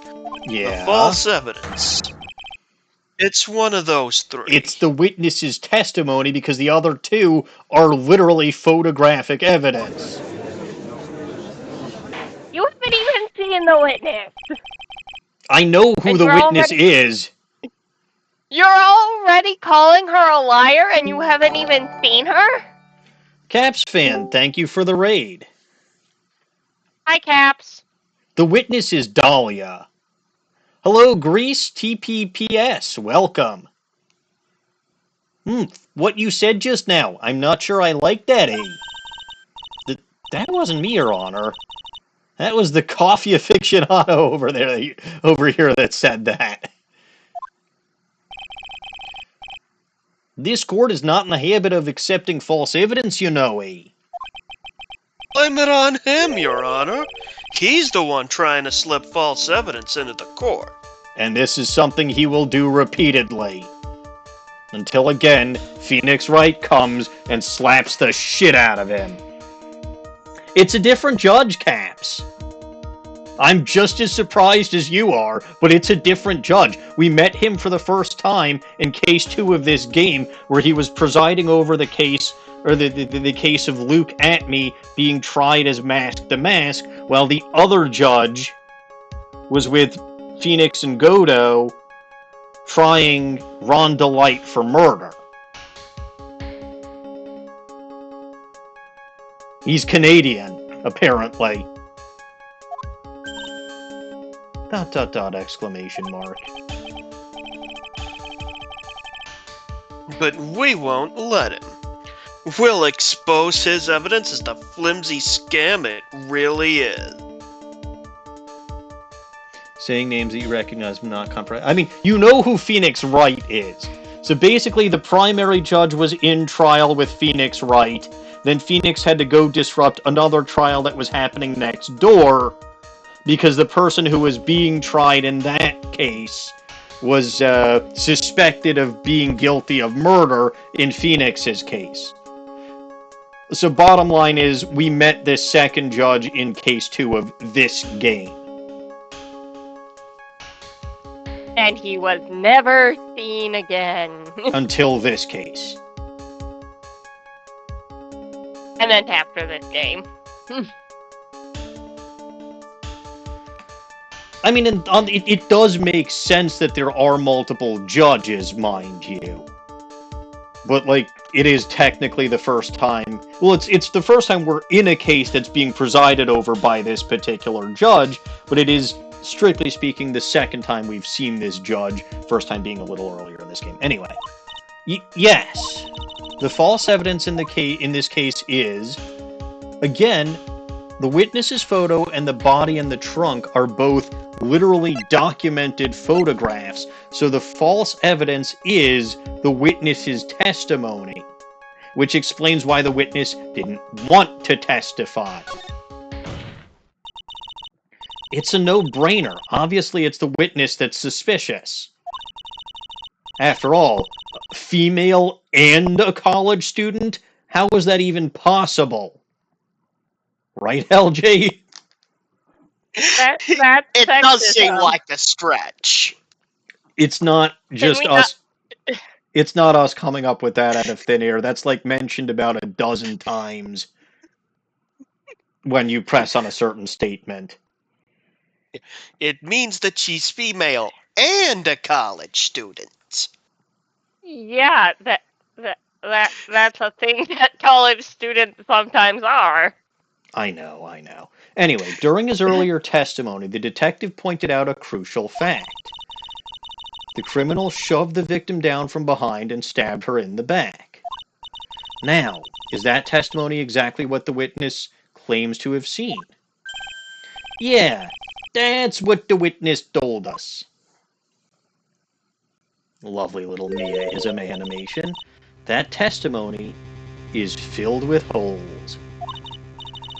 A: Yeah.
B: The false evidence. It's one of those three.
A: It's the witness's testimony because the other two are literally photographic evidence.
C: You haven't even seen the witness.
A: I know who the witness is.
C: You're already calling her a liar and you haven't even seen her?
A: Caps fan, thank you for the raid.
C: Hi, Caps.
A: The witness is Dahlia. Hello, Grease TPPS. Welcome. What you said just now. I'm not sure I like that, eh? That wasn't me, Your Honor. That was the coffee aficionado over here that said that. This court is not in the habit of accepting false evidence, you know, eh?
B: Blame it on him, Your Honor. He's the one trying to slip false evidence into the court.
A: And this is something he will do repeatedly. Until again, Phoenix Wright comes and slaps the shit out of him. It's a different judge, Caps. I'm just as surprised as you are, but it's a different judge. We met him for the first time in Case 2 of this game, where he was presiding over the case, or the case of Luke Atme being tried as Mask to Mask, while the other judge was with Phoenix and Godo trying Rhonda Light for murder. He's Canadian, apparently. ... exclamation mark.
B: But we won't let him. We'll expose his evidence as the flimsy scam it really is.
A: Saying names that you recognize but not comprehend. I mean, you know who Phoenix Wright is. So basically, the primary judge was in trial with Phoenix Wright. Then Phoenix had to go disrupt another trial that was happening next door, because the person who was being tried in that case was suspected of being guilty of murder in Phoenix's case. So bottom line is, we met this second judge in Case 2 of this game.
C: And he was never seen again.
A: Until this case.
C: And then after this game.
A: I mean, it does make sense that there are multiple judges, mind you. But, like, it is technically the first time... Well, it's the first time we're in a case that's being presided over by this particular judge, but it is, strictly speaking, the second time we've seen this judge, first time being a little earlier in this game. Anyway, yes, the false evidence in this case is, again, the witness's photo and the body in the trunk are both literally documented photographs, so the false evidence is the witness's testimony, which explains why the witness didn't want to testify. It's a no-brainer. Obviously, it's the witness that's suspicious. After all, female and a college student? How is that even possible? Right, LJ?
B: It does seem like a stretch.
A: It's not just us. It's not us coming up with that out of thin air. That's like mentioned about a dozen times when you press on a certain statement.
B: It means that she's female and a college student.
C: Yeah, that's a thing that college students sometimes are.
A: I know. Anyway, during his earlier testimony, the detective pointed out a crucial fact. The criminal shoved the victim down from behind and stabbed her in the back. Now, is that testimony exactly what the witness claims to have seen? Yeah, that's what the witness told us. Lovely little Mia-ism animation. That testimony is filled with holes.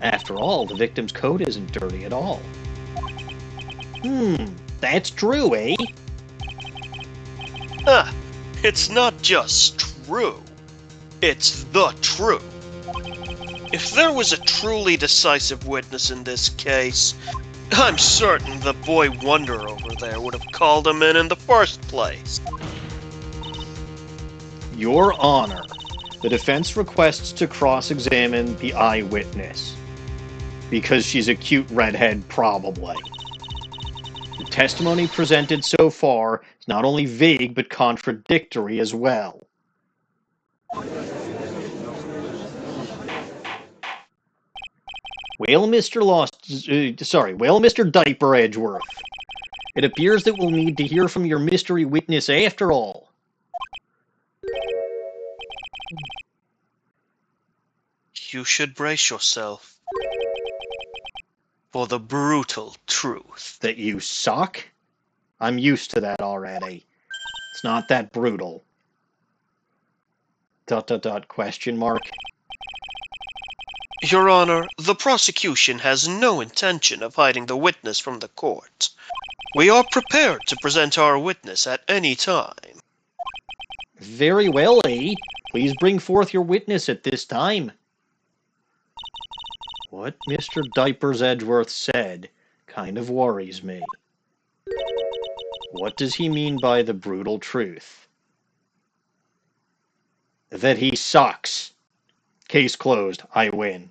A: After all, the victim's coat isn't dirty at all. That's true, eh?
B: It's not just true. It's the truth. If there was a truly decisive witness in this case, I'm certain the boy wonder over there would have called him in the first place.
A: Your Honor, the defense requests to cross-examine the eyewitness. Because she's a cute redhead, probably. The testimony presented so far is not only vague, but contradictory as well. Well, Mr. Diaper Edgeworth. It appears that we'll need to hear from your mystery witness after all.
B: You should brace yourself for the brutal truth.
A: That you suck? I'm used to that already. It's not that brutal. ... question mark.
B: Your Honor, the prosecution has no intention of hiding the witness from the court. We are prepared to present our witness at any time.
A: Very well, eh? Please bring forth your witness at this time. What Mr. Diapers Edgeworth said kind of worries me. What does he mean by the brutal truth? That he sucks. Case closed. I win.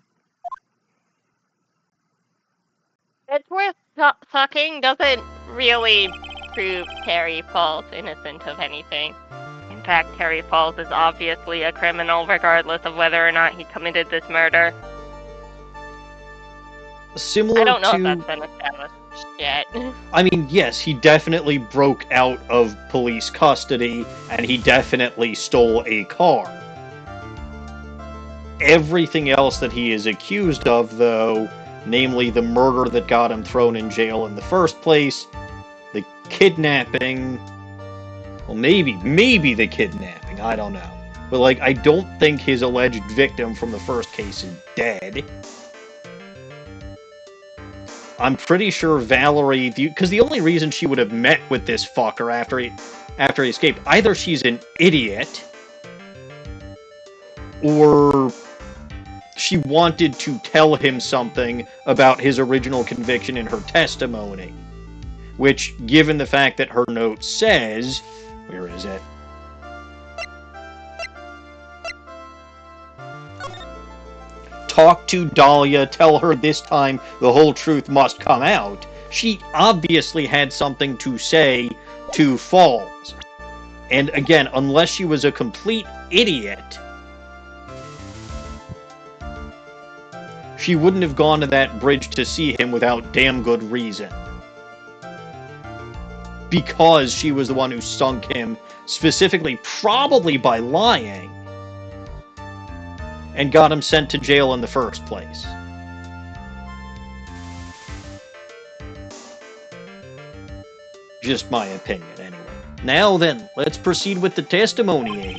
C: Edgeworth sucking doesn't really prove Terry Falls innocent of anything. In fact, Terry Falls is obviously a criminal regardless of whether or not he committed this murder.
A: Similar
C: I don't know
A: to...
C: if that's been established yet.
A: I mean, yes, he definitely broke out of police custody, and he definitely stole a car. Everything else that he is accused of, though, namely the murder that got him thrown in jail in the first place, the kidnapping, well, maybe the kidnapping, I don't know. But, like, I don't think his alleged victim from the first case is dead. I'm pretty sure Valerie, because the only reason she would have met with this fucker after he escaped, either she's an idiot, or she wanted to tell him something about his original conviction in her testimony. Which, given the fact that her note says... Where is it? Talk to Dahlia, tell her this time the whole truth must come out. She obviously had something to say to Falls. And again, unless she was a complete idiot, she wouldn't have gone to that bridge to see him without damn good reason. Because she was the one who sunk him, specifically probably by lying, and got him sent to jail in the first place. Just my opinion, anyway. Now then, let's proceed with the testimony, eh?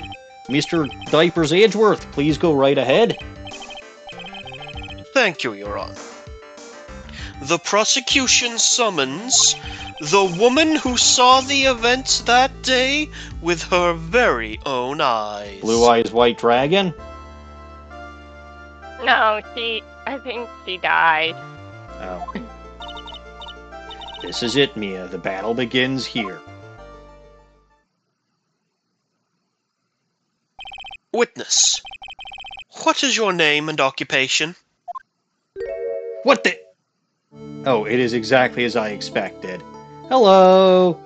A: Mr. Diapers Edgeworth, please go right ahead.
B: Thank you, Your Honor. The prosecution summons the woman who saw the events that day with her very own eyes.
A: Blue Eyes White Dragon?
C: No, I think she died.
A: Oh. This is it, Mia. The battle begins here.
B: Witness, what is your name and occupation?
A: What the... Oh, it is exactly as I expected. Hello! ...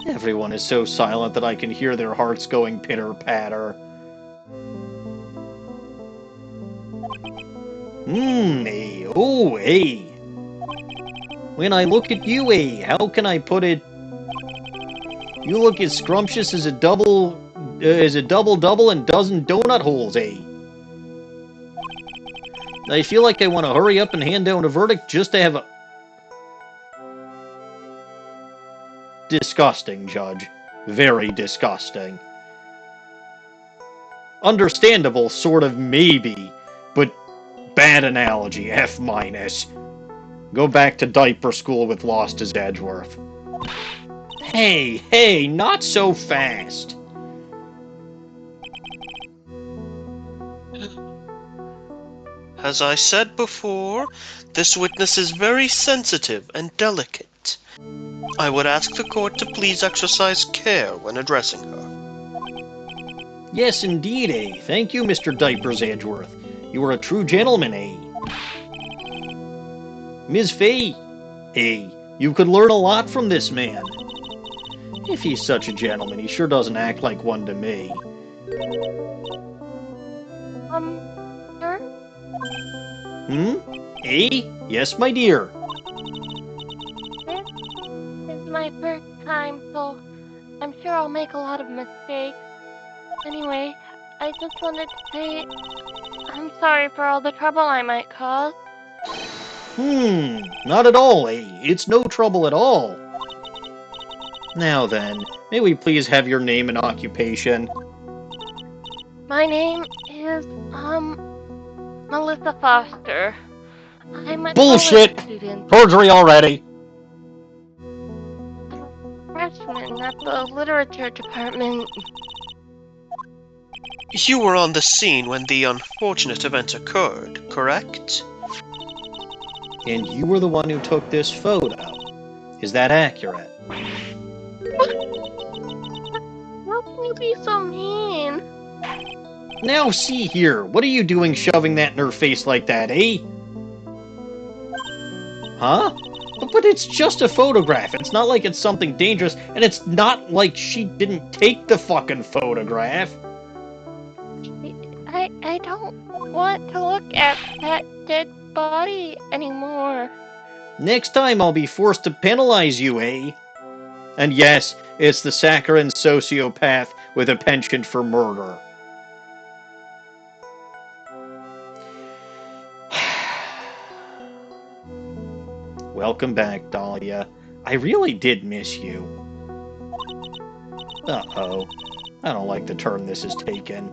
A: Everyone is so silent that I can hear their hearts going pitter-patter. When I look at you, how can I put it? You look as scrumptious as a double and dozen donut holes, I feel like I want to hurry up and hand down a verdict just to have a... Disgusting, Judge. Very disgusting. Understandable, sort of, maybe, but bad analogy, F-. Go back to diaper school with Lost as Edgeworth. Hey, not so fast.
B: As I said before, this witness is very sensitive and delicate. I would ask the court to please exercise care when addressing her.
A: Yes, indeed, Thank you, Mr. Diapers Edgeworth. You are a true gentleman, Ms. Fay, you could learn a lot from this man. If he's such a gentleman, he sure doesn't act like one to me.
C: Sir?
A: Yes, my dear.
C: This is my first time, so I'm sure I'll make a lot of mistakes. Anyway, I just wanted to say I'm sorry for all the trouble I might cause.
A: Not at all, It's no trouble at all. Now then, may we please have your name and occupation?
C: My name is, Melissa Foster. I'm a
A: Bullshit!
C: college student,
A: Perjury already!
C: freshman at the literature department.
B: You were on the scene when the unfortunate event occurred, correct?
A: And you were the one who took this photo. Is that accurate?
C: How can you be so mean?
A: Now see here, what are you doing shoving that in her face like that, eh? Huh? But it's just a photograph. It's not like it's something dangerous, and it's not like she didn't take the fucking photograph.
C: I don't want to look at that dead body anymore.
A: Next time I'll be forced to penalize you, eh? And yes, it's the saccharine sociopath with a penchant for murder. Welcome back, Dahlia. I really did miss you. Uh-oh. I don't like the turn this has taken. ...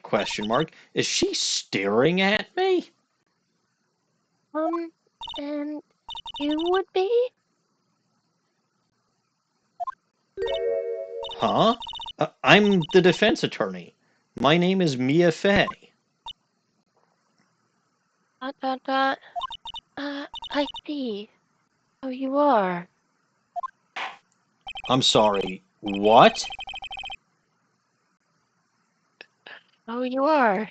A: question mark. Is she staring at me?
C: And you would be?
A: Huh? I'm the defense attorney. My name is Mia Fey. ...
C: I see. Oh, you are.
A: I'm sorry, what?
C: Oh, you are.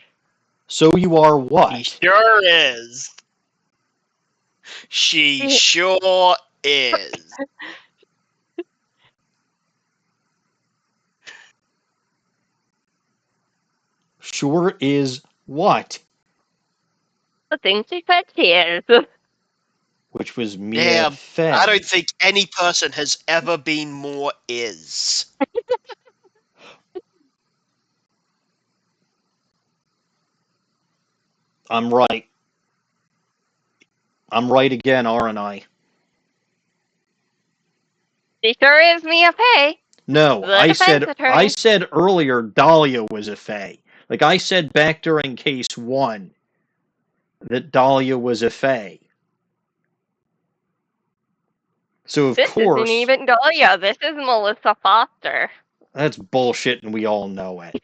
A: So you are
B: He
A: what?
B: sure is. She sure is.
A: Sure is what?
C: The thing she said she is.
A: Which was Mia
B: Damn,
A: Fey.
B: I don't think any person has ever been more is.
A: I'm right. I'm right again, aren't I?
C: She sure is Mia Fey.
A: No,
C: The
A: I
C: defense attorney.
A: said earlier Dahlia was a Fey. Like I said back during case 1 that Dahlia was a Fey. So of
C: This
A: course
C: isn't even Dahlia. This is Melissa Foster.
A: that's bullshit and we all know it.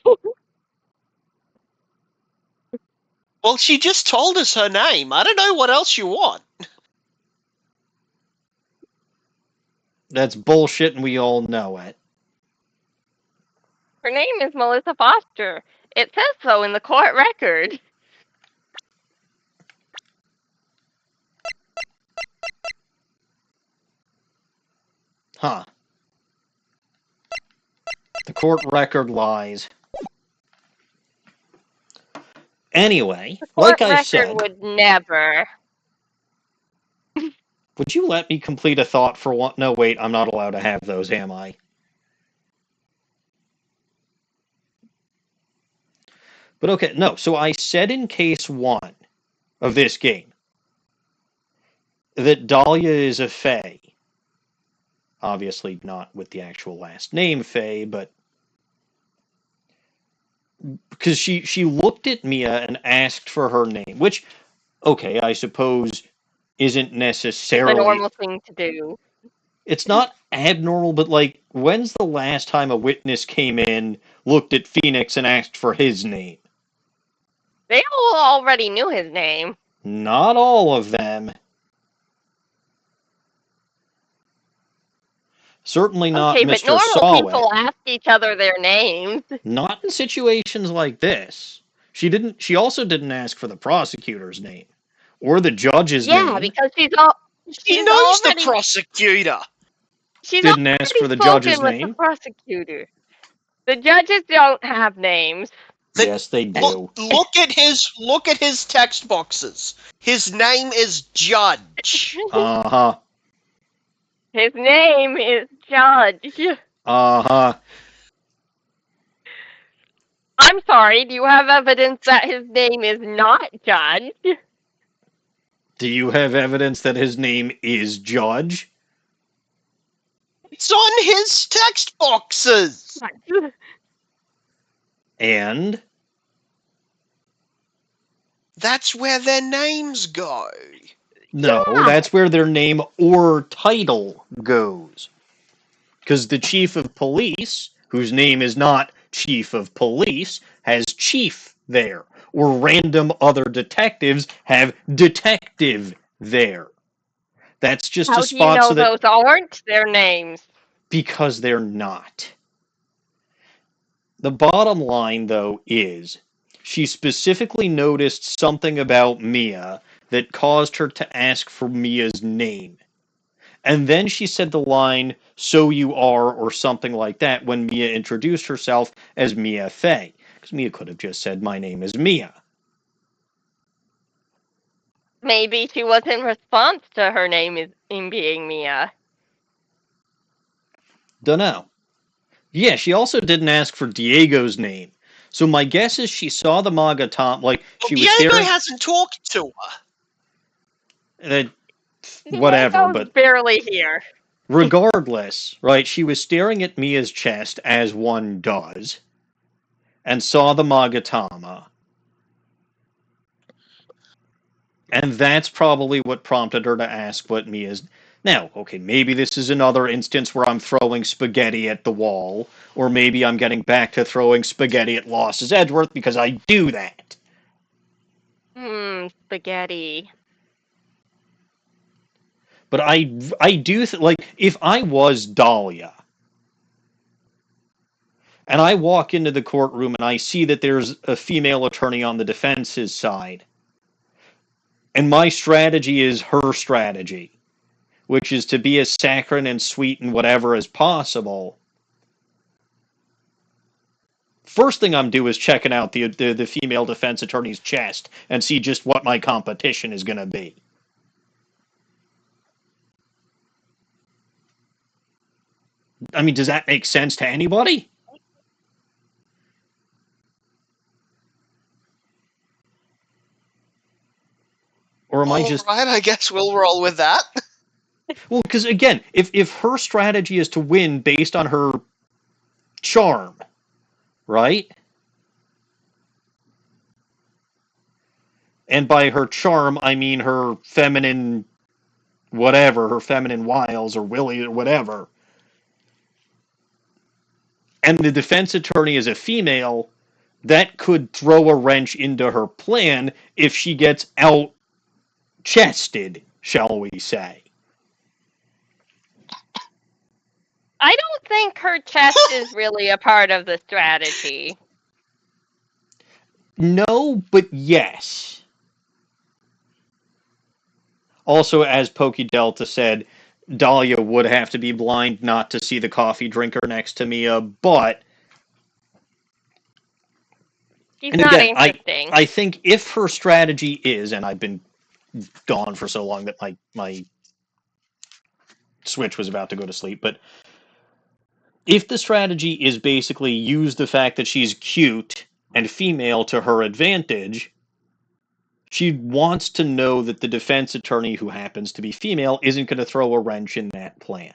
B: Well, she just told us her name. I don't know what else you want.
A: That's bullshit and we all know it.
C: Her name is Melissa Foster. It says so in the court record.
A: Huh. The court record lies. Anyway,
C: The court
A: like I
C: record
A: said,
C: would never.
A: would you let me complete a thought for one? No, wait, I'm not allowed to have those, am I? But okay, no, so I said in case 1 of this game that Dahlia is a Fey. Obviously not with the actual last name Fey, but because she looked at Mia and asked for her name, which, okay, I suppose isn't
C: The
A: necessarily...
C: normal thing to do.
A: It's not abnormal, but like, when's the last time a witness came in, looked at Phoenix, and asked for his name?
C: They all already knew his name.
A: Not all of them. Certainly not
C: Okay, but
A: Mr.
C: normal people
A: Sawit.
C: ask each other their names.
A: Not in situations like this. She also didn't ask for the prosecutor's name. Or the judge's name.
C: Yeah, because
B: She
C: she's
B: knows
C: already,
B: the prosecutor.
C: she's
A: Didn't ask for the judge's
C: spoken with
A: name.
C: the prosecutor. The judges don't have names.
A: Yes, they do.
B: Look at his text boxes. His name is Judge.
A: Uh-huh.
C: His name is Judge.
A: Uh-huh.
C: I'm sorry, do you have evidence that his name is not Judge?
A: Do you have evidence that his name is Judge?
B: It's on his text boxes.
A: And
B: That's where their names go.
A: no,
C: Yeah.
A: that's where their name or title goes. Because the chief of police, whose name is not chief of police, has chief there. Or random other detectives have detective there. That's just a
C: How do you
A: spot
C: know
A: so that...
C: those aren't their names?
A: Because they're not. The bottom line, though, is she specifically noticed something about Mia that caused her to ask for Mia's name. And then she said the line, "So you are," or something like that, when Mia introduced herself as Mia Fey. Because Mia could have just said, "My name is Mia."
C: Maybe she was in response to her name in being Mia.
A: Dunno. Yeah, she also didn't ask for Diego's name. So my guess is she saw the Maga Tom, like,
B: Well,
A: she was
B: Diego
A: staring...
B: hasn't talked to her.
A: Whatever,
C: Diego's
A: but
C: barely here.
A: regardless, right, she was staring at Mia's chest, as one does, and saw the Magatama. And that's probably what prompted her to ask what Mia's... Now, okay, maybe this is another instance where I'm throwing spaghetti at the wall, or maybe I'm getting back to throwing spaghetti at Loss's Edgeworth, because I do that.
C: Spaghetti.
A: But I do... like, if I was Dahlia, and I walk into the courtroom and I see that there's a female attorney on the defense's side, and my strategy is her strategy, which is to be as saccharine and sweet and whatever as possible. First thing I'm doing is checking out the female defense attorney's chest and see just what my competition is going to be. I mean, does that make sense to anybody? Or am I just...
B: Alright, I guess we'll roll with that.
A: Well, because again, if her strategy is to win based on her charm, right? And by her charm, I mean her feminine whatever, her feminine wiles or willy or whatever. And the defense attorney is a female, that could throw a wrench into her plan if she gets out-chested, shall we say.
C: I don't think her chest is really a part of the strategy.
A: No, but yes. Also, as Pokey Delta said, Dahlia would have to be blind not to see the coffee drinker next to Mia, but...
C: She's
A: And
C: not
A: again,
C: interesting.
A: I think if her strategy is, and I've been gone for so long that my Switch was about to go to sleep, but if the strategy is basically use the fact that she's cute and female to her advantage, she wants to know that the defense attorney, who happens to be female, isn't going to throw a wrench in that plan.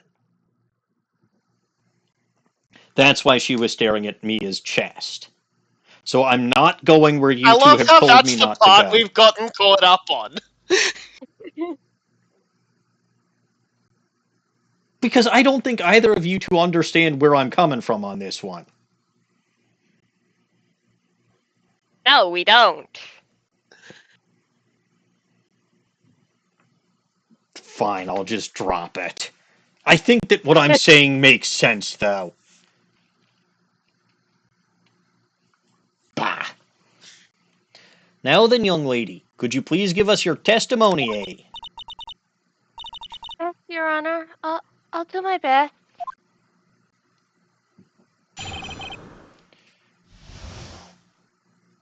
A: That's why she was staring at Mia's chest. So I'm not going where you
B: I
A: two
B: love
A: have
B: how
A: told
B: that's
A: me
B: the
A: not to
B: part
A: go.
B: we've gotten caught up on.
A: Because I don't think either of you two understand where I'm coming from on this one.
C: No, we don't.
A: Fine, I'll just drop it. I think that what I'm saying makes sense, though. Bah. Now then, young lady, could you please give us your testimony,
C: Yes, Your Honor. I'll do my best.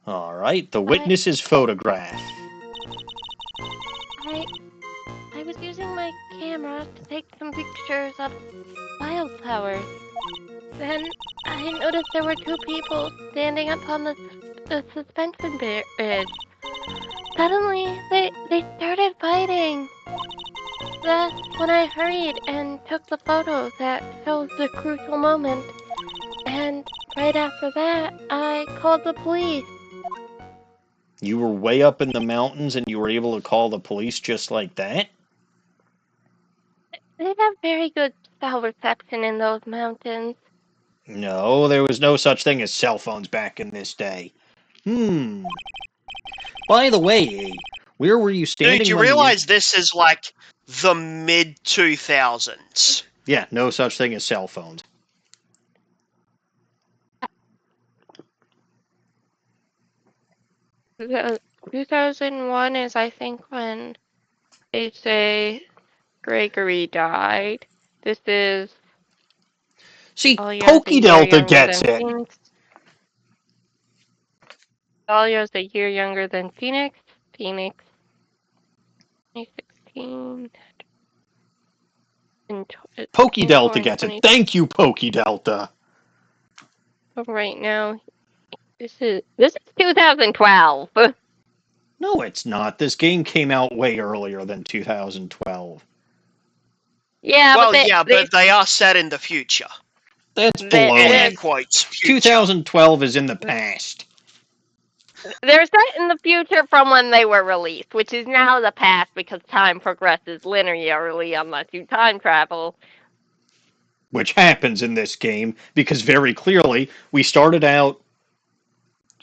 A: All right, the witness's photograph.
C: I was using my camera to take some pictures of wildflowers. Then I noticed there were two people standing up on the suspension bridge. Suddenly, they started fighting. That's when I hurried and took the photo that shows the crucial moment. And right after that, I called the police.
A: You were way up in the mountains and you were able to call the police just like that?
C: They have very good cell reception in those mountains.
A: No, there was no such thing as cell phones back in this day. By the way, where were you standing
B: Dude, you
A: when
B: realize this is like the mid 2000s?
A: Yeah, no such thing as cell phones.
C: The 2001 is, I think, when they say Gregory died. This is
A: See,
C: Dahlia's a
A: Pokey
C: year
A: Delta
C: younger
A: gets
C: than
A: it.
C: Phoenix. Dahlia's a year younger than Phoenix. Phoenix 2016.
A: Pokey Delta gets it. Thank you, Pokey Delta.
C: Right now, this is 2012.
A: No, it's not. This game came out way earlier than 2012.
C: Yeah,
B: Well,
C: but
B: yeah, but they are set in the future.
A: That's
C: they-
B: Air
A: baloney.
B: quotes, future.
A: 2012 is in the past.
C: they're set in the future from when they were released, which is now the past because time progresses linearly unless you time travel.
A: Which happens in this game, because very clearly, we started out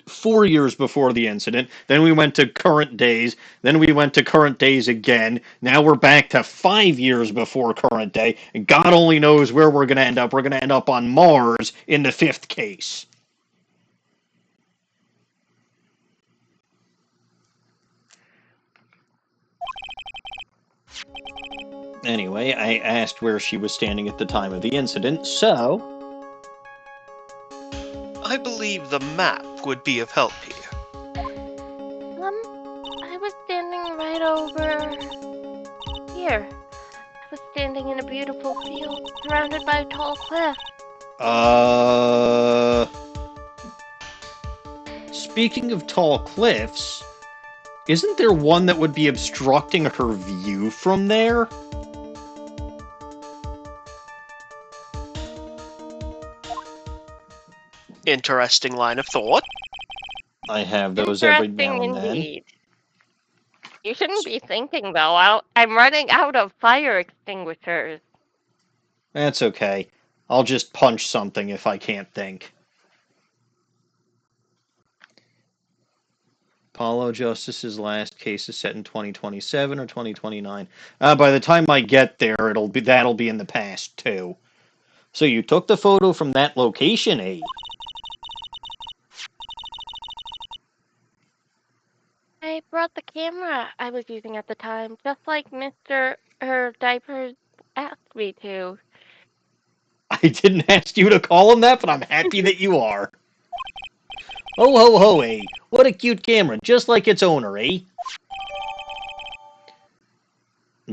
A: 4 years before the incident, then we went to current days, then we went to current days again, now we're back to 5 years before current day, and God only knows where we're going to end up. We're going to end up on Mars in the 5th case. Anyway, I asked where she was standing at the time of the incident, so...
B: I believe the map would be of help here.
C: I was standing right over here. I was standing in a beautiful field surrounded by a tall cliff.
A: Speaking of tall cliffs, isn't there one that would be obstructing her view from there?
B: Interesting line of thought.
A: I have those every now and then.
C: Indeed. You shouldn't be thinking, though. I'm running out of fire extinguishers.
A: That's okay. I'll just punch something if I can't think. Apollo Justice's last case is set in 2027 or 2029. By the time I get there, that'll be in the past too. So you took the photo from that location, eh?
C: I brought the camera I was using at the time, just like Mr. Diaper asked me to.
A: I didn't ask you to call him that, but I'm happy that you are. Ho ho ho, eh? What a cute camera, just like its owner, eh?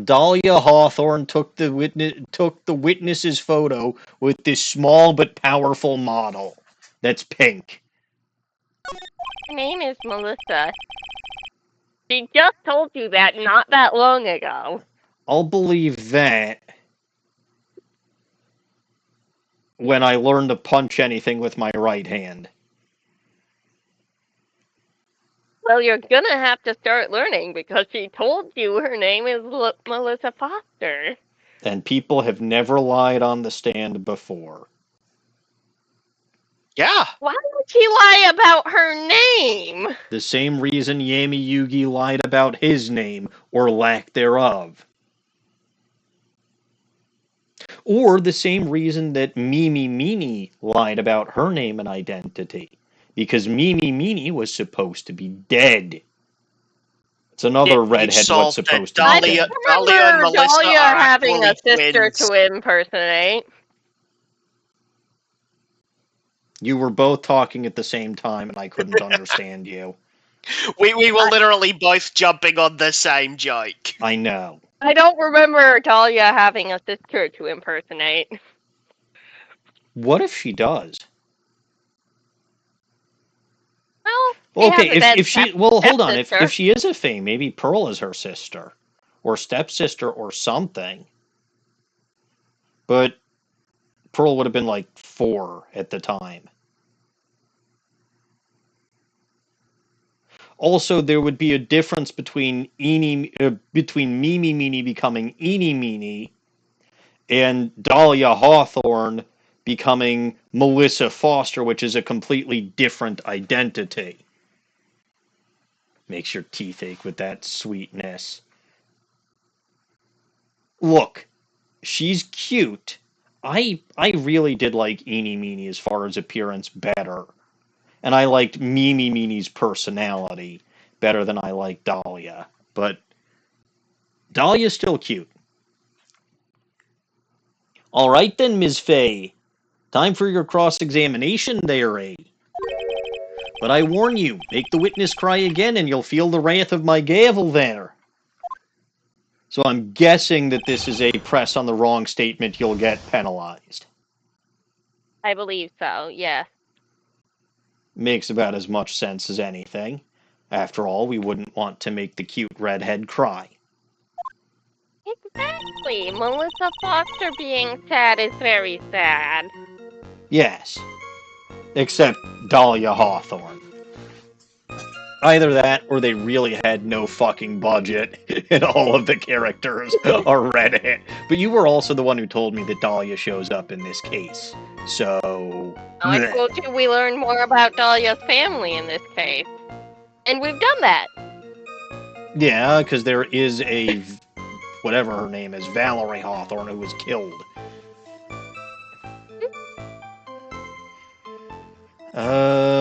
A: Dahlia Hawthorne took the witness's photo with this small but powerful model. That's pink.
C: Her name is Melissa. She just told you that not that long ago.
A: I'll believe that when I learn to punch anything with my right hand.
C: Well, you're gonna have to start learning because she told you her name is Melissa Foster.
A: And people have never lied on the stand before.
B: Yeah.
C: Why would she lie about her name?
A: The same reason Yami Yugi lied about his name, or lack thereof. Or the same reason that Mimi Meanie lied about her name and identity. Because Mimi Meanie was supposed to be dead. It's another redhead what's supposed to be dead.
B: Dahlia and Melissa
C: Dahlia
B: are
C: having a sister
B: twins.
C: to impersonate.
A: You were both talking at the same time and I couldn't understand you.
B: We were literally both jumping on the same joke.
A: I know.
C: I don't remember Dahlia having a sister to impersonate.
A: What if she does?
C: Well,
A: okay, if she hold on,
C: stepsister.
A: if she is a Fae, maybe Pearl is her sister, or stepsister, or something. But Pearl would have been like 4 at the time. Also, there would be a difference between between Mimi Meanie becoming Eenie Meanie and Dahlia Hawthorne becoming Melissa Foster, which is a completely different identity. Makes your teeth ache with that sweetness. Look, she's cute. I really did like Eenie Meanie as far as appearance better. And I liked Mimi Meanie's personality better than I liked Dahlia. But Dahlia's still cute. All right then, Ms. Faye. Time for your cross-examination there, eh? But I warn you, make the witness cry again and you'll feel the wrath of my gavel there. So I'm guessing that this is a press on the wrong statement, you'll get penalized.
C: I believe so, yeah.
A: Makes about as much sense as anything. After all, we wouldn't want to make the cute redhead cry.
C: Exactly. Melissa Foster being sad is very sad.
A: Yes. Except Dahlia Hawthorne. Either that, or they really had no fucking budget, and all of the characters are redhead. But you were also the one who told me that Dahlia shows up in this case. So...
C: I told you we learned more about Dahlia's family in this case. And we've done that.
A: Yeah, because there is a... whatever her name is, Valerie Hawthorne, who was killed.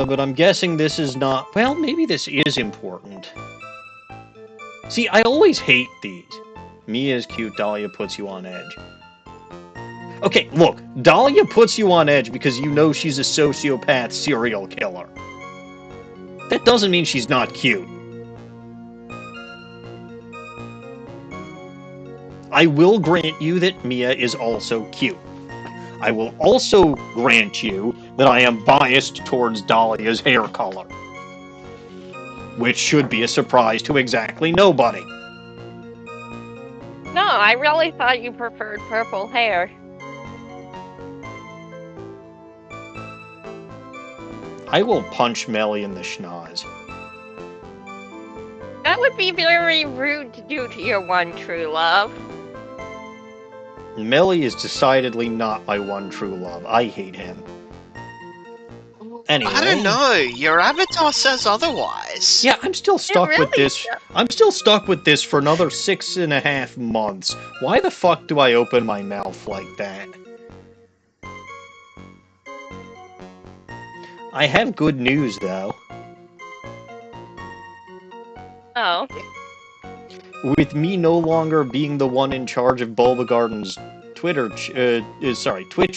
A: But I'm guessing this is not... Well, maybe this is important. See, I always hate these. Mia's cute, Dahlia puts you on edge. Okay, look, Dahlia puts you on edge because you know she's a sociopath serial killer. That doesn't mean she's not cute. I will grant you that Mia is also cute. I will also grant you that I am biased towards Dahlia's hair color. Which should be a surprise to exactly nobody.
C: No, I really thought you preferred purple hair.
A: I will punch Melly in the schnoz.
C: That would be very rude to do to your one true love.
A: Melly is decidedly not my one true love. I hate him. Anyway.
B: I don't know. Your avatar says otherwise.
A: Yeah, I'm still stuck with
C: really
A: this. I'm still stuck with this for another 6.5 months. Why the fuck do I open my mouth like that? I have good news, though.
C: Oh.
A: With me no longer being the one in charge of Bulba Garden's Twitch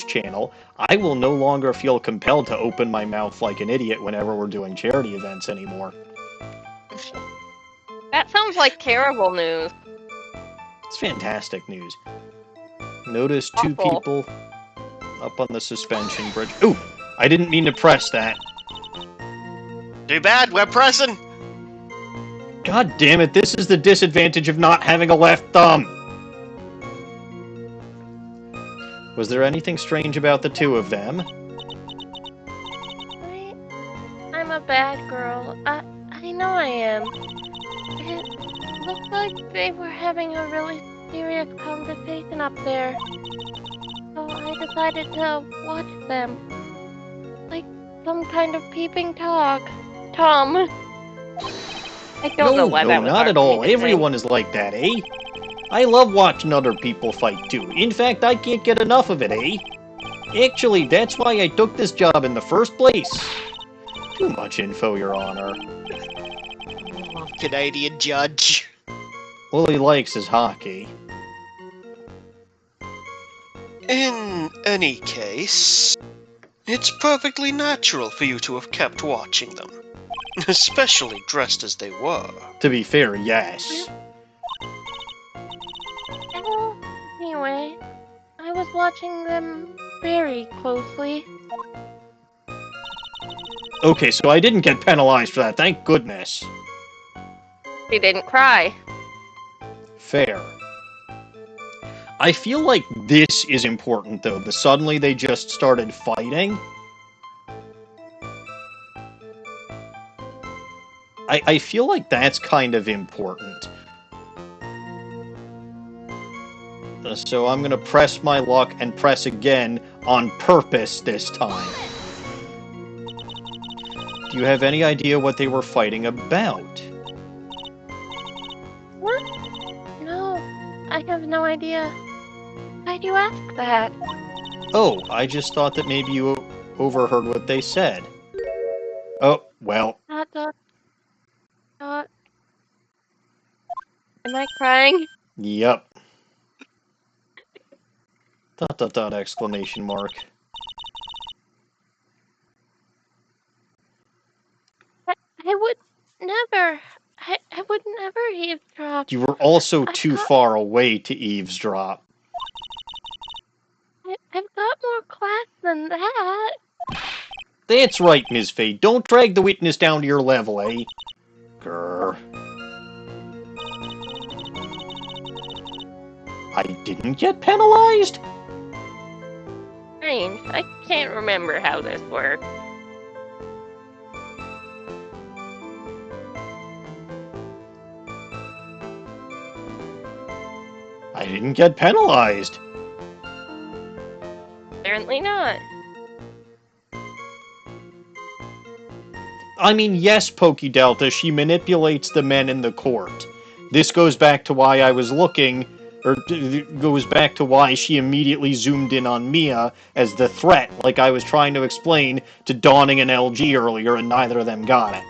A: channel, I will no longer feel compelled to open my mouth like an idiot whenever we're doing charity events anymore.
C: That sounds like terrible news.
A: It's fantastic news. Notice two
C: Awful.
A: people up on the suspension bridge. Ooh! I didn't mean to press that.
B: Too bad, we're pressing.
A: God damn it, this is the disadvantage of not having a left thumb! Was there anything strange about the two of them?
C: I'm a bad girl. I know I am. It looked like they were having a really serious conversation up there. So I decided to watch them. Like some kind of peeping Tom. I don't know why that was
A: not
C: hard
A: at
C: for me
A: all.
C: to say.
A: Everyone is like that, eh? I love watching other people fight, too. In fact, I can't get enough of it, eh? Actually, that's why I took this job in the first place. Too much info, Your Honor.
B: Canadian judge.
A: All he likes is hockey.
B: In any case, it's perfectly natural for you to have kept watching them. Especially dressed as they were.
A: To be fair, yes.
C: Well, anyway, I was watching them very closely.
A: Okay, so I didn't get penalized for that, thank goodness.
C: She didn't cry.
A: Fair. I feel like this is important, though. Suddenly they just started fighting. I feel like that's kind of important. So I'm gonna press my luck and press again on purpose this time. Do you have any idea what they were fighting about?
C: What? No, I have no idea. Why'd you ask that?
A: Oh, I just thought that maybe you overheard what they said. Oh, well.
C: Dot. Am I crying?
A: Yep. ... exclamation mark.
C: I would never. I would never eavesdrop.
A: You were also
C: I've
A: too
C: got,
A: far away to eavesdrop.
C: I've got more class than that.
A: That's right, Ms. Faye. Don't drag the witness down to your level, eh? Grr. I didn't get penalized?
C: Strange. I can't remember how this works.
A: I didn't get penalized.
C: Apparently not.
A: I mean, yes, PokeDelta, she manipulates the men in the court. This goes back to why I was looking, or goes back to why she immediately zoomed in on Mia as the threat, like I was trying to explain to Dawning and LG earlier, and neither of them got it.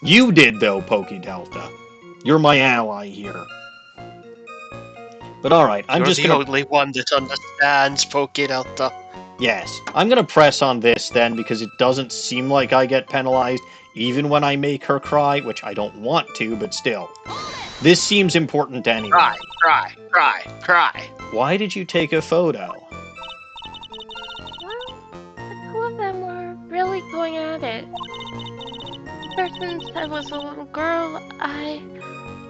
A: You did, though, PokeDelta. You're my ally here. But alright, I'm just gonna...
B: You're the only one that understands, PokeDelta.
A: Yes, I'm gonna press on this then, because it doesn't seem like I get penalized, even when I make her cry, which I don't want to, but still. This seems important anyway.
B: Cry.
A: Why did you take a photo?
C: Well, the two of them were really going at it. Ever since I was a little girl, I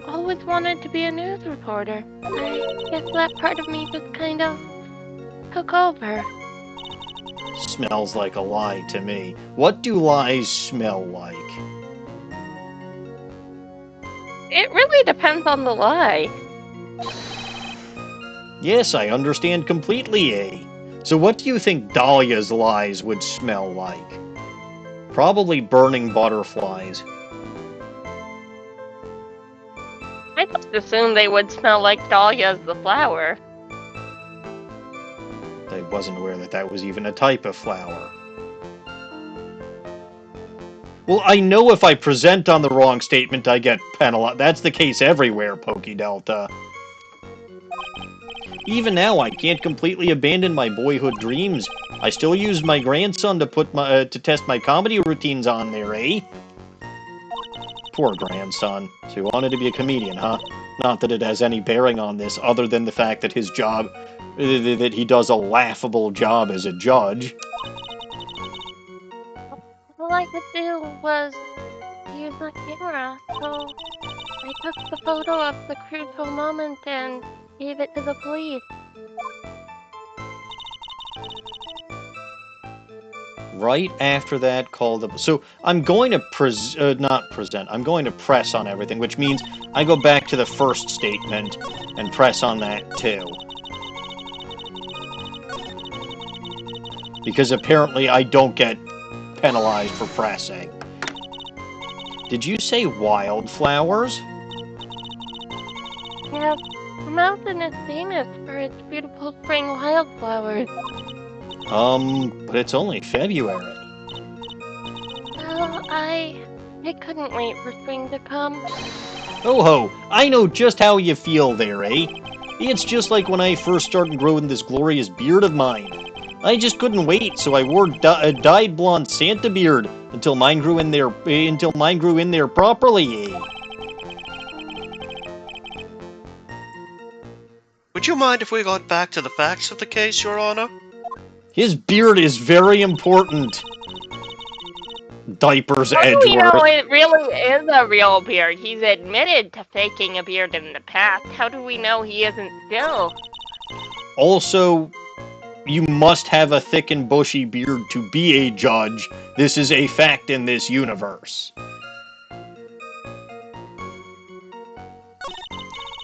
C: always wanted to be a news reporter. I guess that part of me just kind of took over.
A: Smells like a lie to me. What do lies smell like?
C: It really depends on the lie.
A: Yes, I understand completely, eh? So what do you think Dahlia's lies would smell like? Probably burning butterflies.
C: I just assumed they would smell like dahlias the flower.
A: I wasn't aware that that was even a type of flower. Well, I know if I present on the wrong statement, I get penalized. That's the case everywhere, PokeDelta. Even now, I can't completely abandon my boyhood dreams. I still use my grandson to put my to test my comedy routines on there, eh? Poor grandson. So he wanted to be a comedian, huh? Not that it has any bearing on this, other than the fact that his job, that he does a laughable job as a judge.
C: All I could do was use my camera, so I took the photo of the crucial moment and gave it to the police.
A: Right after that, call the... So I'm going to not present. I'm going to press on everything, which means I go back to the first statement and press on that too. Because apparently I don't get penalized for pressing. Did you say wildflowers?
C: Yeah, the mountain is famous for its beautiful spring wildflowers.
A: But it's only February.
C: Well, I couldn't wait for spring to come.
A: Oh ho, I know just how you feel there, eh? It's just like when I first started growing this glorious beard of mine. I just couldn't wait, so I wore a dyed blonde Santa beard until mine grew in there properly, eh?
B: Would you mind if we got back to the facts of the case, Your Honor?
A: His beard is very important. Diapers,
C: How do we know
A: Edgeworth.
C: it really is a real beard? He's admitted to faking a beard in the past. How do we know he isn't still?
A: Also, you must have a thick and bushy beard to be a judge. This is a fact in this universe.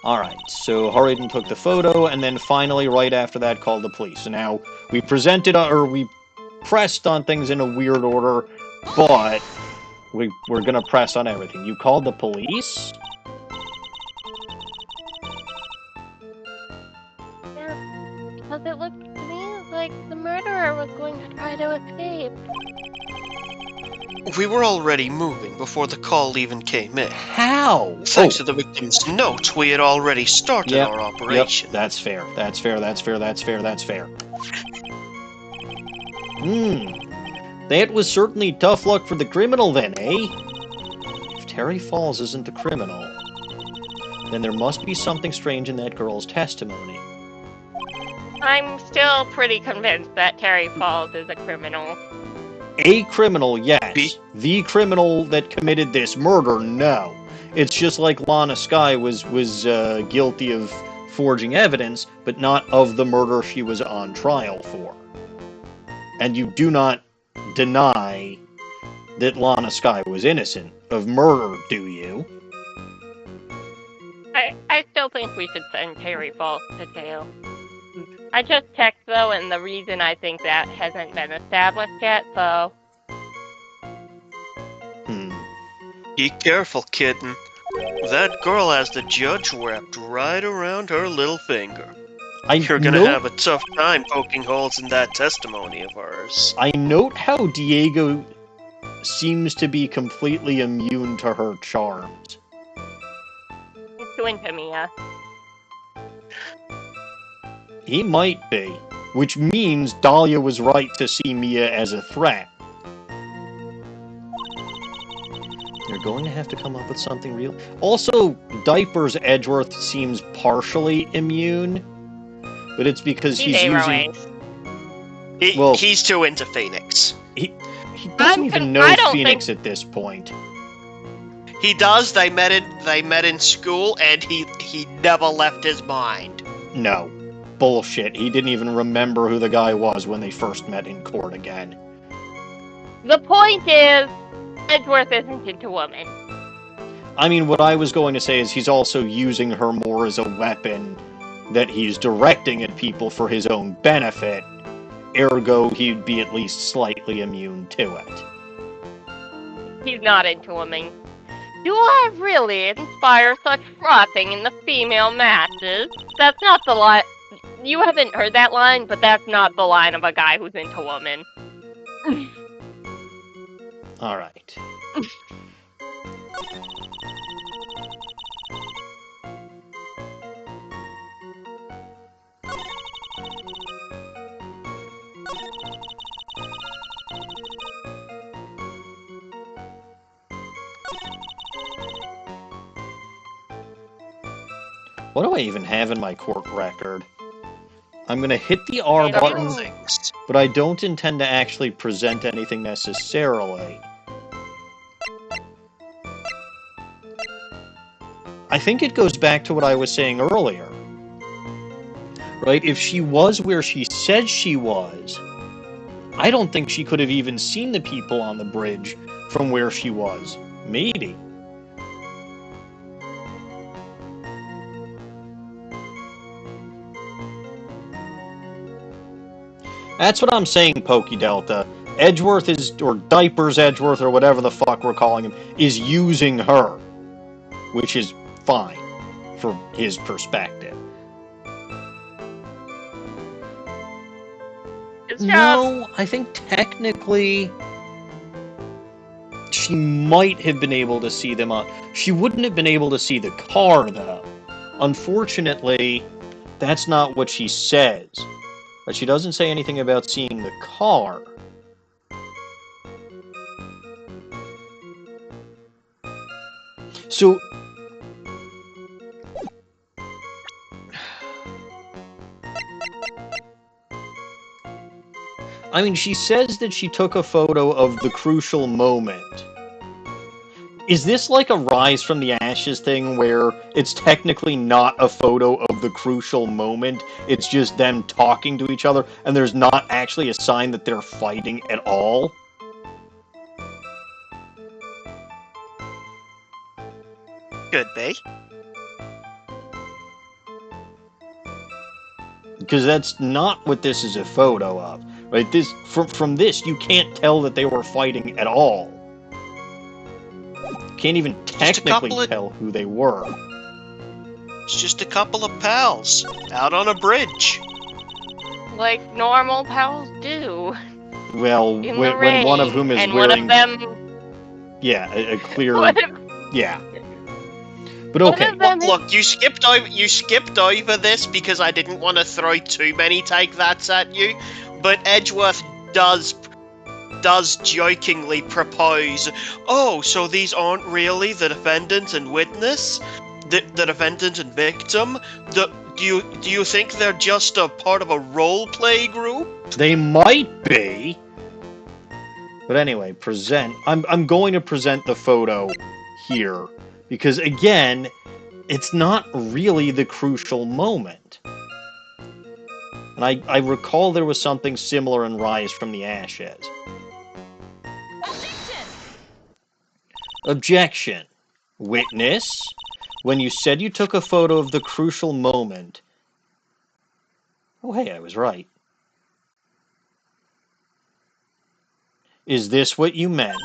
A: Alright, so hurried and took the photo, and then finally, right after that, called the police. So now, we pressed on things in a weird order, but we're gonna press on everything. You called the police?
C: Yeah, because it looked to me like the murderer was going to try to escape.
B: We were already moving before the call even came in.
A: How?
B: Thanks to the victim's note, we had already started our operation.
A: Yep, that's fair. That's fair. That was certainly tough luck for the criminal then, eh? If Terry Falls isn't the criminal, then there must be something strange in that girl's testimony.
C: I'm still pretty convinced that Terry Falls is a criminal.
A: A criminal, yes. The criminal that committed this murder, no. It's just like Lana Skye was guilty of forging evidence, but not of the murder she was on trial for. And you do not deny that Lana Skye was innocent of murder, do you?
C: I still think we should send Terry Falls to jail. I just checked, though, and the reason I think that hasn't been established yet, so...
B: Be careful, kitten. That girl has the judge wrapped right around her little finger. You're gonna have a tough time poking holes in that testimony of hers.
A: I note how DieGO seems to be completely immune to her charms.
C: He's too into Mia.
A: He might be, which means Dahlia was right to see Mia as a threat. You're going to have to come up with something real. Also, Diaper's Edgeworth seems partially immune, but it's because he's using...
B: He's too into Phoenix.
A: He doesn't even know Phoenix at this point.
B: He does. They met in school, and he never left his mind.
A: No. Bullshit. He didn't even remember who the guy was when they first met in court again.
C: The point is, Edgeworth isn't into women.
A: I mean, what I was going to say is he's also using her more as a weapon that he's directing at people for his own benefit. Ergo, he'd be at least slightly immune to it.
C: He's not into women. Do I really inspire such frothing in the female masses? That's not the line. You haven't heard that line, but that's not the line of a guy who's into women.
A: Alright. What do I even have in my court record? I'm going to hit the R button, but I don't intend to actually present anything necessarily. I think it goes back to what I was saying earlier. Right? If she was where she said she was, I don't think she could have even seen the people on the bridge from where she was. Maybe. That's what I'm saying, Pokey Delta. Edgeworth is, or Diaper's Edgeworth, or whatever the fuck we're calling him, is using her. Which is fine, from his perspective. No, I think technically she might have been able to see them. She wouldn't have been able to see the car, though. Unfortunately, that's not what she says. But she doesn't say anything about seeing the car. So... I mean, she says that she took a photo of the crucial moment. Is this like a Rise from the Ashes thing where it's technically not a photo of the crucial moment, it's just them talking to each other, and there's not actually a sign that they're fighting at all?
B: Could be.
A: Because that's not what this is a photo of, right? From this, you can't tell that they were fighting at all. Can't even technically tell who they were.
B: It's just a couple of pals out on a bridge.
C: Like normal pals do.
A: Well, when one of whom is
C: and
A: wearing...
C: one of them...
A: Yeah, a clear... Yeah. But
C: One
A: okay.
C: of them
B: Look, you skipped over this because I didn't want to throw too many take that's at you, but Edgeworth does jokingly propose, oh, so these aren't really the defendant and witness? The defendant and victim? Do you think they're just a part of a role-play group?
A: They might be. But anyway, I'm going to present the photo here. Because, again, it's not really the crucial moment. And I recall there was something similar in Rise from the Ashes. Objection. Witness, when you said you took a photo of the crucial moment... Oh, hey, I was right. Is this what you meant?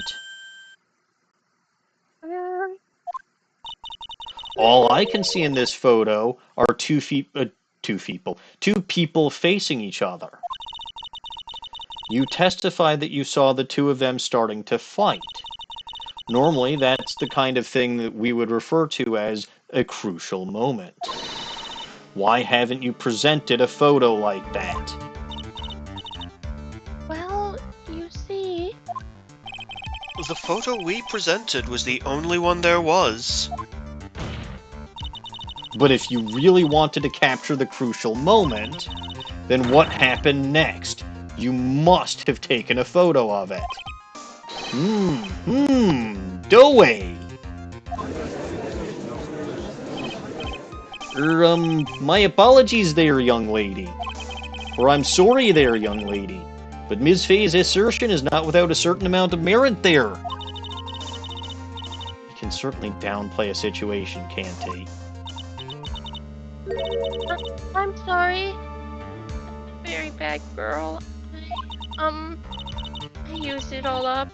A: All I can see in this photo are two people facing each other. You testified that you saw the two of them starting to fight. Normally, that's the kind of thing that we would refer to as a crucial moment. Why haven't you presented a photo like that?
C: Well, you see...
B: The photo we presented was the only one there was.
A: But if you really wanted to capture the crucial moment, then what happened next? You must have taken a photo of it. Doughy. My apologies there, young lady. Or I'm sorry there, young lady. But Ms. Faye's assertion is not without a certain amount of merit there. He can certainly downplay a situation, can't he?
C: I'm sorry. Very bad girl. I used it all up.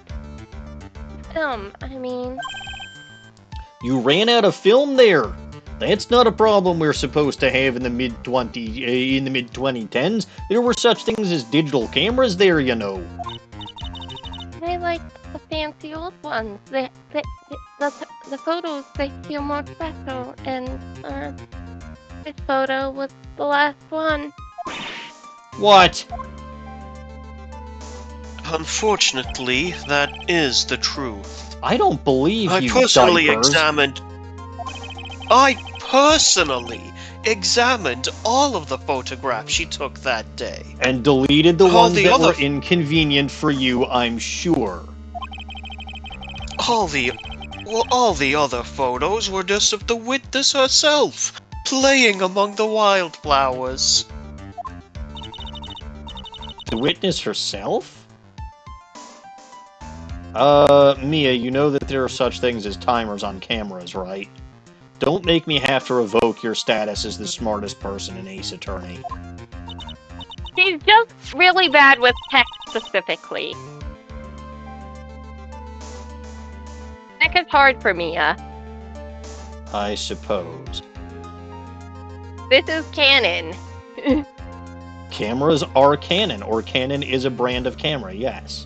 C: I mean...
A: You ran out of film there. That's not a problem we're supposed to have in the mid-2010s. There were such things as digital cameras there, you know.
C: I like the fancy old ones. The photos, they feel more special. And, this photo was the last one.
B: What? Unfortunately, that is the truth.
A: I don't believe you,
B: I personally examined all of the photographs she took that day.
A: And deleted the ones that were inconvenient for you, I'm sure.
B: All the other photos were just of the witness herself, playing among the wildflowers.
A: The witness herself? Mia, you know that there are such things as timers on cameras, right? Don't make me have to revoke your status as the smartest person in Ace Attorney.
C: She's just really bad with text specifically. Tech is hard for Mia.
A: I suppose.
C: This is canon.
A: Cameras are canon, or canon is a brand of camera, yes.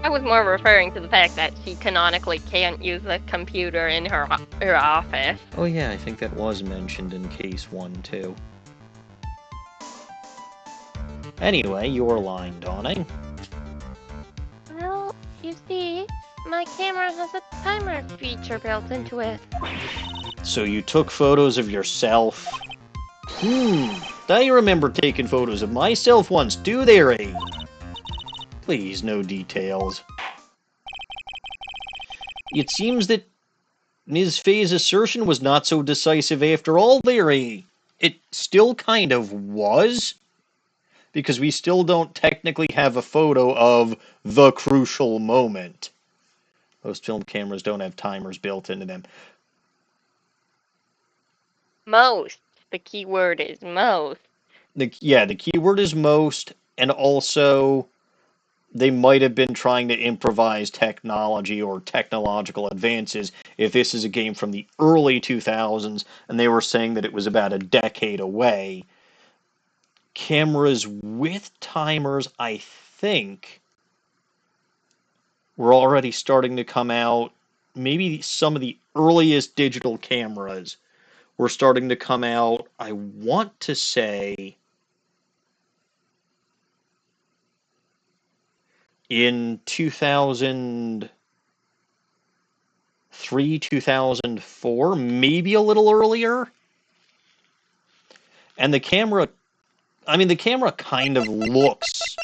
C: I was more referring to the fact that she canonically can't use a computer in her office.
A: Oh yeah, I think that was mentioned in case 1, too. Anyway, you're lying, Dawning.
C: Well, you see, my camera has a timer feature built into it.
A: So you took photos of yourself? I remember taking photos of myself once, too there, eh? Please, no details. It seems that Ms. Faye's assertion was not so decisive after all, Larry. It still kind of was, because we still don't technically have a photo of the crucial moment. Most film cameras don't have timers built into them.
C: Most. The key word is most.
A: The keyword is most, and also they might have been trying to improvise technology or technological advances if this is a game from the early 2000s and they were saying that it was about a decade away. Cameras with timers, I think, were already starting to come out. Maybe some of the earliest digital cameras were starting to come out, I want to say, in 2003, 2004, maybe a little earlier. And the camera kind of looks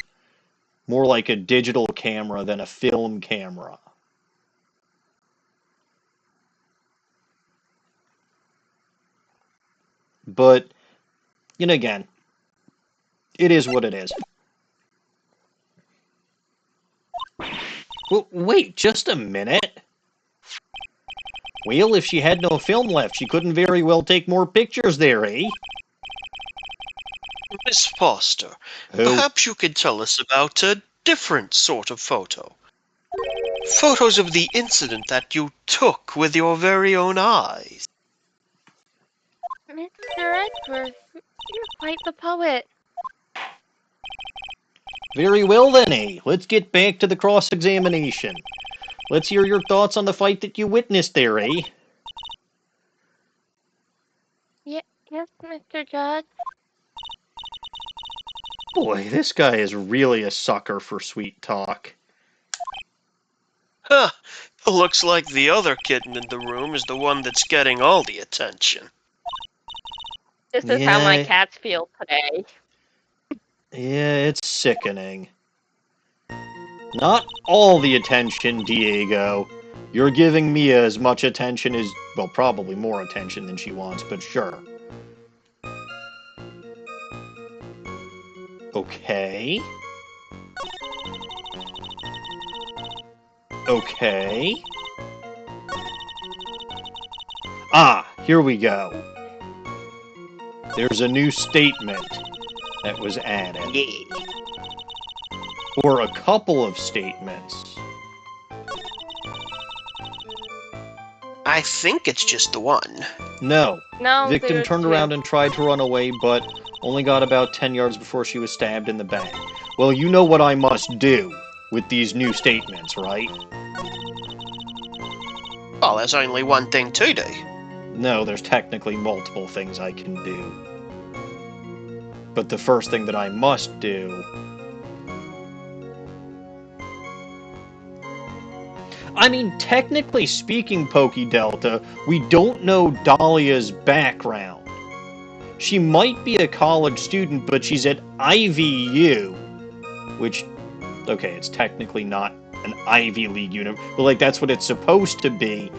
A: more like a digital camera than a film camera. But, again, it is what it is. Well, wait, just a minute. Well, if she had no film left, she couldn't very well take more pictures there, eh?
B: Miss Foster, perhaps you could tell us about a different sort of photo. Photos of the incident that you took with your very own eyes.
C: Mr. Edward, you're quite the poet.
A: Very well then, eh? Let's get back to the cross-examination. Let's hear your thoughts on the fight that you witnessed there, eh?
C: Yes, Mr. Judge.
A: Boy, this guy is really a sucker for sweet talk.
B: Huh. Looks like the other kitten in the room is the one that's getting all the attention.
C: This is how my cats feel today.
A: Yeah, it's sickening. Not all the attention, Diego. You're giving Mia as much attention as, well, probably more attention than she wants, but sure. Okay. Okay. Ah, here we go. There's a new statement that was added.
B: Yeah.
A: Or a couple of statements.
B: I think it's just the one.
A: No.
C: No,
A: Victim turned around and tried to run away, but only got about 10 yards before she was stabbed in the back. Well, you know what I must do with these new statements, right?
B: Well, there's only one thing to do.
A: No, there's technically multiple things I can do. But the first thing that I must do... I mean, technically speaking, Pokey Delta, we don't know Dahlia's background. She might be a college student, but she's at IVU, which, okay, it's technically not an Ivy League university, but, like, that's what it's supposed to be,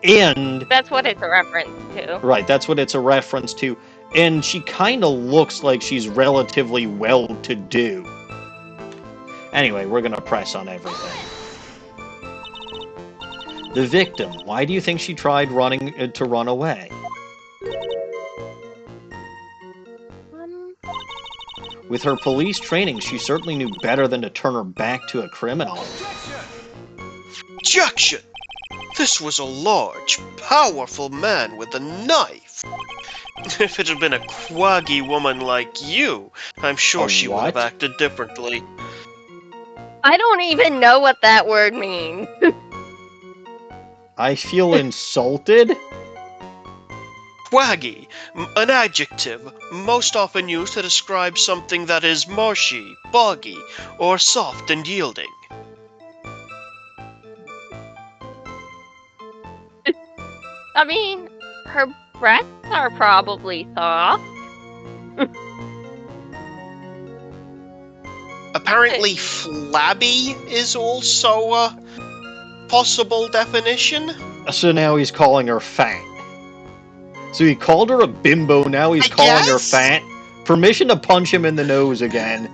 A: and...
C: That's what it's a reference to.
A: Right, that's what it's a reference to, and she kind of looks like she's relatively well-to-do. Anyway, we're gonna press on everything. The victim, why do you think she tried to run away? With her police training, she certainly knew better than to turn her back to a criminal.
B: Objection! This was a large, powerful man with a knife. If it had been a quaggy woman like you, I'm sure she would have acted differently.
C: I don't even know what that word means.
A: I feel insulted?
B: Quaggy, an adjective most often used to describe something that is marshy, boggy, or soft and yielding.
C: I mean, her breasts are probably soft.
B: Apparently flabby is also possible definition?
A: So now he's calling her fat. So he called her a bimbo, now he's calling her fat. Permission to punch him in the nose again.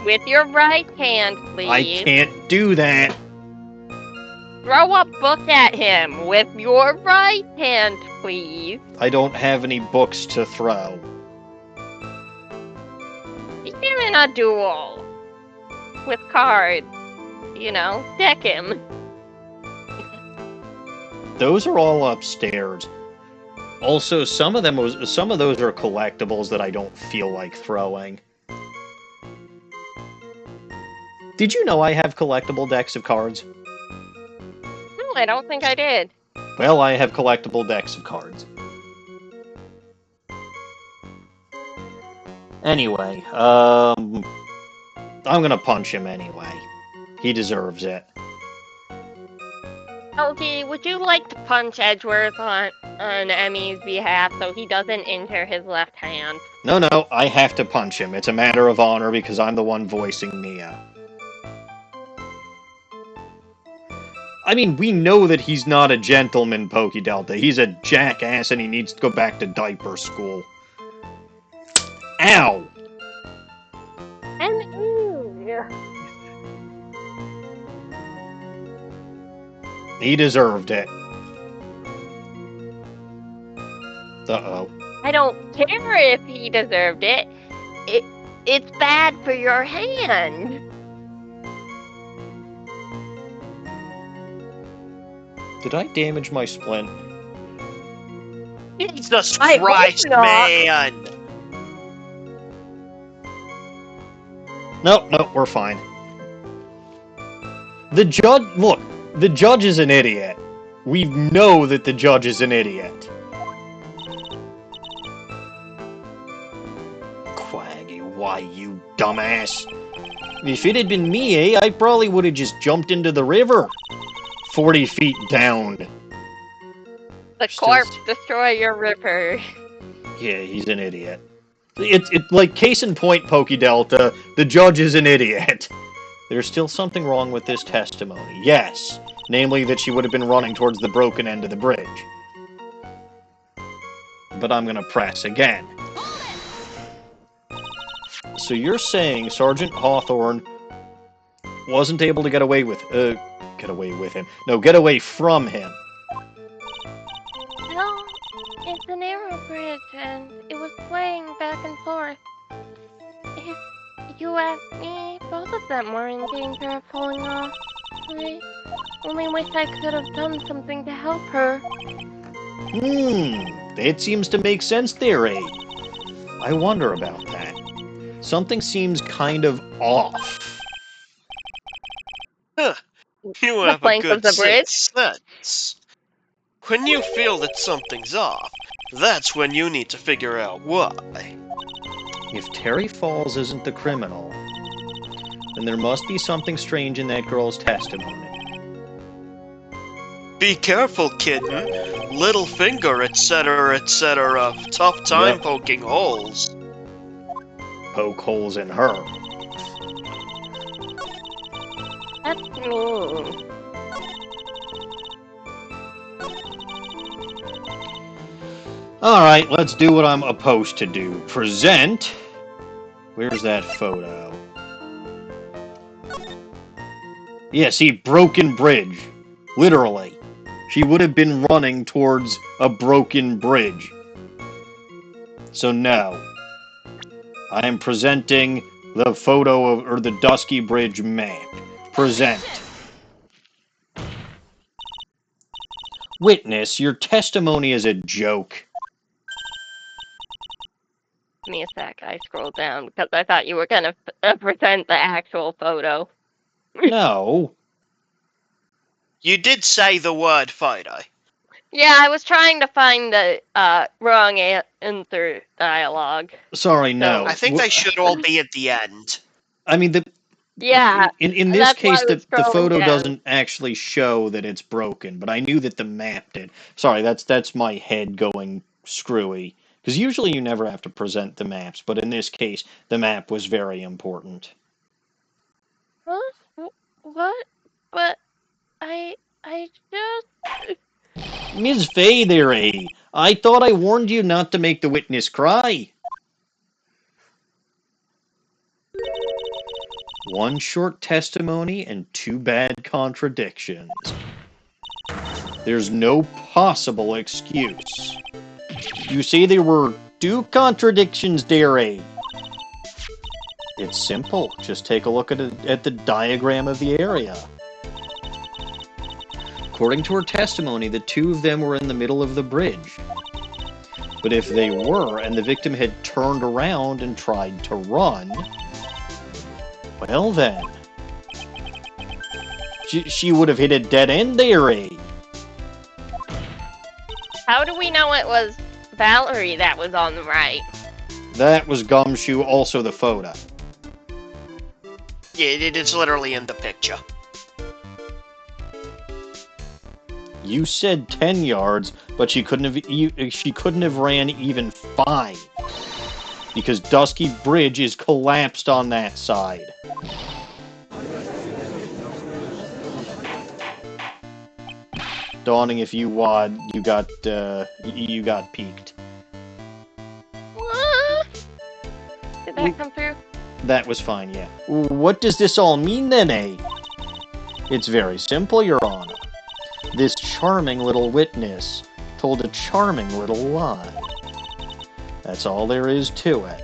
C: With your right hand, please.
A: I can't do that.
C: Throw a book at him with your right hand, please.
A: I don't have any books to throw.
C: He's in a duel. With cards. You know, deck him.
A: Those are all upstairs. Also, some of those are collectibles that I don't feel like throwing. Did you know I have collectible decks of cards?
C: No, I don't think I did.
A: Well, I have collectible decks of cards. Anyway, I'm gonna punch him anyway. He deserves it.
C: LG, would you like to punch Edgeworth on Emmy's behalf so he doesn't injure his left hand?
A: No, I have to punch him. It's a matter of honor because I'm the one voicing Mia. I mean, we know that he's not a gentleman, Pokey Delta. He's a jackass and he needs to go back to diaper school. Ow!
C: And
A: He deserved it. Uh-oh.
C: I don't care if he deserved it. It's bad for your hand.
A: Did I damage my splint?
B: Jesus
C: I hope
B: Christ,
C: not.
B: man!
A: No, we're fine. The judge, look, the judge is an idiot. We know that the judge is an idiot. Quaggy, why, you dumbass? If it had been me, I probably would have just jumped into the river. 40 feet down.
C: The
A: Still-
C: corpse destroy your river.
A: Yeah, he's an idiot. It's like case in point, Pokey Delta. The judge is an idiot. There's still something wrong with this testimony. Yes, namely that she would have been running towards the broken end of the bridge. But I'm gonna press again. So you're saying Sergeant Hawthorne wasn't able to get away with him? No, get away from him.
C: No, it's a narrow bridge and it was swaying back and forth. If you ask me, both of them were in danger of falling off. I only wish I could have done something to help her.
A: It seems to make sense there, eh? I wonder about that. Something seems kind of off.
B: Huh. You
C: The
B: have a
C: plank of
B: good
C: the bridge?
B: sixth sense. When you feel that something's off, that's when you need to figure out why.
A: If Terry Falls isn't the criminal, then there must be something strange in that girl's testimony.
B: Be careful, kitten. Little finger, etc., etc. Tough time
A: Yep.
B: poking holes.
A: Poke holes in her.
C: That's mean.
A: Alright, let's do what I'm supposed to do. Present. Where's that photo? Yeah, see, broken bridge. Literally. She would have been running towards a broken bridge. So no. I am presenting the photo of, or the Dusky Bridge map. Present. Witness, your testimony is a joke.
C: Give me a sec, I scrolled down because I thought you were gonna present the actual photo.
A: No.
B: You did say the word photo.
C: Yeah, I was trying to find the wrong answer dialogue.
A: Sorry, no.
B: I think they should all be at the end.
A: I mean,
C: Yeah,
A: in this
C: that's why
A: case,
C: I was
A: the
C: scrolling
A: photo
C: down.
A: doesn't actually show that it's broken, but I knew that the map did. Sorry, that's my head going screwy. Because usually you never have to present the maps, but in this case, the map was very important.
C: Huh? What? But I just...
A: Ms. Fay there, eh? I thought I warned you not to make the witness cry. One short testimony and 2 bad contradictions. There's no possible excuse. You say there were 2 contradictions there, eh? It's simple. Just take a look at the diagram of the area. According to her testimony, the 2 of them were in the middle of the bridge. But if they were, and the victim had turned around and tried to run, well then, she would have hit a dead end there, eh?
C: How do we know it was Valerie that was on the right?
A: That was Gumshoe, also the photo.
B: Yeah, it's literally in the picture.
A: You said 10 yards, but she couldn't have ran even 5. Because Dusky Bridge is collapsed on that side. Dawning, if you wad, you got peeked.
C: What? Did that come through?
A: That was fine, yeah. What does this all mean then, eh? It's very simple, Your Honor. This charming little witness told a charming little lie. That's all there is to it.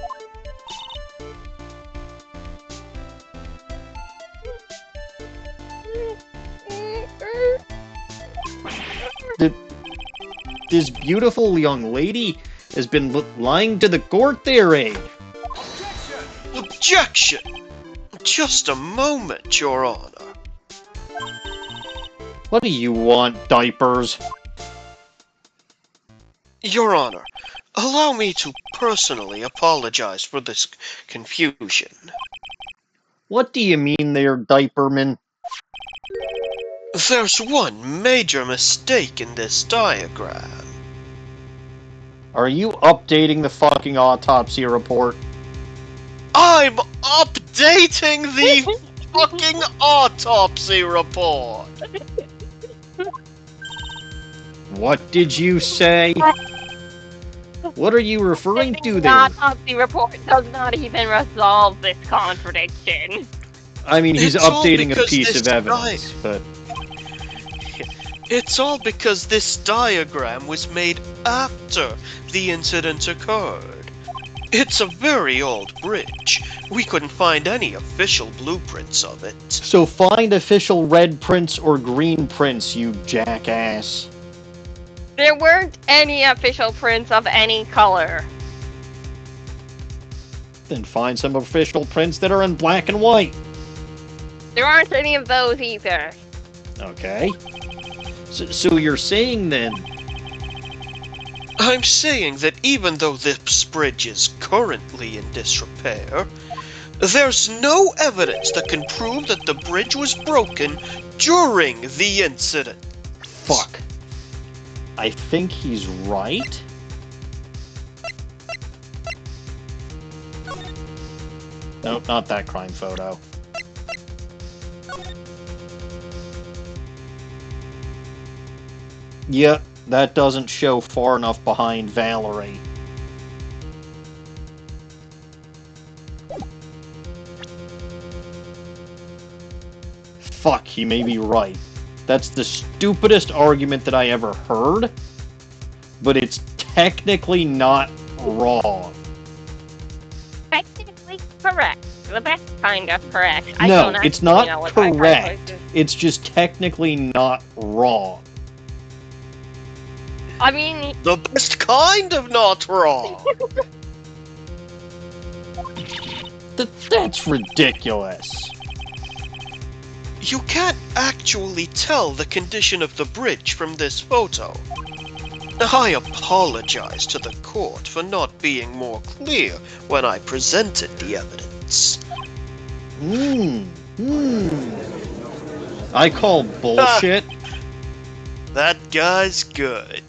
A: This beautiful young lady has been lying to the court there, eh?
B: Objection! Just a moment, Your Honor.
A: What do you want, Diapers?
B: Your Honor, allow me to personally apologize for this confusion.
A: What do you mean there, Diaperman?
B: There's one major mistake in this diagram.
A: Are you updating the fucking autopsy report?
B: I'm updating the fucking autopsy report!
A: What did you say? What are you referring to
C: The
A: there?
C: autopsy report does not even resolve this contradiction.
A: I mean, he's
B: It's all
A: updating a
B: because
A: piece
B: this
A: of evidence, but...
B: It's all because this diagram was made after the incident occurred. It's a very old bridge. We couldn't find any official blueprints of it.
A: So find official red prints or green prints, you jackass.
C: There weren't any official prints of any color.
A: Then find some official prints that are in black and white.
C: There aren't any of those either.
A: Okay. So you're saying then...
B: I'm saying that even though this bridge is currently in disrepair, there's no evidence that can prove that the bridge was broken during the incident.
A: Fuck. I think he's right. Nope, not that crime photo. Yep, that doesn't show far enough behind Valerie. Fuck, he may be right. That's the stupidest argument that I ever heard, but it's technically not wrong.
C: Technically correct. Well, that's kind of correct.
A: No, it's not correct. It's just technically not wrong.
C: I mean...
B: The best kind of not wrong!
A: That's ridiculous.
B: You can't actually tell the condition of the bridge from this photo. I apologize to the court for not being more clear when I presented the evidence.
A: I call bullshit.
B: That guy's good.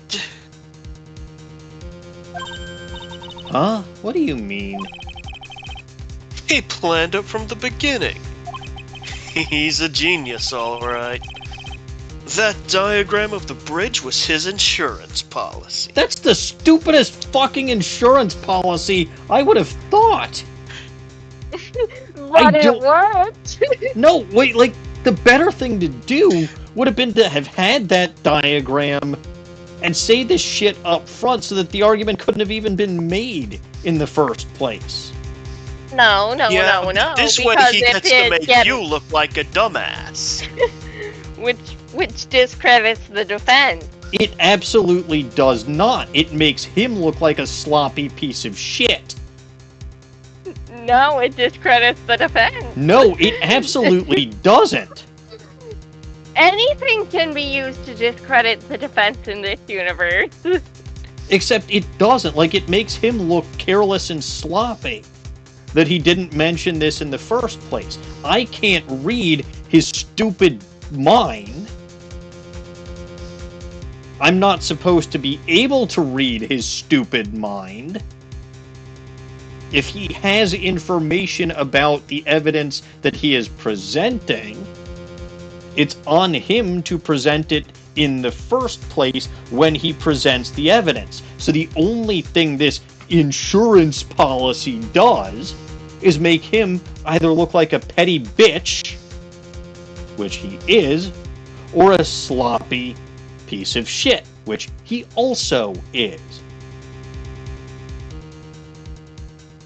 A: Huh? What do you mean?
B: He planned it from the beginning. He's a genius, alright. That diagram of the bridge was his insurance policy.
A: That's the stupidest fucking insurance policy I would have thought.
C: But it worked.
A: No, wait, like, the better thing to do would have been to have had that diagram and say this shit up front so that the argument couldn't have even been made in the first place.
C: No.
B: This way
C: because
B: he
C: if
B: gets to
C: it
B: make you look like a dumbass.
C: which discredits the defense.
A: It absolutely does not. It makes him look like a sloppy piece of shit.
C: No, it discredits the defense.
A: No, it absolutely doesn't.
C: Anything can be used to discredit the defense in this universe.
A: Except it doesn't. Like, it makes him look careless and sloppy that he didn't mention this in the first place. I can't read his stupid mind. I'm not supposed to be able to read his stupid mind. If he has information about the evidence that he is presenting, it's on him to present it in the first place when he presents the evidence. So the only thing this insurance policy does is make him either look like a petty bitch, which he is, or a sloppy piece of shit, which he also is.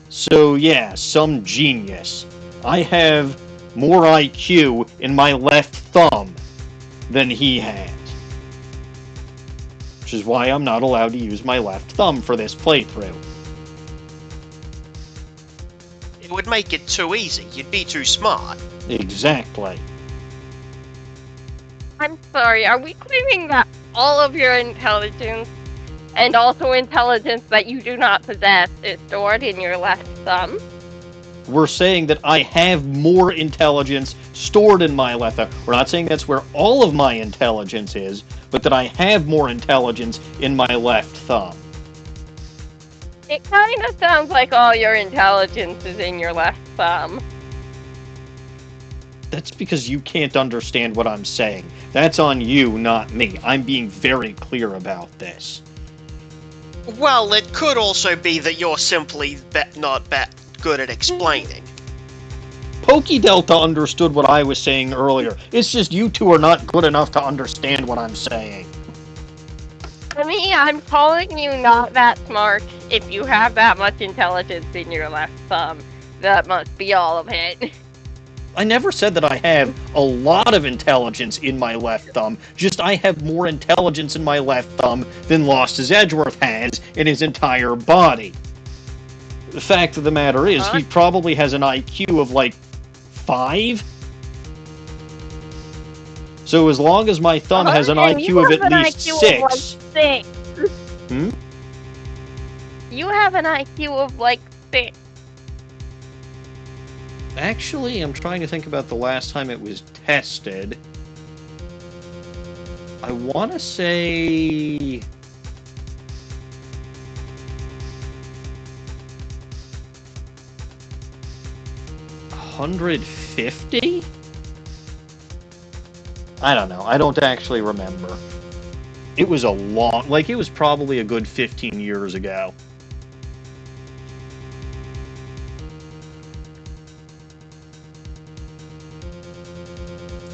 A: So yeah, some genius. I have more IQ in my left thumb than he has. Which is why I'm not allowed to use my left thumb for this playthrough.
B: It would make it too easy. You'd be too smart.
A: Exactly.
C: I'm sorry, are we claiming that all of your intelligence, and also intelligence that you do not possess, is stored in your left thumb?
A: We're saying that I have more intelligence stored in my left thumb. We're not saying that's where all of my intelligence is, but that I have more intelligence in my left thumb.
C: It kind of sounds like all your intelligence is in your left thumb.
A: That's because you can't understand what I'm saying. That's on you, not me. I'm being very clear about this.
B: Well, it could also be that you're simply not that good at explaining.
A: Pokey Delta understood what I was saying earlier. It's just you two are not good enough to understand what I'm saying.
C: For me, I'm calling you not that smart. If you have that much intelligence in your left thumb, that must be all of it.
A: I never said that I have a lot of intelligence in my left thumb, just I have more intelligence in my left thumb than Lost as Edgeworth has in his entire body. The fact of the matter is, he probably has an IQ of, like, 5? So as long as my thumb has an IQ of at least 6... Hmm?
C: You have an IQ of, like, 6.
A: Actually, I'm trying to think about the last time it was tested. I want to say... 150? I don't know. I don't actually remember. It was a long... Like, it was probably a good 15 years ago.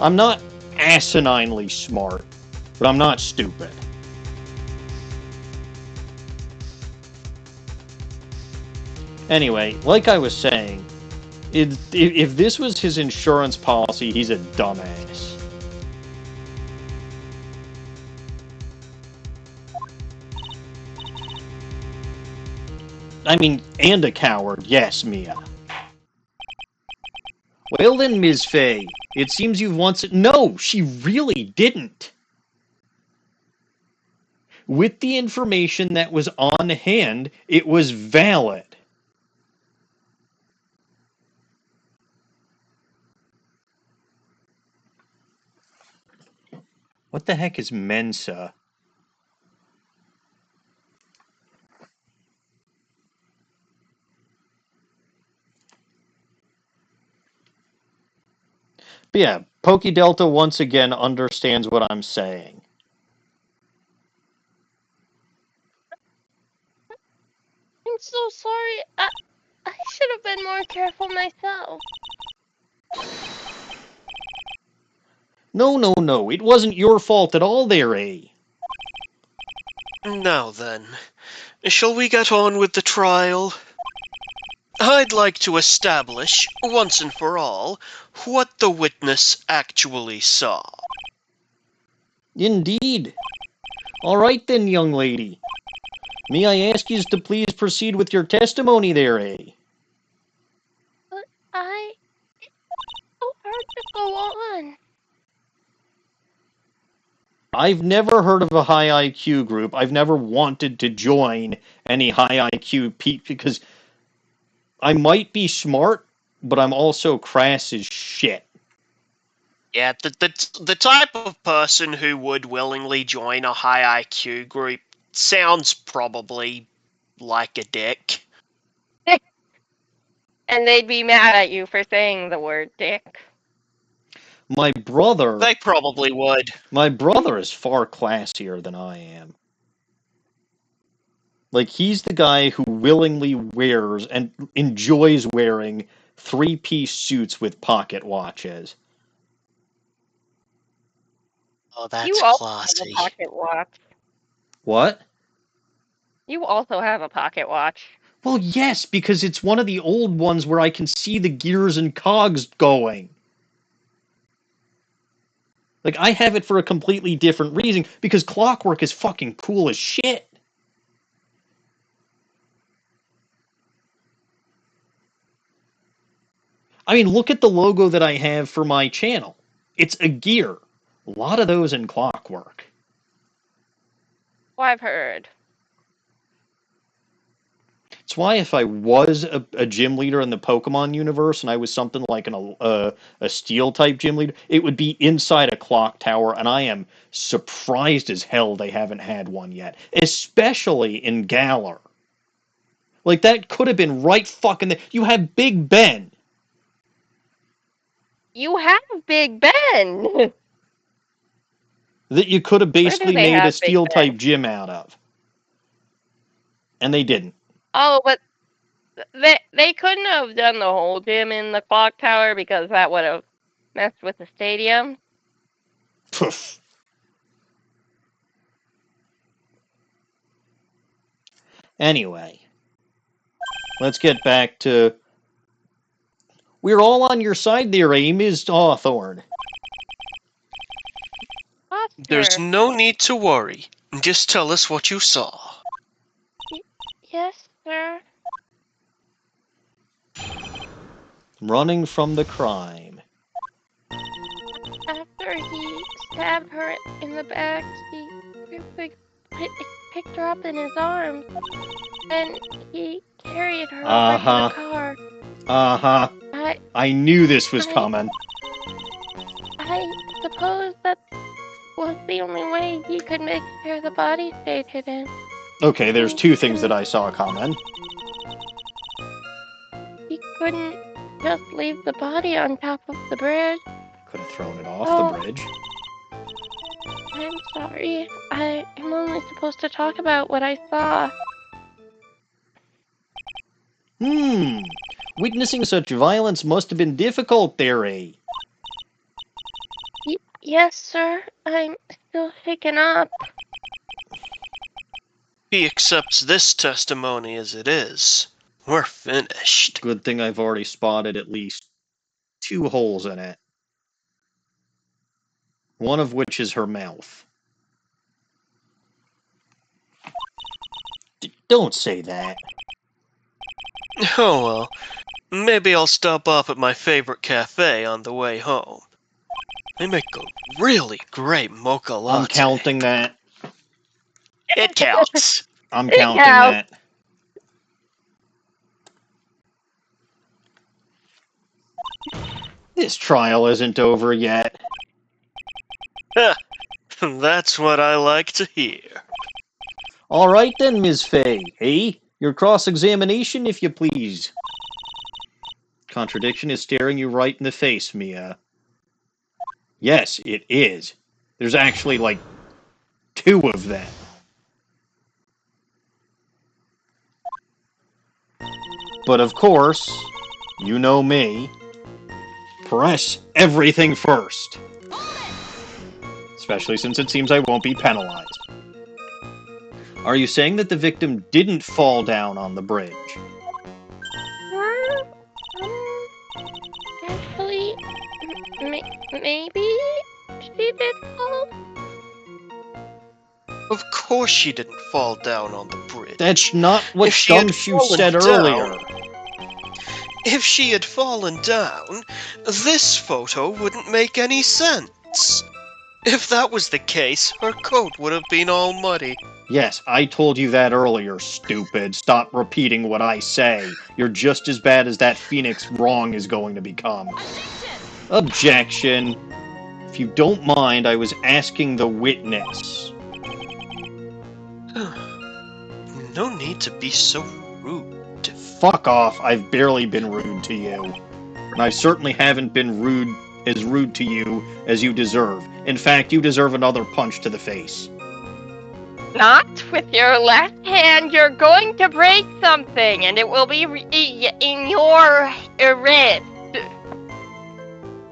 A: I'm not asininely smart, but I'm not stupid. Anyway, like I was saying, if this was his insurance policy, he's a dumbass. I mean, and a coward, yes, Mia. Well then, Ms. Fay, it seems you've once... No, she really didn't. With the information that was on hand, it was valid. What the heck is Mensa? But yeah, Pokey Delta once again understands what I'm saying.
C: I'm so sorry. I should have been more careful myself.
A: No. It wasn't your fault at all there, eh?
B: Now then, shall we get on with the trial? I'd like to establish, once and for all, what the witness actually saw.
A: Indeed. All right then, young lady. May I ask you to please proceed with your testimony there, eh?
C: But it's so hard to go on.
A: I've never heard of a high IQ group. I've never wanted to join any high IQ people because I might be smart, but I'm also crass as shit.
B: Yeah, the type of person who would willingly join a high IQ group sounds probably like a dick.
C: And they'd be mad at you for saying the word dick.
A: My brother...
B: They probably would.
A: My brother is far classier than I am. Like, he's the guy who willingly wears and enjoys wearing three-piece suits with pocket watches.
B: Oh, that's
C: You also
B: classy.
C: have a pocket watch.
A: What?
C: You also have a pocket watch.
A: Well, yes, because it's one of the old ones where I can see the gears and cogs going. Like, I have it for a completely different reason, because clockwork is fucking cool as shit. I mean, look at the logo that I have for my channel. It's a gear. A lot of those in clockwork.
C: Well, I've heard.
A: It's why if I was a gym leader in the Pokemon universe and I was something like a steel-type gym leader, it would be inside a clock tower, and I am surprised as hell they haven't had one yet. Especially in Galar. Like, that could have been right fucking there. You have Big Ben.
C: You have Big Ben!
A: That you could have basically
C: they
A: made
C: have
A: a
C: Big
A: steel-type
C: Ben?
A: gym out of. And they didn't.
C: Oh, but they couldn't have done the whole gym in the clock tower because that would have messed with the stadium.
A: Poof. Anyway, let's get back to... We're all on your side there, Ms. Hawthorne.
B: There's
C: Oscar.
B: no need to worry. Just tell us what you saw.
C: Yes, sir.
A: Running from the crime.
C: After he stabbed her in the back, he picked her up in his arms, and he carried her over to the car.
A: Uh-huh. I knew this was coming.
C: I suppose that was the only way he could make sure the body stayed hidden.
A: Okay, there's two things that I saw coming.
C: He couldn't just leave the body on top of the bridge.
A: Could have thrown it off the bridge.
C: I'm sorry. I am only supposed to talk about what I saw.
A: Witnessing such violence must have been difficult there, eh?
C: Yes, sir. I'm still shaken up.
B: He accepts this testimony as it is. We're finished.
A: Good thing I've already spotted at least 2 holes in it. One of which is her mouth. Don't say that.
B: Oh well. Maybe I'll stop off at my favorite cafe on the way home. They make a really great mocha latte.
A: I'm counting that.
B: It counts.
A: I'm counting that. This trial isn't over yet.
B: That's what I like to hear.
A: All right then, Ms. Fay. Eh? Your cross-examination, if you please. Contradiction is staring you right in the face, Mia. Yes, it is. There's actually, like, 2 of them. But of course, you know me. Press everything first. Especially since it seems I won't be penalized. Are you saying that the victim didn't fall down on the bridge?
C: Actually, maybe she did fall.
B: Of course she didn't fall down on the bridge.
A: That's not what
B: If she had
A: Gumshoe
B: fallen
A: said
B: down-
A: earlier.
B: If she had fallen down, this photo wouldn't make any sense. If that was the case, her coat would have been all muddy.
A: Yes, I told you that earlier, stupid. Stop repeating what I say. You're just as bad as that Phoenix wrong is going to become. Objection. If you don't mind, I was asking the witness.
B: No need to be so rude.
A: Fuck off, I've barely been rude to you. And I certainly haven't been as rude to you as you deserve. In fact, you deserve another punch to the face.
C: Not with your left hand. You're going to break something, and it will be in your wrist.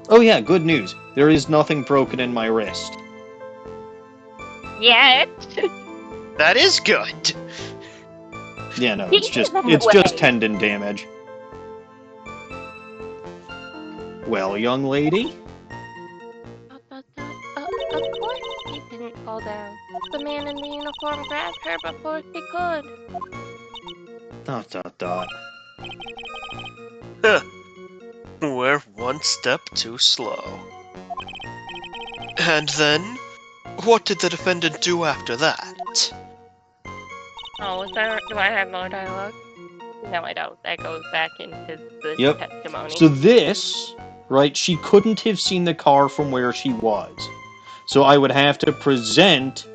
A: Oh yeah, good news. There is nothing broken in my wrist.
C: Yet.
B: That is good.
A: Yeah, no, it's just tendon damage. Well, young lady?
C: Of course she didn't fall down. The man in the uniform grabbed her before she could. ...
B: Huh. We're one step too slow. And then, what did the defendant do after that?
C: Oh, do I have more dialogue? No, I don't. That goes back into the testimony.
A: So this, right, she couldn't have seen the car from where she was. So I would have to present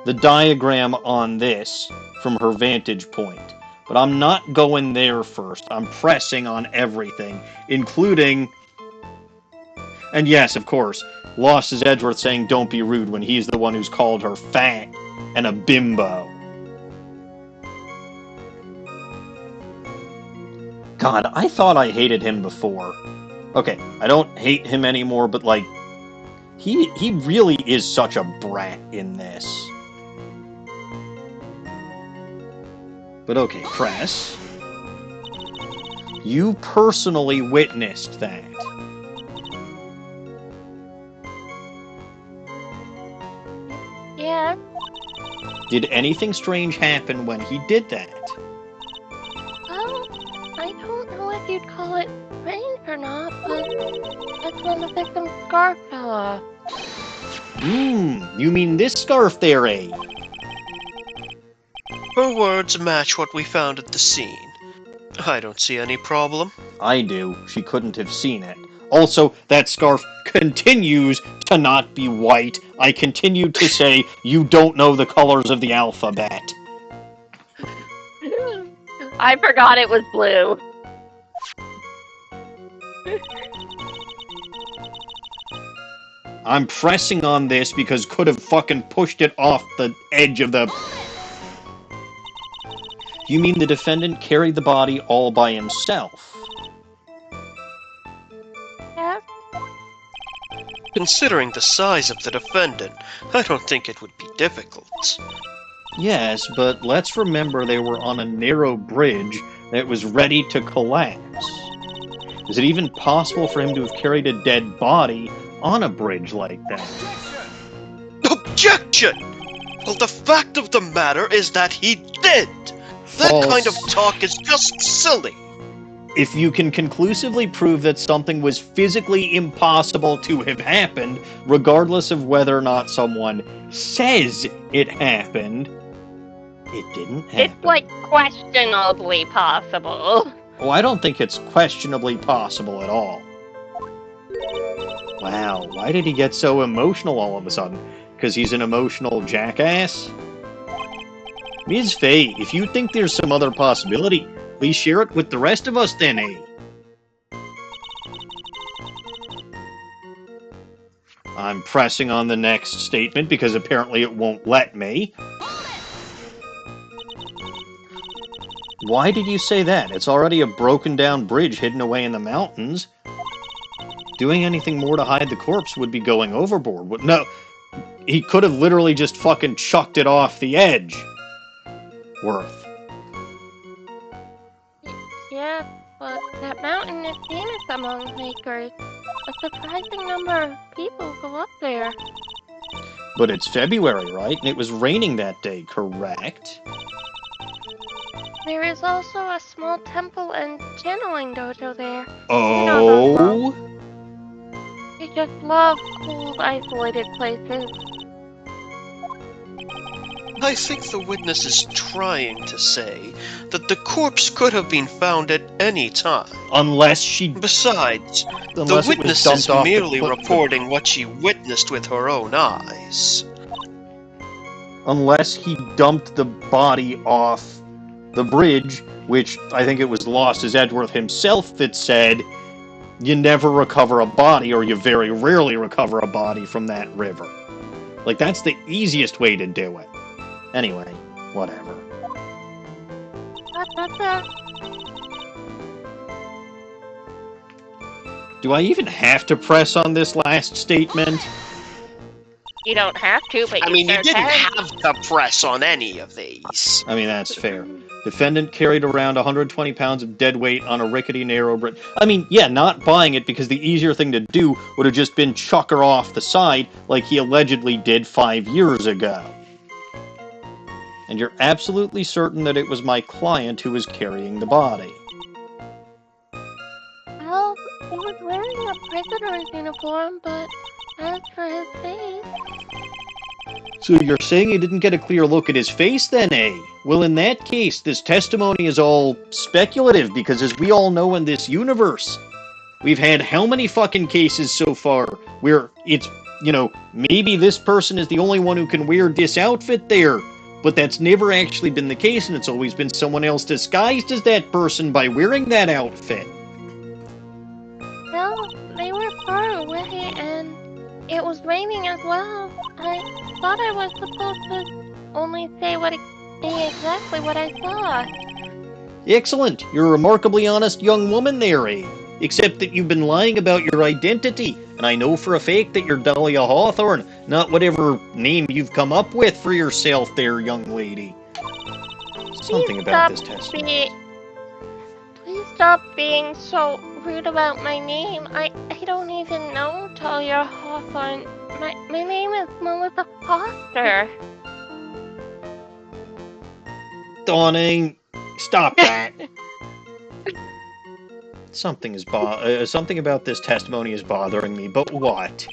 A: the diagram on this from her vantage point. But I'm not going there first. I'm pressing on everything, including... And yes, of course, Lost is Edgeworth saying don't be rude when he's the one who's called her fat and a bimbo. God, I thought I hated him before. Okay, I don't hate him anymore, but, like, he really is such a brat in this. But okay, press. You personally witnessed that.
C: Yeah.
A: Did anything strange happen when he did that?
C: Well, I don't know if you'd call it strange or not, but that's when the victim's scarf fell off.
A: You mean this scarf there, eh?
B: Her words match what we found at the scene. I don't see any problem.
A: I do. She couldn't have seen it. Also, that scarf continues to not be white. I continue to say you don't know the colors of the alphabet.
C: I forgot it was blue.
A: I'm pressing on this because could have fucking pushed it off the edge of the... You mean the defendant carried the body all by himself?
C: Yeah.
B: Considering the size of the defendant, I don't think it would be difficult.
A: Yes, but let's remember they were on a narrow bridge that was ready to collapse. Is it even possible for him to have carried a dead body on a bridge like that?
B: Objection! Well, the fact of the matter is that he did! That
A: False.
B: kind of talk is just silly!
A: If you can conclusively prove that something was physically impossible to have happened, regardless of whether or not someone says it happened, it didn't happen.
C: It's like questionably possible.
A: Oh, I don't think it's questionably possible at all. Wow, why did he get so emotional all of a sudden? Because he's an emotional jackass? Ms. Faye, if you think there's some other possibility, please share it with the rest of us then, eh? I'm pressing on the next statement because apparently it won't let me. Why did you say that? It's already a broken down bridge hidden away in the mountains. Doing anything more to hide the corpse would be going overboard. No, he could have literally just fucking chucked it off the edge. Worth.
C: Yeah, but that mountain is famous among hikers. A surprising number of people go up there.
A: But it's February, right? And it was raining that day, correct?
C: There is also a small temple and channeling dojo there.
A: Oh?
C: You just love cold, isolated places.
B: I think the witness is trying to say that the corpse could have been found at any time.
A: Unless she...
B: Besides, the
A: Unless it was
B: witness
A: dumped
B: is
A: off the
B: merely
A: cliff.
B: reporting what she witnessed with her own eyes.
A: Unless he dumped the body off the bridge, which I think it was Lost as Edgeworth himself that said, you never recover a body, or you very rarely recover a body from that river. Like, that's the easiest way to do it. Anyway, whatever. Do I even have to press on this last statement?
C: You don't have to, but
B: You
C: sure
B: didn't
C: can.
B: have to press on any of these.
A: I mean, that's fair. Defendant carried around 120 pounds of dead weight on a rickety, narrow bridge. I mean, yeah, not buying it because the easier thing to do would have just been chuck her off the side like he allegedly did 5 years ago. And you're absolutely certain that it was my client who was carrying the body.
C: Well, he was wearing a prisoner's uniform, but as for his face...
A: So you're saying you didn't get a clear look at his face then, eh? Well, in that case, this testimony is all speculative, because as we all know in this universe, we've had how many fucking cases so far where it's, maybe this person is the only one who can wear this outfit there, but that's never actually been the case, and it's always been someone else disguised as that person by wearing that outfit.
C: Well, they were far away, and it was raining as well. I thought I was supposed to only say exactly what I saw.
A: Excellent. You're a remarkably honest young woman there, eh? Except that you've been lying about your identity, and I know for a fact that you're Dahlia Hawthorne, not whatever name you've come up with for yourself there, young lady. Something about this testimony.
C: Please stop being so rude about my name. I don't even know Dahlia Hawthorne. My name is Melissa Foster.
A: Dawning, stop that. Something about this testimony is bothering me, but what?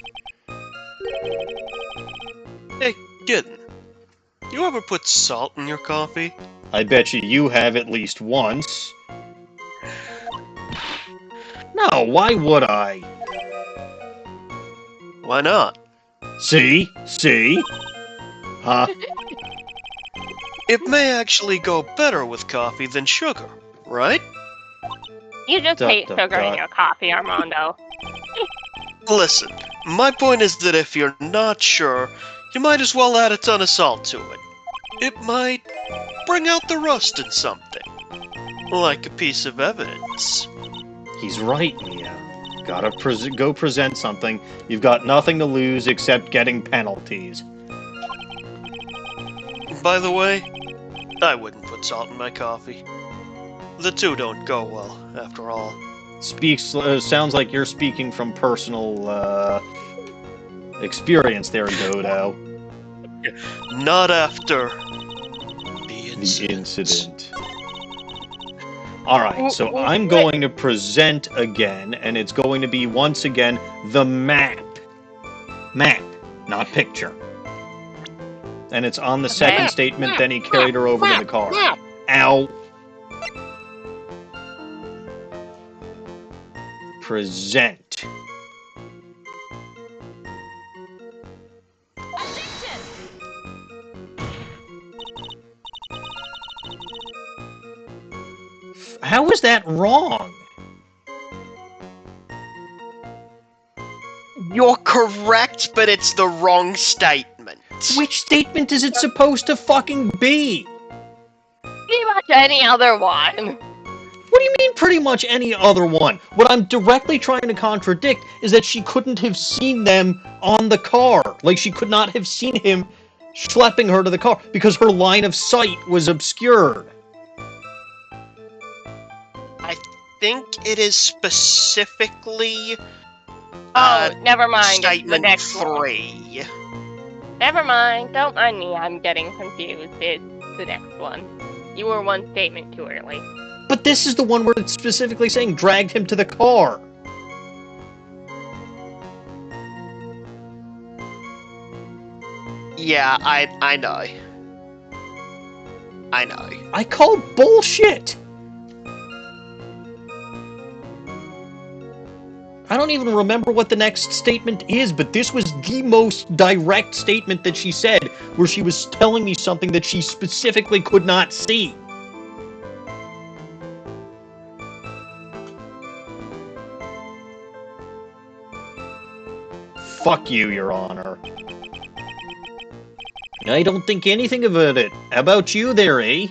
B: Hey, kid, you ever put salt in your coffee?
A: I bet you have at least once. No, why would I?
B: Why not?
A: See? Huh?
B: It may actually go better with coffee than sugar, right?
C: You just hate sugar in your coffee, Armando.
B: Listen, my point is that if you're not sure, you might as well add a ton of salt to it. It might bring out the rust in something, like a piece of evidence.
A: He's right, Mia. Gotta go present something. You've got nothing to lose except getting penalties.
B: By the way, I wouldn't put salt in my coffee. The two don't go well, after all.
A: Sounds like you're speaking from personal, experience there, Dodo.
B: Not after the incident.
A: Alright, so I'm going to present again, and it's going to be, once again, the map. Map, not picture. And it's on the second statement, then he carried her over to the car. Ow. Present. How is that wrong?
B: You're correct, but it's the wrong statement.
A: Which statement is it supposed to fucking be?
C: Pretty much any other one.
A: What do you mean, pretty much any other one? What I'm directly trying to contradict is that she couldn't have seen them on the car. Like, she could not have seen him schlepping her to the car because her line of sight was obscured.
B: I think it is specifically...
C: never mind.
B: Statement
C: the next
B: 3.
C: One. Never mind. Don't mind me. I'm getting confused. It's the next one. You were one statement too early.
A: But this is the one where it's specifically saying dragged him to the car.
B: Yeah, I know. I know.
A: I call bullshit. I don't even remember what the next statement is, but this was the most direct statement that she said, where she was telling me something that she specifically could not see. Fuck you, Your Honor. I don't think anything about it. How about you there, eh? ...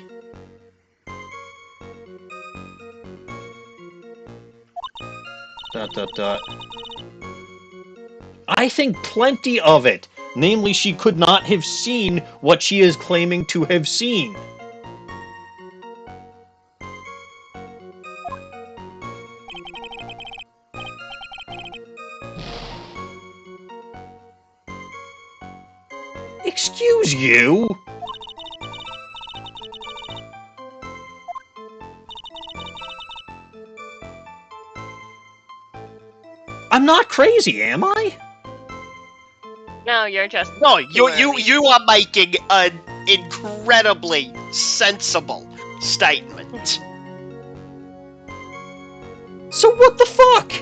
A: I think plenty of it. Namely, she could not have seen what she is claiming to have seen. Excuse you? I'm not crazy, am I?
C: No, you're just...
B: No, you are making an incredibly sensible statement.
A: So what the fuck?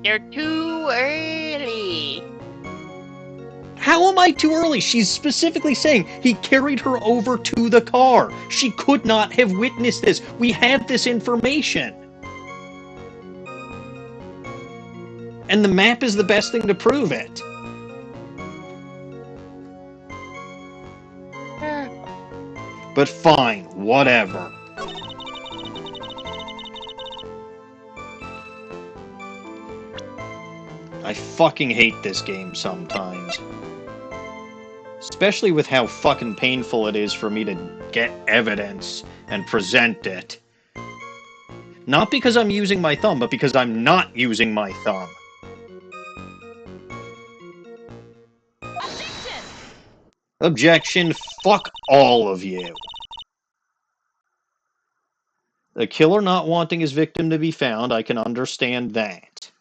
C: You're too early.
A: How am I too early? She's specifically saying he carried her over to the car. She could not have witnessed this. We have this information. And the map is the best thing to prove it. But fine, whatever. I fucking hate this game sometimes. Especially with how fucking painful it is for me to get evidence and present it. Not because I'm using my thumb, but because I'm not using my thumb. Objection, fuck all of you. The killer not wanting his victim to be found, I can understand that.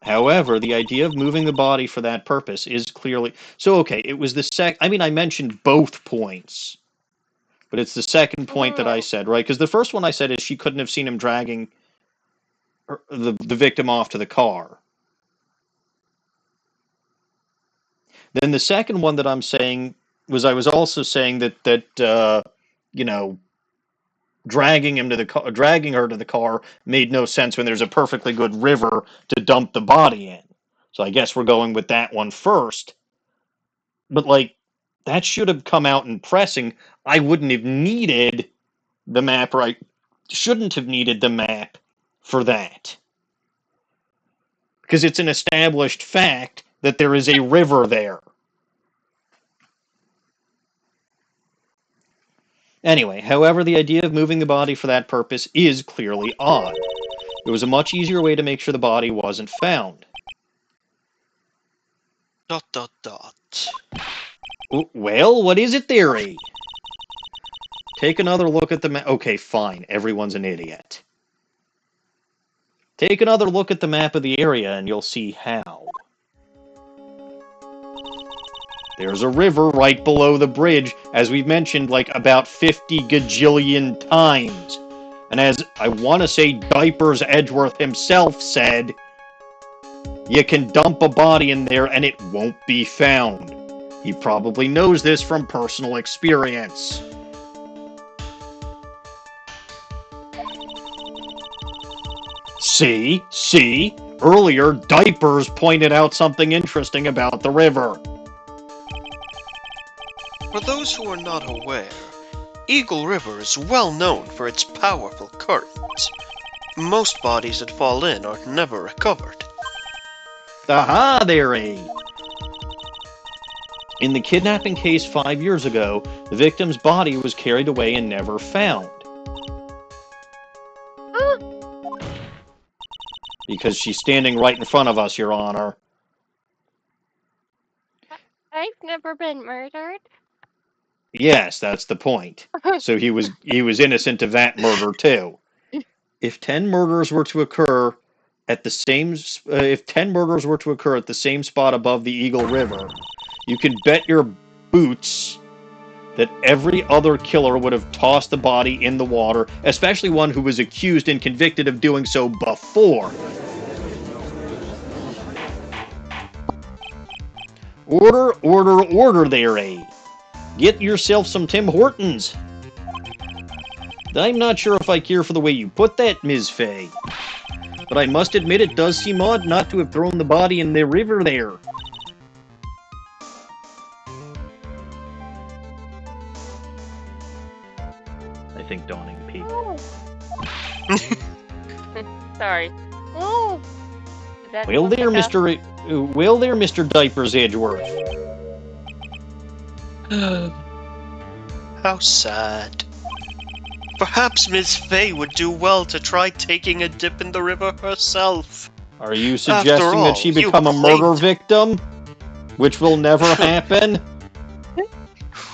A: However, the idea of moving the body for that purpose is clearly... So, okay, it was the I mentioned both points. But it's the second point that I said, right? Because the first one I said is she couldn't have seen him dragging the victim off to the car. Then the second one that I'm saying was I was also saying that you know, dragging her to the car made no sense when there's a perfectly good river to dump the body in. So I guess we're going with that one first. But, like, that should have come out in pressing. I wouldn't have needed the map, or I shouldn't have needed the map for that. Because it's an established fact that there is a river there. Anyway, however, the idea of moving the body for that purpose is clearly odd. There was a much easier way to make sure the body wasn't found. ... Well, what is it, theory? Take another look at the map. Okay, fine. Everyone's an idiot. Take another look at the map of the area and you'll see how. There's a river right below the bridge, as we've mentioned like about 50 gajillion times. And as I want to say Diapers Edgeworth himself said, you can dump a body in there and it won't be found. He probably knows this from personal experience. See? Earlier, Diapers pointed out something interesting about the river.
B: For those who are not aware, Eagle River is well known for its powerful current. Most bodies that fall in are never recovered.
A: Aha there, A. In the kidnapping case 5 years ago, the victim's body was carried away and never found. Because she's standing right in front of us, Your Honor.
C: I've never been murdered.
A: Yes, that's the point. So he was innocent of that murder too. If 10 murders were to occur at the same spot above the Eagle River, you can bet your boots that every other killer would have tossed the body in the water, especially one who was accused and convicted of doing so before. Order, order, order there, A. Get yourself some Tim Hortons. I'm not sure if I care for the way you put that, Ms. Fay. But I must admit it does seem odd not to have thrown the body in the river there. I think Dawning peaked.
C: Sorry. Oh.
A: Well there, Mr. Diapers Edgeworth.
B: How sad. Perhaps Miss Fay would do well to try taking a dip in the river herself.
A: Are you suggesting that she
B: you
A: become a murder
B: claimed-
A: victim? Which will never happen?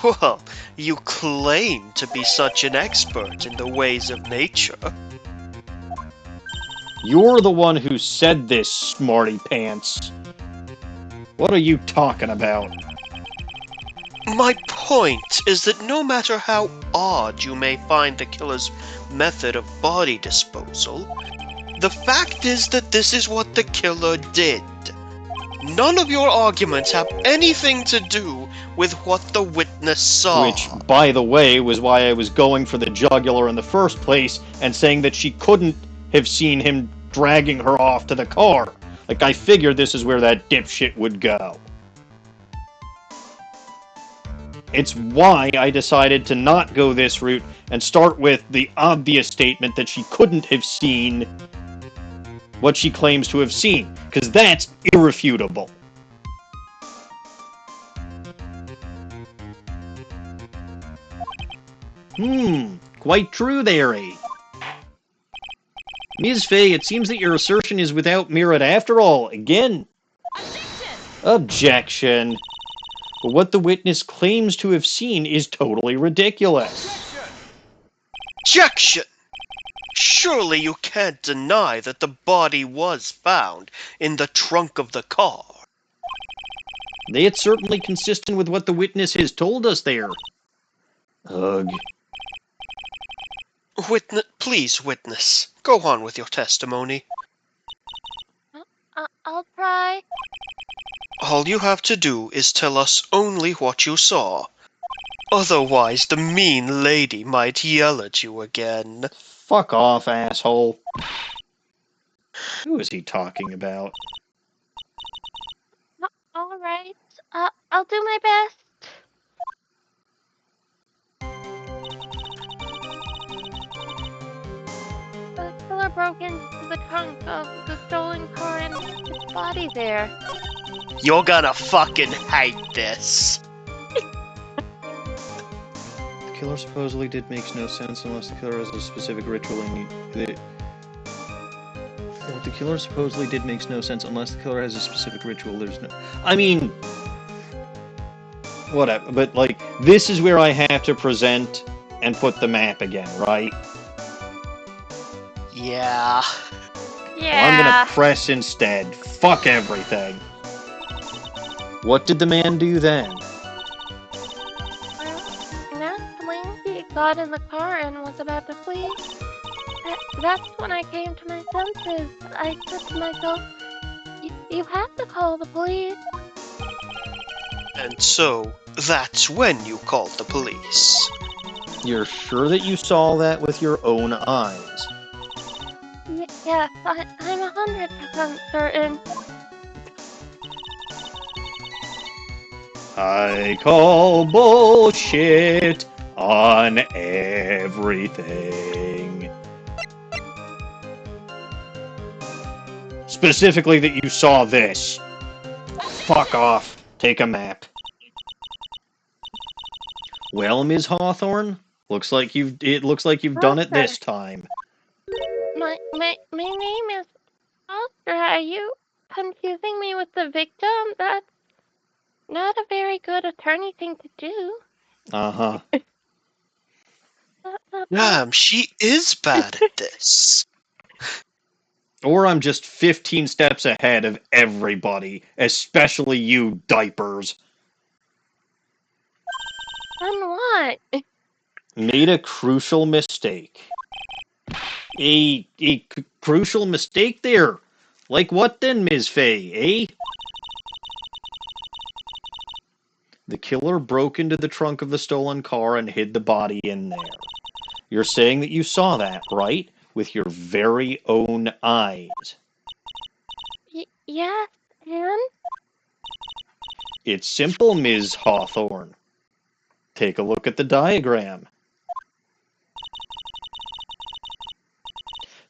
B: Well, you claim to be such an expert in the ways of nature.
A: You're the one who said this, smarty pants. What are you talking about?
B: My point is that no matter how odd you may find the killer's method of body disposal, the fact is that this is what the killer did. None of your arguments have anything to do with what the witness saw.
A: Which, by the way, was why I was going for the jugular in the first place and saying that she couldn't have seen him dragging her off to the car. Like, I figured this is where that dipshit would go. It's why I decided to not go this route and start with the obvious statement that she couldn't have seen what she claims to have seen, because that's irrefutable. Quite true there, eh? Ms. Fay, it seems that your assertion is without merit after all. Again. Objection. But what the witness claims to have seen is totally ridiculous.
B: Objection! Surely you can't deny that the body was found in the trunk of the car.
A: It's certainly consistent with what the witness has told us there. Ugh.
B: Please, witness, go on with your testimony.
C: I'll try.
B: All you have to do is tell us only what you saw. Otherwise, the mean lady might yell at you again.
A: Fuck off, asshole. Who is he talking about?
C: All right. I'll do my best. The killer broke into the trunk of the stolen car and left his body there.
B: You're gonna fucking hate this.
A: The killer supposedly did makes no sense unless the killer has a specific ritual What the killer supposedly did makes no sense unless the killer has a specific ritual. There's no... I mean... Whatever, but, like, this is where I have to present and put the map again, right?
B: Yeah.
C: Yeah.
A: I'm gonna press instead. Fuck everything. What did the man do then?
C: Well, when he got in the car and was about to flee, that's when I came to my senses. I said to myself, you have to call the police.
B: And so, that's when you called the police.
C: Mm-hmm.
A: You're sure that you saw that with your own eyes?
C: Yes, I'm 100% certain.
A: I call bullshit on everything. Specifically that you saw this. Fuck off. Take a map. Well, Ms. Hawthorne, it looks like you've done it this time.
C: My name is Oscar. Are you confusing me with the victim? That's not a very good attorney thing to do.
A: Uh-huh.
B: Damn, she is bad at this.
A: Or I'm just 15 steps ahead of everybody, especially you diapers.
C: On what?
A: Made a crucial mistake. A crucial mistake there. Like what then, Ms. Fay, eh? The killer broke into the trunk of the stolen car and hid the body in there. You're saying that you saw that, right? With your very own eyes.
C: Yes, and?
A: It's simple, Ms. Hawthorne. Take a look at the diagram.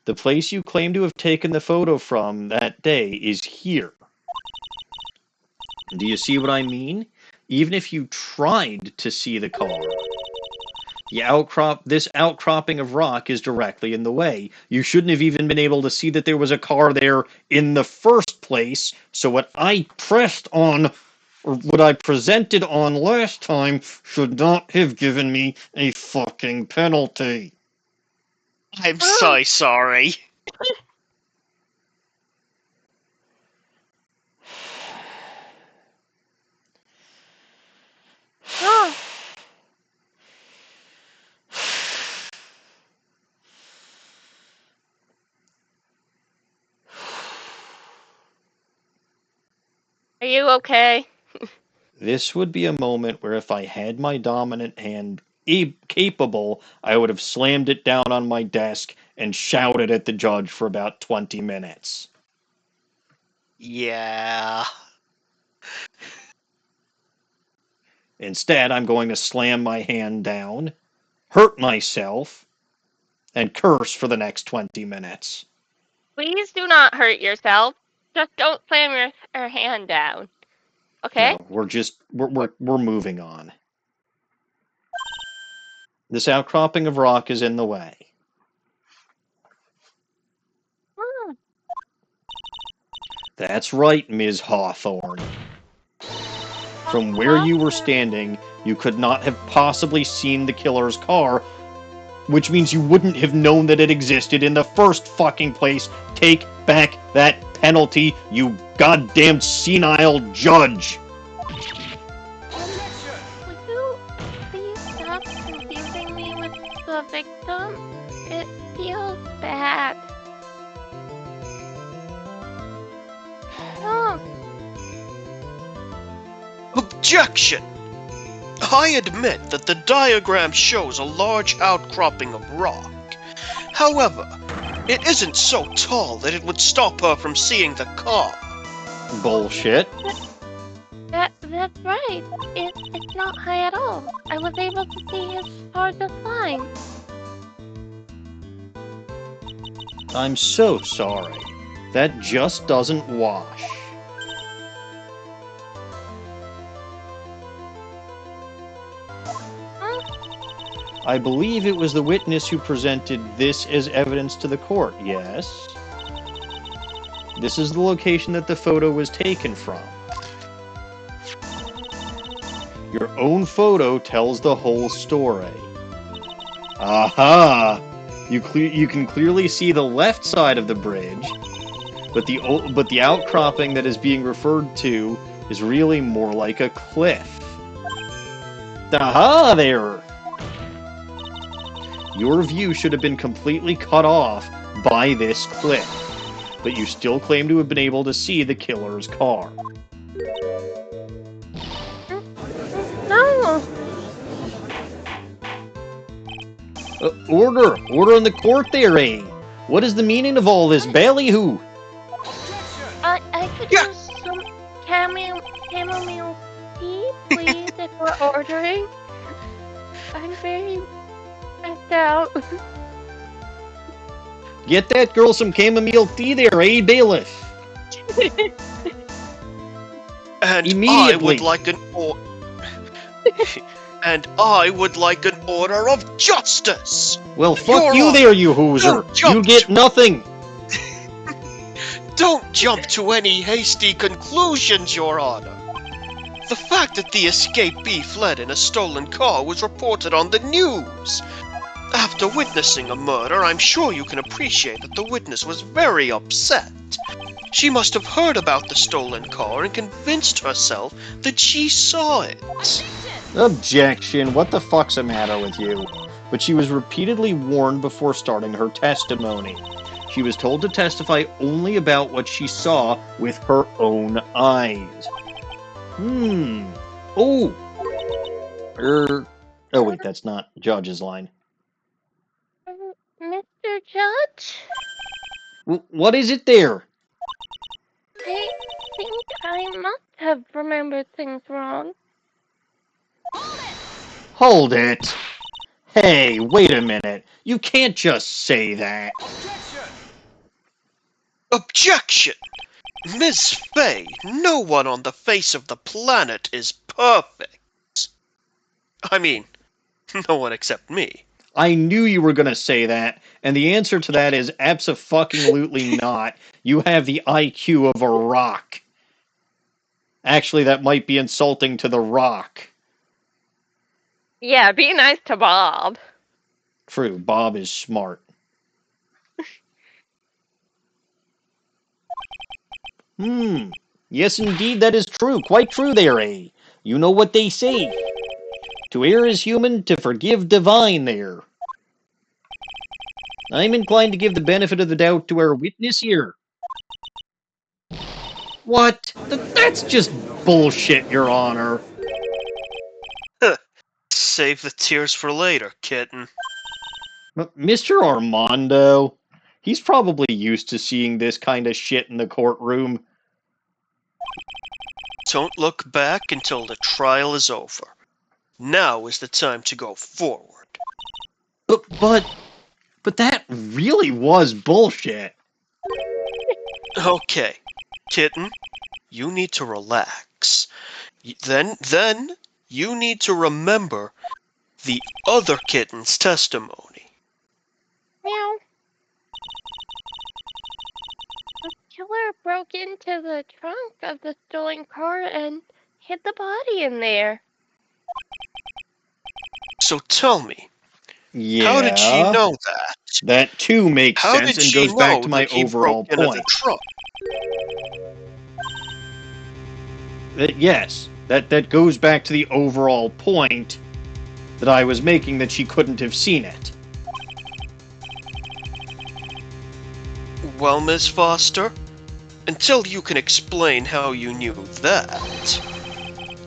A: The place you claim to have taken the photo from that day is here. Do you see what I mean? Even if you tried to see the car, this outcropping of rock is directly in the way. You shouldn't have even been able to see that there was a car there in the first place, so what I pressed on, or what I presented on last time, should not have given me a fucking penalty.
B: I'm so sorry.
C: Oh. Are you okay?
A: This would be a moment where if I had my dominant hand capable, I would have slammed it down on my desk and shouted at the judge for about 20 minutes.
B: Yeah.
A: Instead, I'm going to slam my hand down, hurt myself, and curse for the next 20 minutes.
C: Please do not hurt yourself. Just don't slam your hand down. Okay?
A: No, we're moving on. This outcropping of rock is in the way. That's right, Ms. Hawthorne. From where you were standing, you could not have possibly seen the killer's car, which means you wouldn't have known that it existed in the first fucking place. Take back that penalty, you goddamn senile judge!
C: Would you please stop confusing me with the victim? It feels bad. Oh.
B: Objection! I admit that the diagram shows a large outcropping of rock. However, it isn't so tall that it would stop her from seeing the car.
A: Bullshit.
C: That's right. It's not high at all. I was able to see his car just fine.
A: I'm so sorry. That just doesn't wash. I believe it was the witness who presented this as evidence to the court, yes? This is the location that the photo was taken from. Your own photo tells the whole story. Aha! You can clearly see the left side of the bridge, but the outcropping that is being referred to is really more like a cliff. Aha there! Your view should have been completely cut off by this cliff, but you still claim to have been able to see the killer's car.
C: No!
A: Order in the court there, eh? What is the meaning of all this, ballyhoo?
C: I could use some chamomile tea, please, if we're ordering. I'm very stressed out.
A: Get that girl some chamomile tea there, bailiff?
B: And
A: Immediately.
B: I would like and I would like an order of justice.
A: Well, fuck
B: Your
A: you
B: Honor,
A: there, you hooser.
B: don't jump
A: You get nothing.
B: Don't jump to any hasty conclusions, Your Honor. The fact that the escapee fled in a stolen car was reported on the news. After witnessing a murder, I'm sure you can appreciate that the witness was very upset. She must have heard about the stolen car and convinced herself that she saw it.
A: Objection. What the fuck's the matter with you? But she was repeatedly warned before starting her testimony. She was told to testify only about what she saw with her own eyes. Oh! Oh wait, that's not Judge's line.
C: Mr. Judge?
A: What is it there?
C: I think I must have remembered things wrong.
A: Hold it! Hey, wait a minute. You can't just say that.
B: Objection! Miss Fay, no one on the face of the planet is perfect. I mean, no one except me.
A: I knew you were gonna say that, and the answer to that is abso-fucking-lutely not. You have the IQ of a rock. Actually, that might be insulting to the rock.
C: Yeah, be nice to Bob.
A: True, Bob is smart. Yes, indeed, that is true. Quite true there, You know what they say. To err is human, to forgive divine there. I'm inclined to give the benefit of the doubt to our witness here. What? That's just bullshit, Your Honor.
B: Save the tears for later, kitten.
A: Mr. ArmanDO, he's probably used to seeing this kind of shit in the courtroom.
B: Don't look back until the trial is over. Now is the time to go forward.
A: But that really was bullshit.
B: Okay, kitten, you need to relax. Then you need to remember the other kitten's testimony.
C: Meow. The killer broke into the trunk of the stolen car and hid the body in there.
B: So tell me,
A: Yeah.
B: how did she know that?
A: That too makes
B: How
A: sense
B: did
A: and
B: she
A: goes back
B: know
A: to my
B: that he
A: overall
B: broke into
A: point.
B: the trunk?
A: Yes, that goes back to the overall point that I was making, that she couldn't have seen it.
B: Well, Miss Foster, until you can explain how you knew that,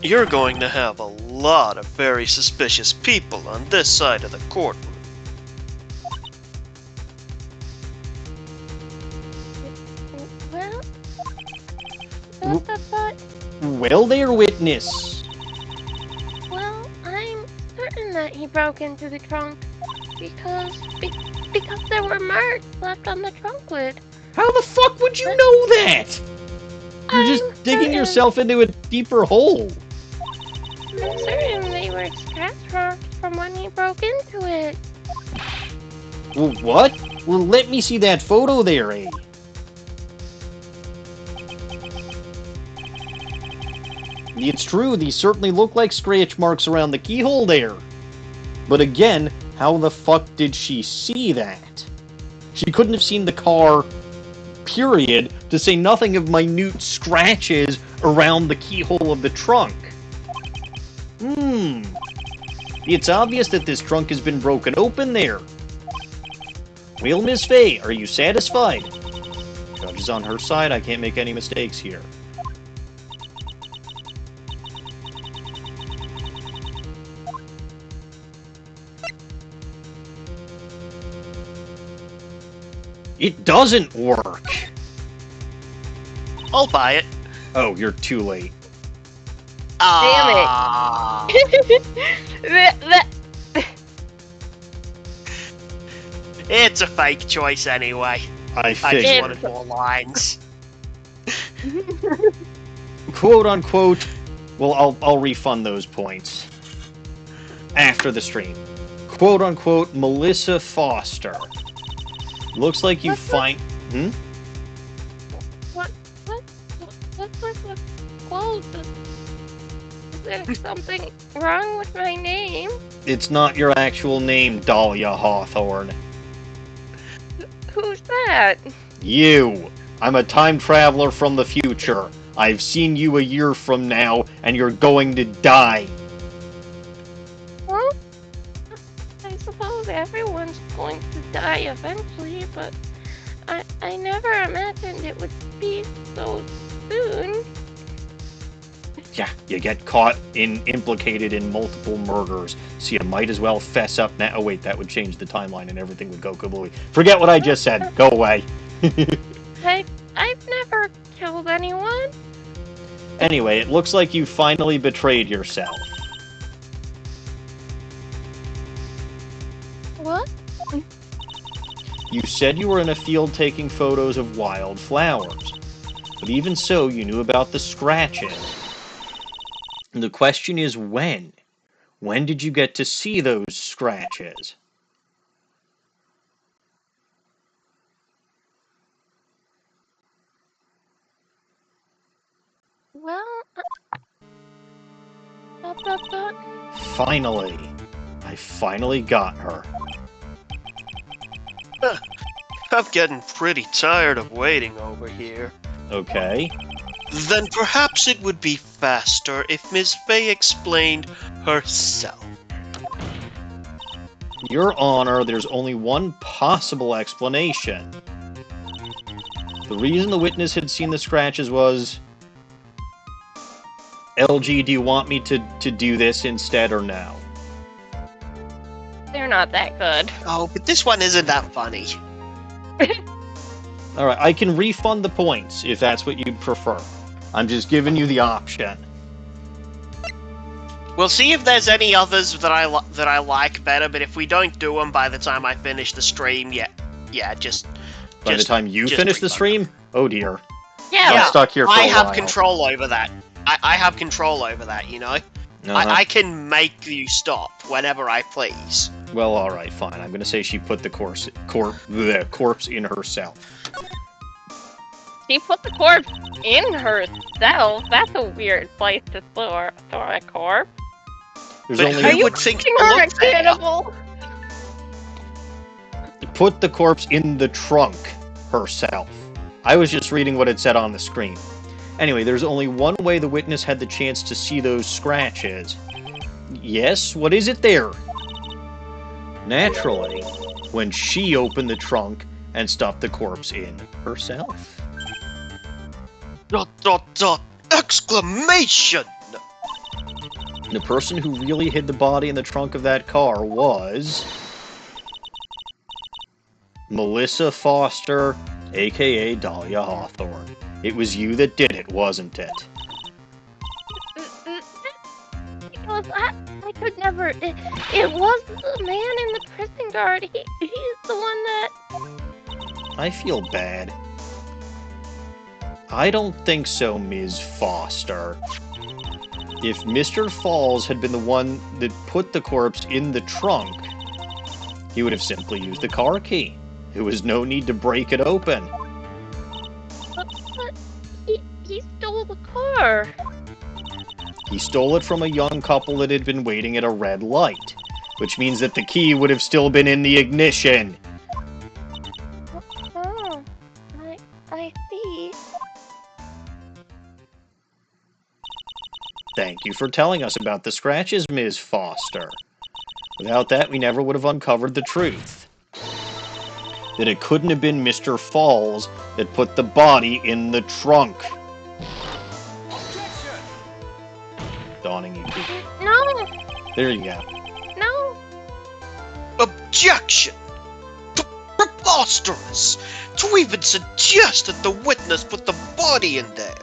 B: you're going to have a lot of very suspicious people on this side of the courtroom.
C: But
A: Well there, witness.
C: well, I'm certain that he broke into the trunk because there were marks left on the trunk lid.
A: How the fuck would you know that? You're just digging yourself into a deeper hole.
C: I'm certain they were scratch marks from when he broke into it.
A: Well, what? Well, let me see that photo there, It's true, these certainly look like scratch marks around the keyhole there. But again, how the fuck did she see that? She couldn't have seen the car, period, to say nothing of minute scratches around the keyhole of the trunk. It's obvious that this trunk has been broken open there. Well, Miss Fay, are you satisfied? Judge is on her side, I can't make any mistakes here. It doesn't work!
B: I'll buy it.
A: Oh, you're too late.
B: Ah.
C: That-
B: It's a fake choice anyway.
A: I
B: I
A: figured.
B: just wanted more lines.
A: Quote unquote. Well, I'll refund those points after the stream. Quote unquote, Melissa Foster. Looks like you find.
C: What's with the clothes? Is there something wrong with my name?
A: It's not your actual name, Dahlia Hawthorne.
C: Who's that?
A: You. I'm a time traveler from the future. I've seen you a year from now, and you're going to die.
C: Well, I suppose everyone's going to die eventually, but I never imagined it would be so soon.
A: Yeah, you get caught implicated in multiple murders, so you might as well fess up now. Oh wait, that would change the timeline and everything would go kablooey. Forget what I just said. Go away.
C: I've never killed anyone.
A: Anyway, it looks like you finally betrayed yourself.
C: What?
A: You said you were in a field taking photos of wild flowers, but even so, you knew about the scratches. And the question is when? When did you get to see those scratches?
C: Well,
A: Finally. I finally got her.
B: I'm getting pretty tired of waiting over here.
A: Okay.
B: Then perhaps it would be faster if Miss Faye explained herself.
A: Your Honor, there's only one possible explanation. The reason the witness had seen the scratches was... LG, do you want me to do this instead or no?
C: they're not that good.
B: Oh, but this one isn't that funny.
A: Alright, I can refund the points if that's what you'd prefer. I'm just giving you the option.
B: We'll see if there's any others that I like better, but if we don't do them by the time I finish the stream, just...
A: By the time you finish the stream? Oh dear.
C: Yeah.
A: I'm stuck here for a
B: I have
A: while.
B: control over that. I have control over that, you know? I can make you stop whenever I please.
A: Well, alright, fine. I'm gonna say she put the corpse in herself.
C: She put the corpse in herself. That's a weird place to throw a corpse.
A: There's
B: But
A: only
B: who
C: Are you
B: would think to
C: calling her a
B: look there?
C: cannibal?
A: put the corpse in the trunk herself. I was just reading what it said on the screen. Anyway, there's only one way the witness had the chance to see those scratches. Yes, what is it there? Naturally, when she opened the trunk and stuffed the corpse in herself. ...
B: Exclamation!
A: The person who really hid the body in the trunk of that car was... Melissa Foster, aka Dahlia Hawthorne. It was you that did it, wasn't it?
C: I could never. It was the man in the prison guard. He's the one that.
A: I feel bad. I don't think so, Ms. Foster. If Mr. Falls had been the one that put the corpse in the trunk, he would have simply used the car key. There was no need to break it open.
C: But he stole the car.
A: He stole it from a young couple that had been waiting at a red light, which means that the key would have still been in the ignition.
C: Oh, I see.
A: Thank you for telling us about the scratches, Ms. Foster. Without that, we never would have uncovered the truth. That it couldn't have been Mr. Falls that put the body in the trunk. Dawning EP.
C: No,
A: There you go.
C: no.
B: Objection! preposterous to even suggest that the witness put the body in there.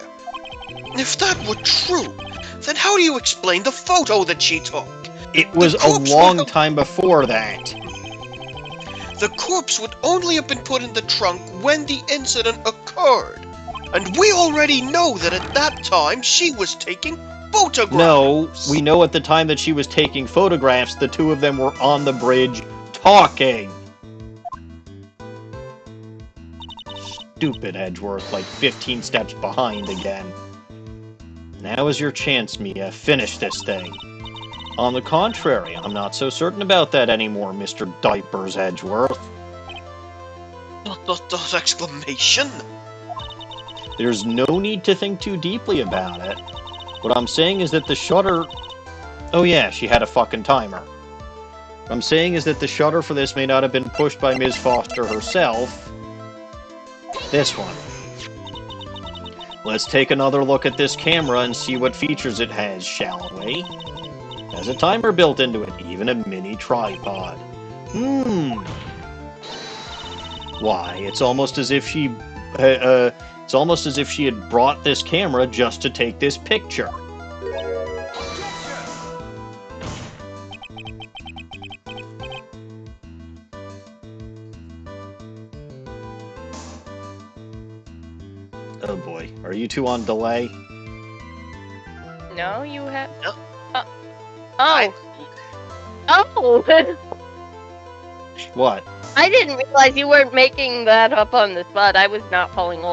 B: If that were true, then how do you explain the photo that she took?
A: It was a long time before that.
B: The corpse would only have been put in the trunk when the incident occurred. And we already know that at that time she was taking photographs.
A: No, we know at the time that she was taking photographs, the two of them were on the bridge talking. Stupid Edgeworth, like 15 steps behind again. Now is your chance, Mia. Finish this thing. On the contrary, I'm not so certain about that anymore, Mr. Diapers Edgeworth.
B: Exclamation.
A: There's no need to think too deeply about it. What I'm saying is that the shutter... Oh yeah, she had a fucking timer. What I'm saying is that the shutter for this may not have been pushed by Ms. Foster herself. This one. Let's take another look at this camera and see what features it has, shall we? It has a timer built into it, even a mini tripod. Why, it's almost as if she... it's almost as if she had brought this camera just to take this picture. Oh boy, are you two on delay?
C: No, you have...
B: No.
C: Oh!
A: What?
C: I didn't realize you weren't making that up on the spot. I was not following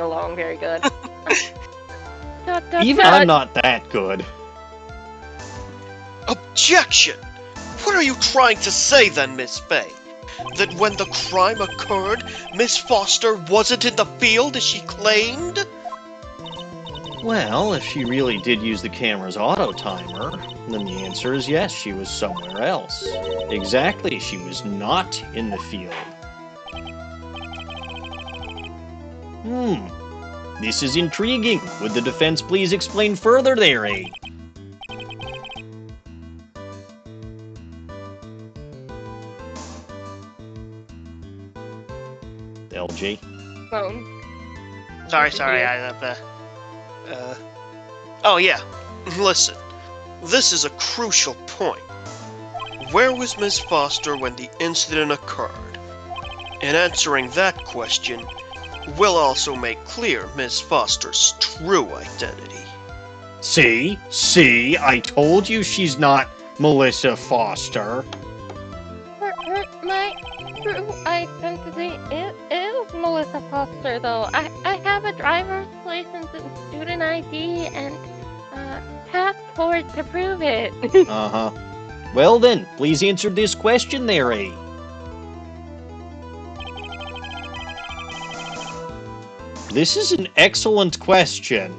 C: along very good.
A: Even I'm not that good.
B: Objection! What are you trying to say then, Miss Faye? That when the crime occurred, Miss Foster wasn't in the field as she claimed?
A: Well, if she really did use the camera's auto timer, then the answer is yes, she was somewhere else. Exactly, she was not in the field. This is intriguing. Would the defense please explain further there, eh? LG?
C: Phone.
B: Sorry, I have oh yeah, listen. This is a crucial point. Where was Miss Foster when the incident occurred? In answering that question, we'll also make clear Miss Foster's true identity.
A: See, I told you she's not Melissa Foster.
C: My true identity is Melissa Foster, though. I have a driver's license and student ID and passport to prove it.
A: Uh-huh. Well then, please answer this question there, eh? This is an excellent question.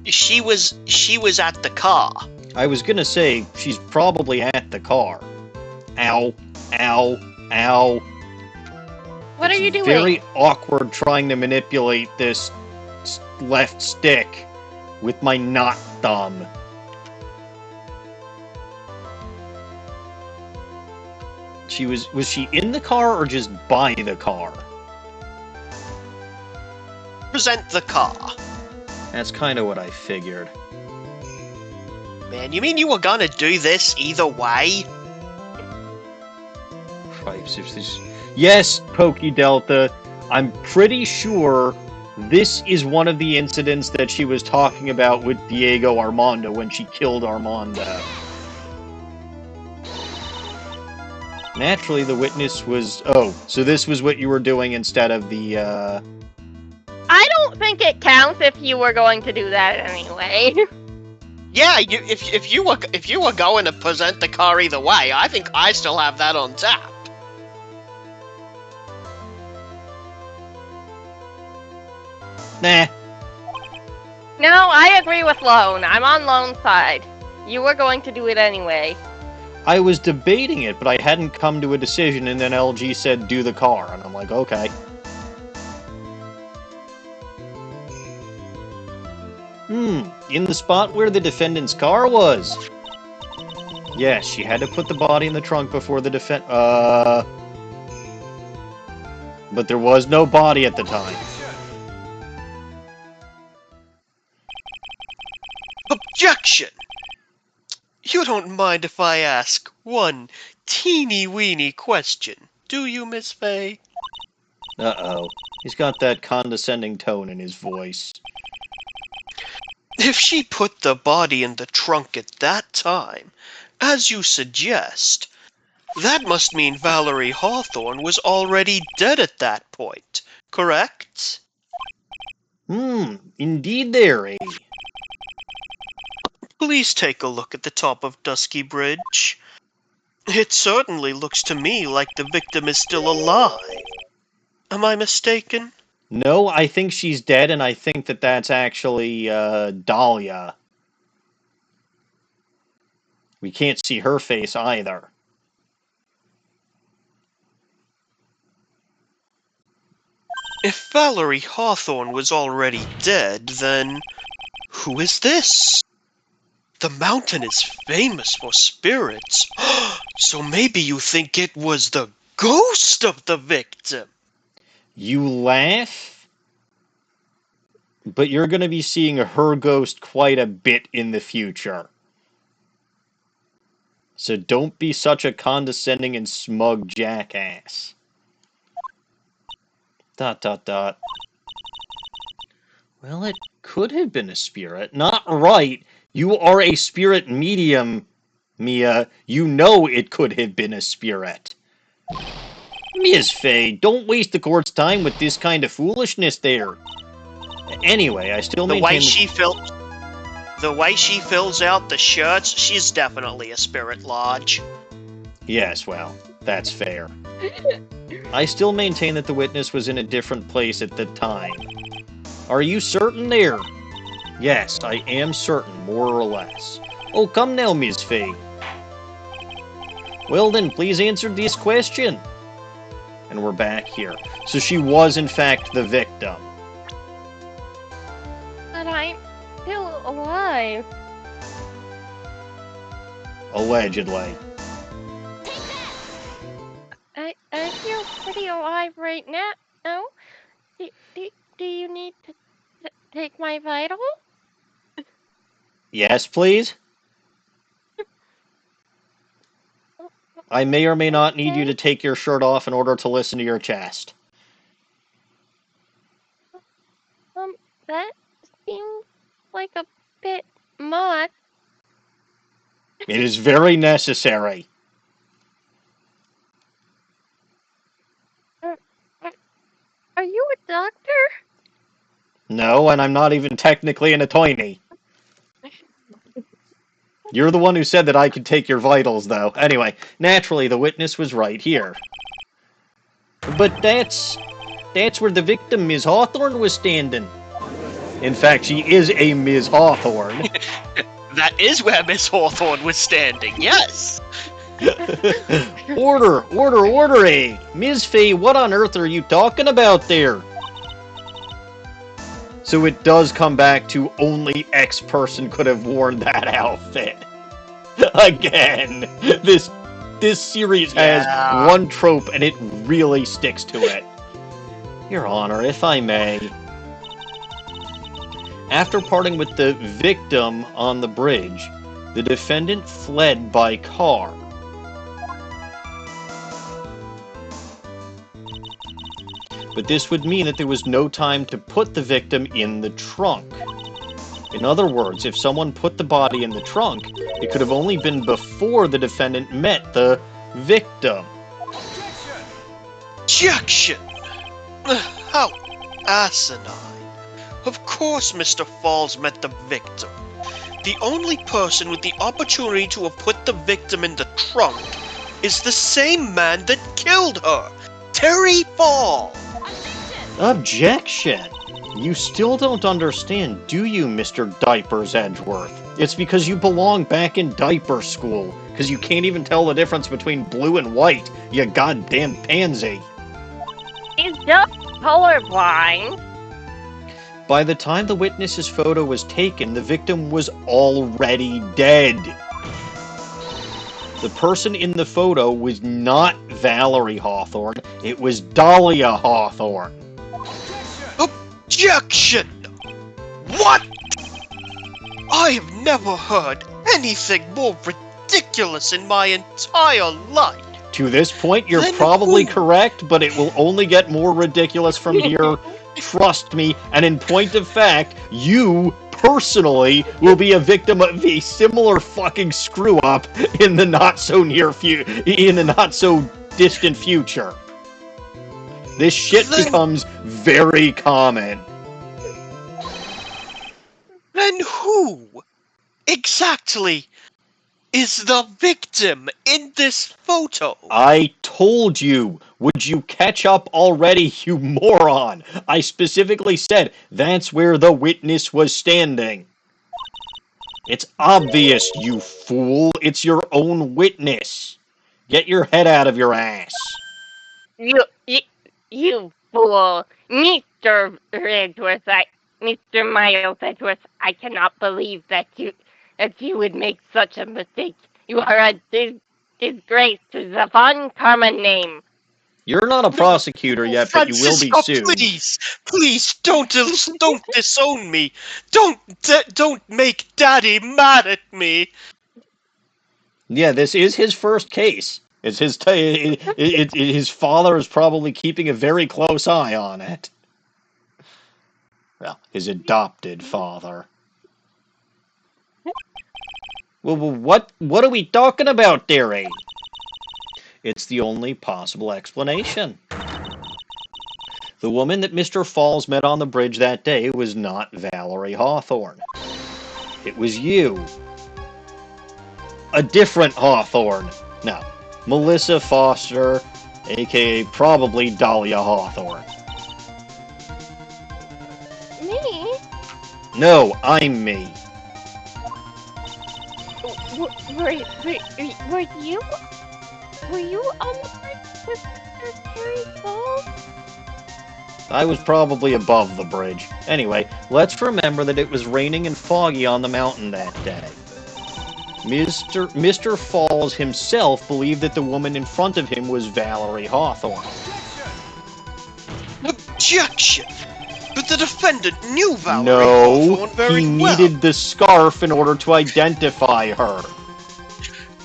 B: She was at the car.
A: I was gonna say, she's probably at the car. Ow, ow, ow.
C: What are you doing?
A: Very awkward trying to manipulate this left stick with my not thumb. Was she in the car or just by the car?
B: Present the car.
A: That's kind of what I figured.
B: Man, you mean you were gonna do this either way?
A: 5, 6, 6. Yes, Pokey Delta. I'm pretty sure this is one of the incidents that she was talking about with DieGO ArmanDO when she killed ArmanDO. Naturally, the witness was... Oh, so this was what you were doing instead of the,
C: I don't think it counts if you were going to do that anyway.
B: Yeah, if you were going to present the car either way, I think I still have that on tap.
A: Nah.
C: No, I agree with Lone. I'm on Lone's side. You were going to do it anyway.
A: I was debating it, but I hadn't come to a decision, and then LG said, do the car, and I'm like, okay. In the spot where the defendant's car was. Yes, she had to put the body in the trunk before the But there was no body at the time.
B: Objection! You don't mind if I ask one teeny-weeny question, do you, Miss Fay?
A: Uh-oh. He's got that condescending tone in his voice.
B: If she put the body in the trunk at that time, as you suggest, that must mean Valerie Hawthorne was already dead at that point, correct?
A: Indeed there, eh?
B: Please take a look at the top of Dusky Bridge. It certainly looks to me like the victim is still alive. Am I mistaken?
A: No, I think she's dead, and I think that that's actually, Dahlia. We can't see her face either.
B: If Valerie Hawthorne was already dead, then who is this? The mountain is famous for spirits, so maybe you think it was the ghost of the victim.
A: You laugh, but you're going to be seeing her ghost quite a bit in the future. So don't be such a condescending and smug jackass. ... Well, it could have been a spirit. Not right. You are a spirit medium, Mia. You know it could have been a spirit. Ms. Fay, don't waste the court's time with this kind of foolishness there. Anyway, I still maintain...
B: The way she fills out the shirts, she's definitely a spirit lodge.
A: Yes, well, that's fair. I still maintain that the witness was in a different place at the time. Are you certain there? Yes, I am certain, more or less. Oh, come now, Ms. Fay. Well then, please answer this question. And we're back here. So she was, in fact, the victim.
C: But I'm still alive.
A: Allegedly.
C: I feel pretty alive right now. No? Do you need to take my vital?
A: Yes, please? I may or may not need you to take your shirt off in order to listen to your chest.
C: That seems like a bit much.
A: It is very necessary.
C: Are you a doctor?
A: No, and I'm not even technically an attorney. You're the one who said that I could take your vitals, though. Anyway, naturally, the witness was right here. But that's where the victim, Ms. Hawthorne, was standing. In fact, she is a Ms. Hawthorne.
B: That is where Miss Hawthorne was standing, yes!
A: Order, eh? Ms. Fay, what on earth are you talking about there? So it does come back to only X person could have worn that outfit. Again, this series has one trope and it really sticks to it. Your Honor, if I may. After parting with the victim on the bridge, the defendant fled by car. But this would mean that there was no time to put the victim in the trunk. In other words, if someone put the body in the trunk, it could have only been before the defendant met the victim.
B: Objection! How asinine. Of course Mr. Falls met the victim. The only person with the opportunity to have put the victim in the trunk is the same man that killed her, Terry Fall.
A: Objection! You still don't understand, do you, Mr. Diapers Edgeworth? It's because you belong back in diaper school, because you can't even tell the difference between blue and white, you goddamn pansy.
C: He's just colorblind.
A: By the time the witness's photo was taken, the victim was already dead. The person in the photo was not Valerie Hawthorne. It was Dahlia Hawthorne.
B: Objection! What? I have never heard anything more ridiculous in my entire life.
A: To this point, you're
B: Then
A: probably
B: who?
A: correct, but it will only get more ridiculous from here. Trust me. And in point of fact, you personally will be a victim of a similar fucking screw up in the not so distant future. This shit
B: Then-
A: becomes very common.
B: Then who exactly is the victim in this photo?
A: I told you. Would you catch up already, you moron? I specifically said that's where the witness was standing. It's obvious, you fool. It's your own witness. Get your head out of your ass.
C: You fool, Mr. Mr. Miles Edgeworth, I cannot believe that you would make such a mistake. You are a disgrace to the Von Karma name.
A: You're not a prosecutor yet, but you will be
B: Francisco,
A: soon.
B: please, don't disown me. Don't make Daddy mad at me.
A: Yeah, this is his first case. It's his father is probably keeping a very close eye on it. Well, his adopted father. Well, what are we talking about, dearie? It's the only possible explanation. The woman that Mr. Falls met on the bridge that day was not Valerie Hawthorne. It was you. A different Hawthorne. No, Melissa Foster, aka probably Dahlia Hawthorne.
C: Me?
A: No, I'm me.
C: Were you on the bridge with Terry Falls?
A: I was probably above the bridge. Anyway, let's remember that it was raining and foggy on the mountain that day. Mr. Falls himself believed that the woman in front of him was Valerie Hawthorne.
B: Objection! But the defendant knew Valerie
A: No,
B: Hawthorne very
A: he
B: well.
A: needed the scarf in order to identify her.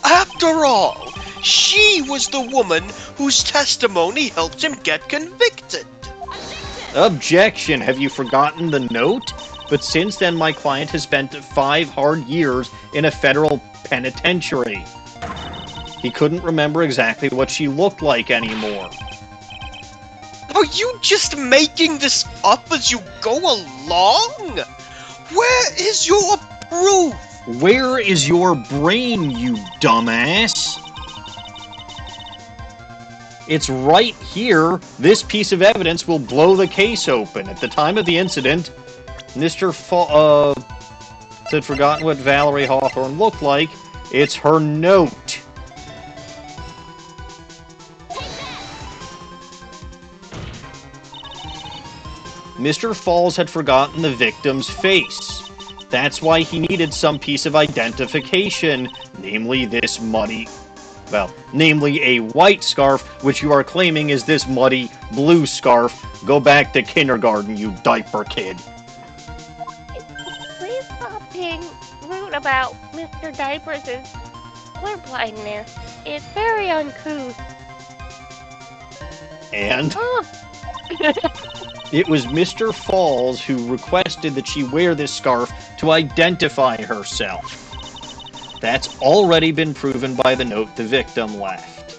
B: After all, she was the woman whose testimony helped him get convicted.
A: Objection! Have you forgotten the note? But since then, my client has spent 5 hard years in a federal penitentiary. He couldn't remember exactly what she looked like anymore.
B: Are you just making this up as you go along? Where is your proof?
A: Where is your brain, you dumbass? It's right here. This piece of evidence will blow the case open. At the time of the incident, Mr. had forgotten what Valerie Hawthorne looked like. It's her note. Mr. Falls had forgotten the victim's face. That's why he needed some piece of identification, namely this muddy... Well, namely a white scarf, which you are claiming is this muddy blue scarf. Go back to kindergarten, you diaper kid.
C: Please stop being rude about Mr. Diapers' colorblindness. It's very uncouth.
A: And
C: Oh.
A: it was Mr. Falls who requested that she wear this scarf to identify herself. That's already been proven by the note the victim left.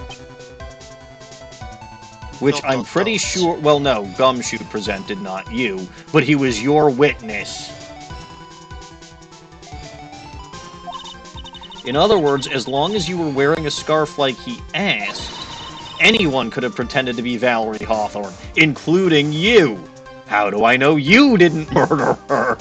A: Which I'm pretty sure... Well, no, Gumshoe presented, not you. But he was your witness. In other words, as long as you were wearing a scarf like he asked, anyone could have pretended to be Valerie Hawthorne, including you. How do I know you didn't murder her?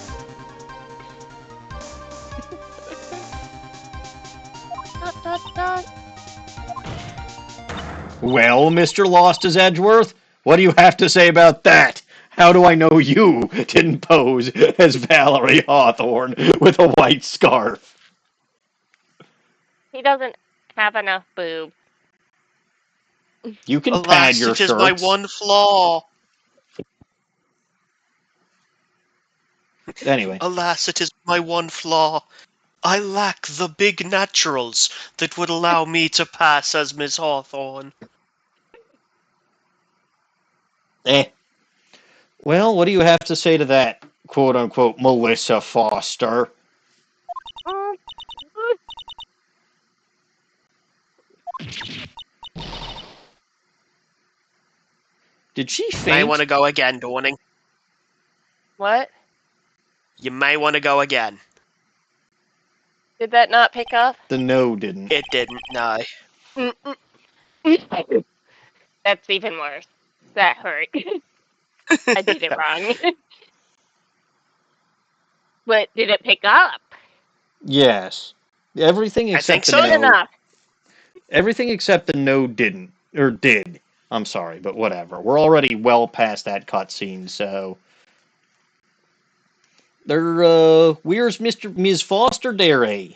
A: Well, Mr. Lost as Edgeworth, what do you have to say about that? How do I know you didn't pose as Valerie Hawthorne with a white scarf?
C: He doesn't have enough boobs.
A: You can pad
B: Alas,
A: your
B: it is my
A: shirts.
B: one flaw.
A: Anyway.
B: Alas, it is my one flaw. I lack the big naturals that would allow me to pass as Miss Hawthorne.
A: Well, what do you have to say to that, quote-unquote, Melissa Foster?
C: Mm,
A: Did she
B: You may want
A: faint?
B: to go again, Dawning.
C: What?
B: You may want to go again.
C: Did that not pick up?
A: The no didn't.
B: It didn't, no.
C: That's even worse. That hurt. I did it wrong. But did it pick up?
A: Yes. Everything
B: I think
A: except the
B: so.
C: Good
A: no.
C: enough.
A: Everything except the no didn't. Or did. I'm sorry, but whatever. We're already well past that cutscene, so... Where's Ms. Foster there, eh?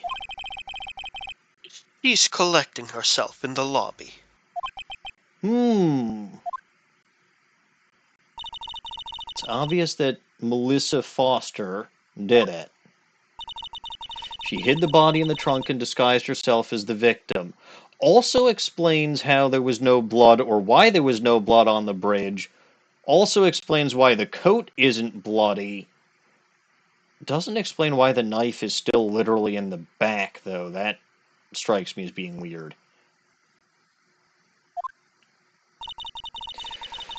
B: She's collecting herself in the lobby.
A: It's obvious that Melissa Foster did it. She hid the body in the trunk and disguised herself as the victim. Also explains how there was no blood or why there was no blood on the bridge. Also explains why the coat isn't bloody. Doesn't explain why the knife is still literally in the back, though. That strikes me as being weird.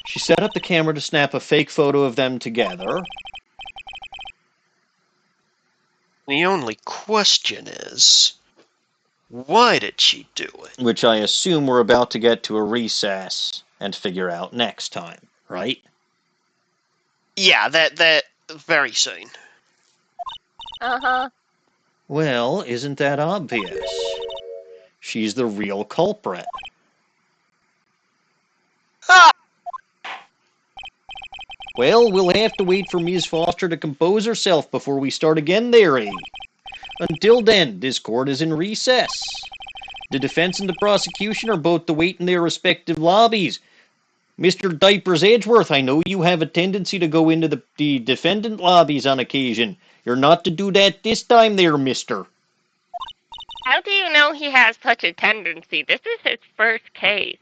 A: She set up the camera to snap a fake photo of them together.
B: The only question is, why did she do it?
A: Which I assume we're about to get to a recess and figure out next time, right?
B: Yeah, that very soon.
C: Uh-huh.
A: Well, isn't that obvious? She's the real culprit.
B: Ah!
A: Well, we'll have to wait for Ms. Foster to compose herself before we start again there, eh? Until then, this court is in recess. The defense and the prosecution are both to wait in their respective lobbies. Mr. Diapers Edgeworth, I know you have a tendency to go into the defendant lobbies on occasion. You're not to do that this time there, mister.
C: How do you know he has such a tendency? This is his first case.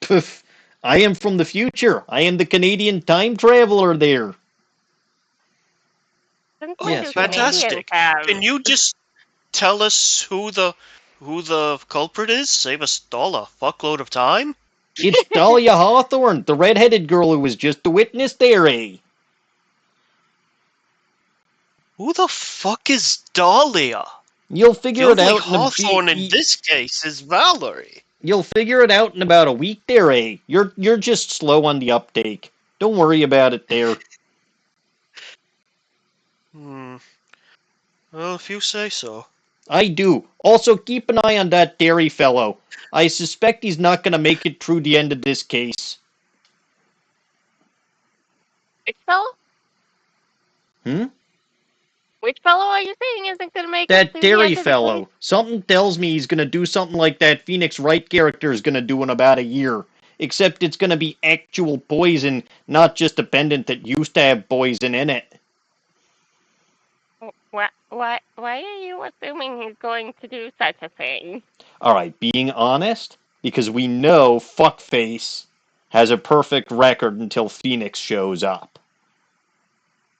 A: Poof. I am from the future. I am the Canadian time traveler there.
C: Since
B: Oh,
C: when
A: Yes,
C: do
A: well.
B: fantastic.
C: Canadians have...
B: Can you just tell us who the culprit is? Save us all a fuckload of time?
A: It's Dahlia Hawthorne, the red-headed girl who was just a witness there, eh?
B: Who the fuck is Dahlia?
A: You'll
B: The
A: figure it
B: only
A: out
B: Hawthorne in this case is Valerie.
A: You'll figure it out in about a week there, eh? You're just slow on the uptake. Don't worry about it there.
B: Well, if you say so.
A: I do. Also, keep an eye on that dairy fellow. I suspect he's not going to make it through the end of this case.
C: Which fellow? Which fellow are you saying isn't going to make it
A: That
C: through the
A: dairy
C: end of the
A: fellow.
C: case?
A: Something tells me he's going to do something like that Phoenix Wright character is going to do in about a year. Except it's going to be actual poison, not just a pendant that used to have poison in it.
C: Why are you assuming he's going to do such a thing?
A: Alright, being honest, because we know Fuckface has a perfect record until Phoenix shows up.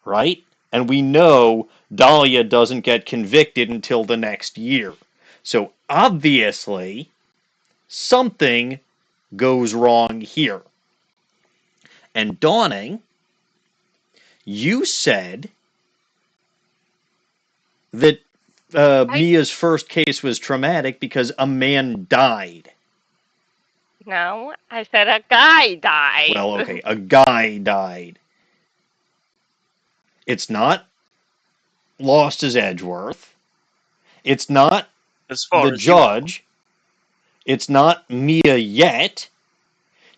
A: Right? And we know Dahlia doesn't get convicted until the next year. So obviously, something goes wrong here. And Dawning, you said that Mia's first case was traumatic because a man died.
C: No, I said a guy died.
A: Well, okay, a guy died. It's not Lost as Edgeworth. It's not
B: As far
A: the
B: as you know.
A: judge. It's not Mia yet.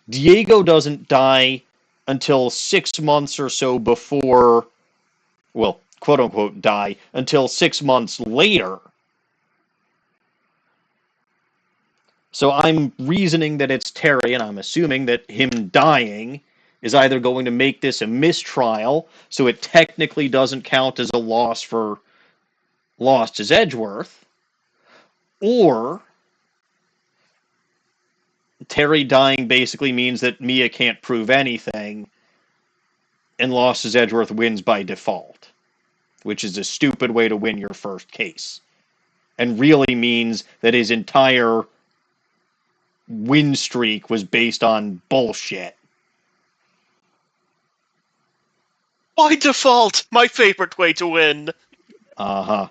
A: DieGO doesn't die until 6 months or so before, well, quote unquote die, until 6 months later. So I'm reasoning that it's Terry, and I'm assuming that him dying is either going to make this a mistrial, so it technically doesn't count as a loss for lost as Edgeworth, or Terry dying basically means that Mia can't prove anything, and lost as Edgeworth wins by default, which is a stupid way to win your first case, and really means that his entire win streak was based on bullshit.
B: By default, my favorite way to win.
A: Uh-huh.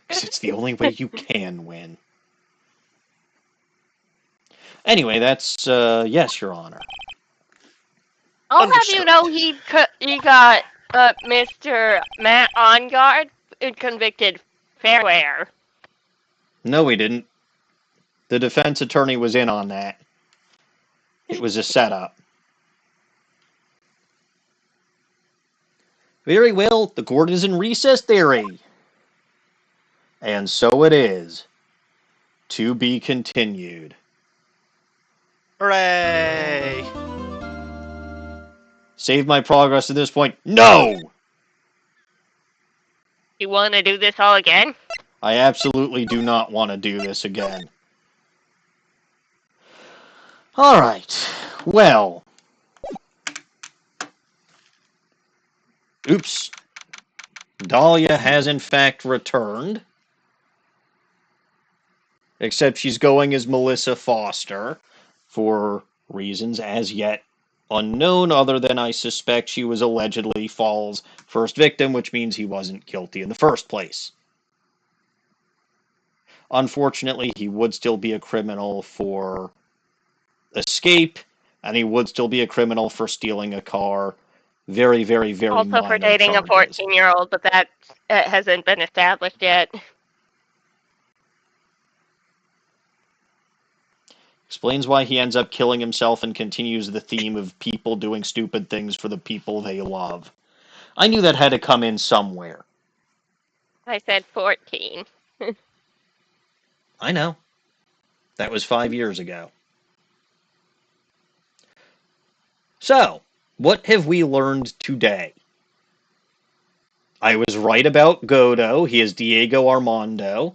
A: Because it's the only way you can win. Anyway, that's, yes, Your Honor.
C: I'll have you know he got Mr. Matt on guard convicted fair.
A: No, he didn't. The defense attorney was in on that. It was a setup. Very well, the court is in recess, theory. And so it is. To be continued.
B: Hooray!
A: Save my progress at this point. No!
C: You want to do this all again?
A: I absolutely do not want to do this again. Alright. Well. Oops. Dahlia has in fact returned. Except she's going as Melissa Foster for reasons as yet unknown, other than I suspect she was allegedly Fall's first victim, which means he wasn't guilty in the first place. Unfortunately, he would still be a criminal for escape, and he would still be a criminal for stealing a car. Very, very, very
C: also
A: minor
C: for dating
A: charges.
C: a 14-year-old, but that hasn't been established yet.
A: Explains why he ends up killing himself and continues the theme of people doing stupid things for the people they love. I knew that had to come in somewhere.
C: I said 14.
A: I know. That was 5 years ago. So, what have we learned today? I was right about Godot. He is DieGO ArmanDO.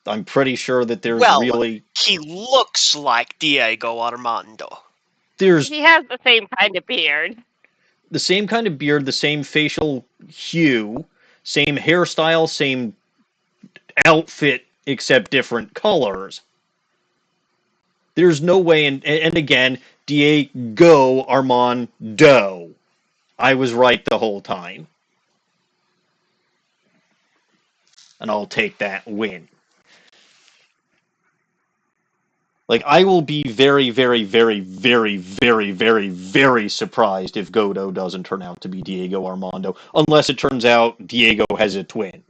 A: I'm pretty sure that there's really...
B: he looks like DieGO ArmanDO.
C: He has the same kind of beard.
A: The same kind of beard, the same facial hue, same hairstyle, same outfit, except different colors. There's no way, and again, DieGO ArmanDO. I was right the whole time. And I'll take that win. Like, I will be very, very, very, very, very, very, very surprised if Godot doesn't turn out to be DieGO ArmanDO, unless it turns out Diego has a twin.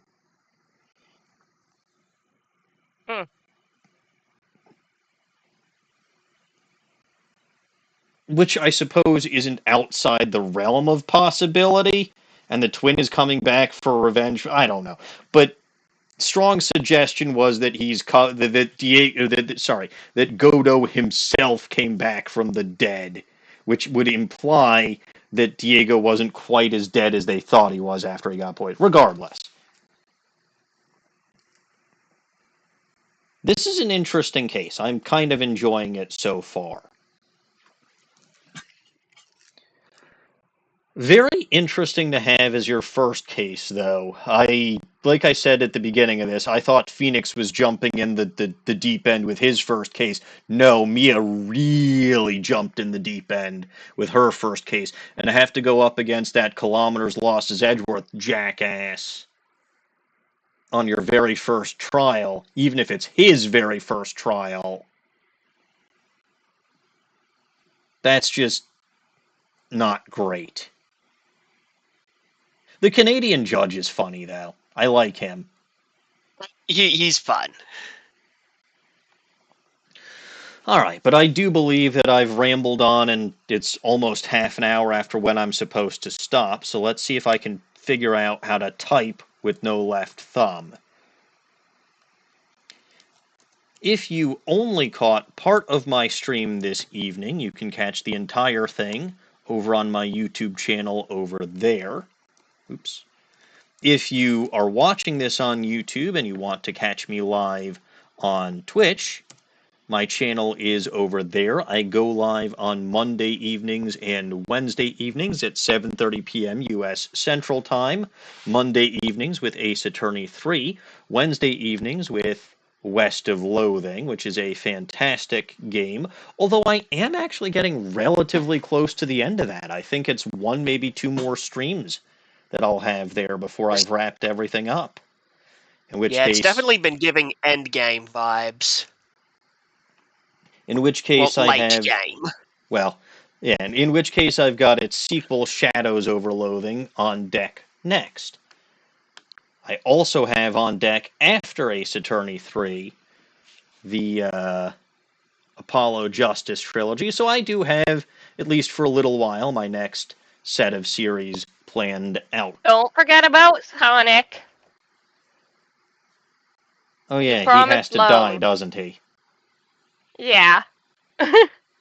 A: Which I suppose isn't outside the realm of possibility, and the twin is coming back for revenge. I don't know, but strong suggestion was that that Godot himself came back from the dead, which would imply that Diego wasn't quite as dead as they thought he was after he got poisoned. Regardless, this is an interesting case. I'm kind of enjoying it so far. Very interesting to have as your first case, though. Like I said at the beginning of this, I thought Phoenix was jumping in the deep end with his first case. No, Mia really jumped in the deep end with her first case. And I have to go up against that kilometers lost as Edgeworth jackass on your very first trial, even if it's his very first trial. That's just not great. The Canadian judge is funny, though. I like him.
B: He's fun.
A: Alright, but I do believe that I've rambled on, and it's almost half an hour after when I'm supposed to stop, so let's see if I can figure out how to type with no left thumb. If you only caught part of my stream this evening, you can catch the entire thing over on my YouTube channel over there. Oops. If you are watching this on YouTube and you want to catch me live on Twitch, my channel is over there. I go live on Monday evenings and Wednesday evenings at 7:30 p.m. U.S. Central Time. Monday evenings with Ace Attorney 3. Wednesday evenings with West of Loathing, which is a fantastic game. Although I am actually getting relatively close to the end of that. I think it's one, maybe two more streams that I'll have there before I've wrapped everything up. In which
B: Yeah,
A: case,
B: it's definitely been giving endgame vibes.
A: in which case
B: Well,
A: I
B: late
A: have,
B: game.
A: well, yeah, and in which case I've got its sequel, Shadows over Loathing, on deck next. I also have on deck, after Ace Attorney 3, the Apollo Justice trilogy, so I do have, at least for a little while, my next set of series planned out.
C: Don't forget about Sonic.
A: Oh yeah, he
C: Promised
A: has to die,
C: love.
A: doesn't he?
C: Yeah.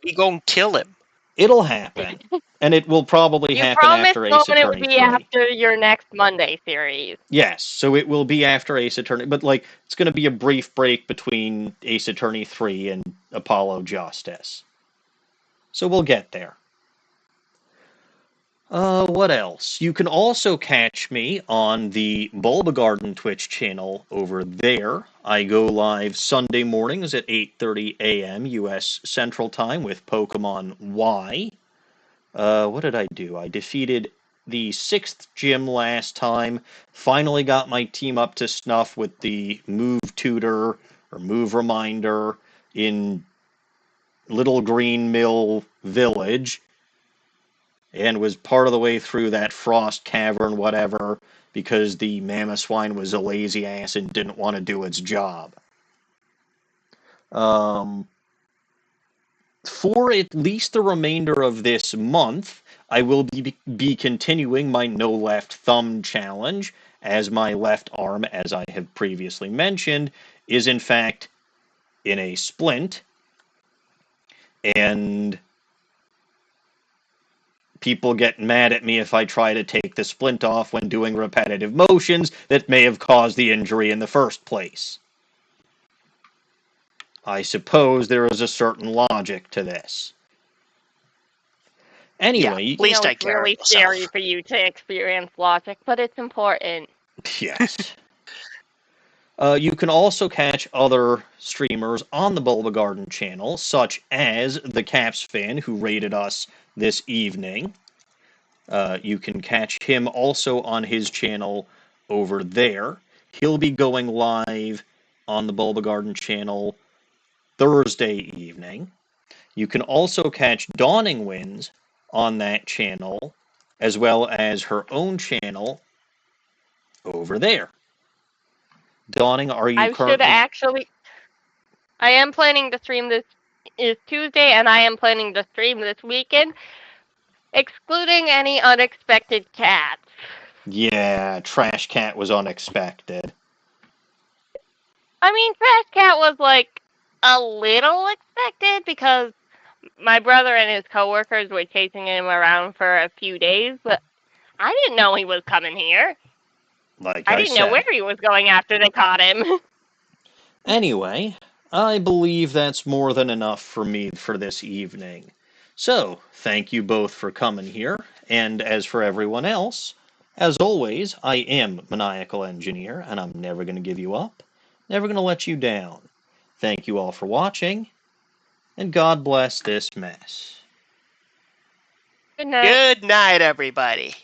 B: We gonna kill him.
A: It'll happen. And it will probably
C: You
A: happen
C: promised
A: after
C: though,
A: Ace
C: and it will
A: Attorney
C: be
A: 3.
C: after your next Monday series.
A: Yes, so it will be after Ace Attorney, but like it's going to be a brief break between Ace Attorney 3 and Apollo Justice. So we'll get there. What else? You can also catch me on the Bulbagarden Twitch channel over there. I go live Sunday mornings at 8:30 a.m. U.S. Central Time with Pokemon Y. What did I do? I defeated the 6th gym last time. Finally got my team up to snuff with the move tutor or move reminder in Little Green Mill Village. And was part of the way through that frost cavern, whatever, because the Mamoswine was a lazy ass and didn't want to do its job. For at least the remainder of this month, I will be continuing my no left thumb challenge, as my left arm, as I have previously mentioned, is in fact in a splint, and people get mad at me if I try to take the splint off when doing repetitive motions that may have caused the injury in the first place. I suppose there is a certain logic to this. Anyway,
B: Yeah, please take
C: it's
B: care
C: really
B: of yourself.
C: scary for you to experience logic, but it's important.
A: Yes. You can also catch other streamers on the Bulbagarden channel, such as the Caps fan who raided us this evening. You can catch him also on his channel over there. He'll be going live on the Bulbagarden channel Thursday evening. You can also catch DawningWinds on that channel, as well as her own channel over there. Dawning, are you currently...
C: I am planning to stream this is Tuesday, and I am planning to stream this weekend, excluding any unexpected cats.
A: Yeah, Trash Cat was unexpected.
C: I mean, Trash Cat was like a little expected because my brother and his coworkers were chasing him around for a few days, but I didn't know he was coming here. I didn't know where he was going after they caught him.
A: Anyway, I believe that's more than enough for me for this evening. So, thank you both for coming here, and as for everyone else, as always, I am Maniacal Engineer, and I'm never going to give you up, never going to let you down. Thank you all for watching, and God bless this mess.
C: Good night.
B: Good night, everybody.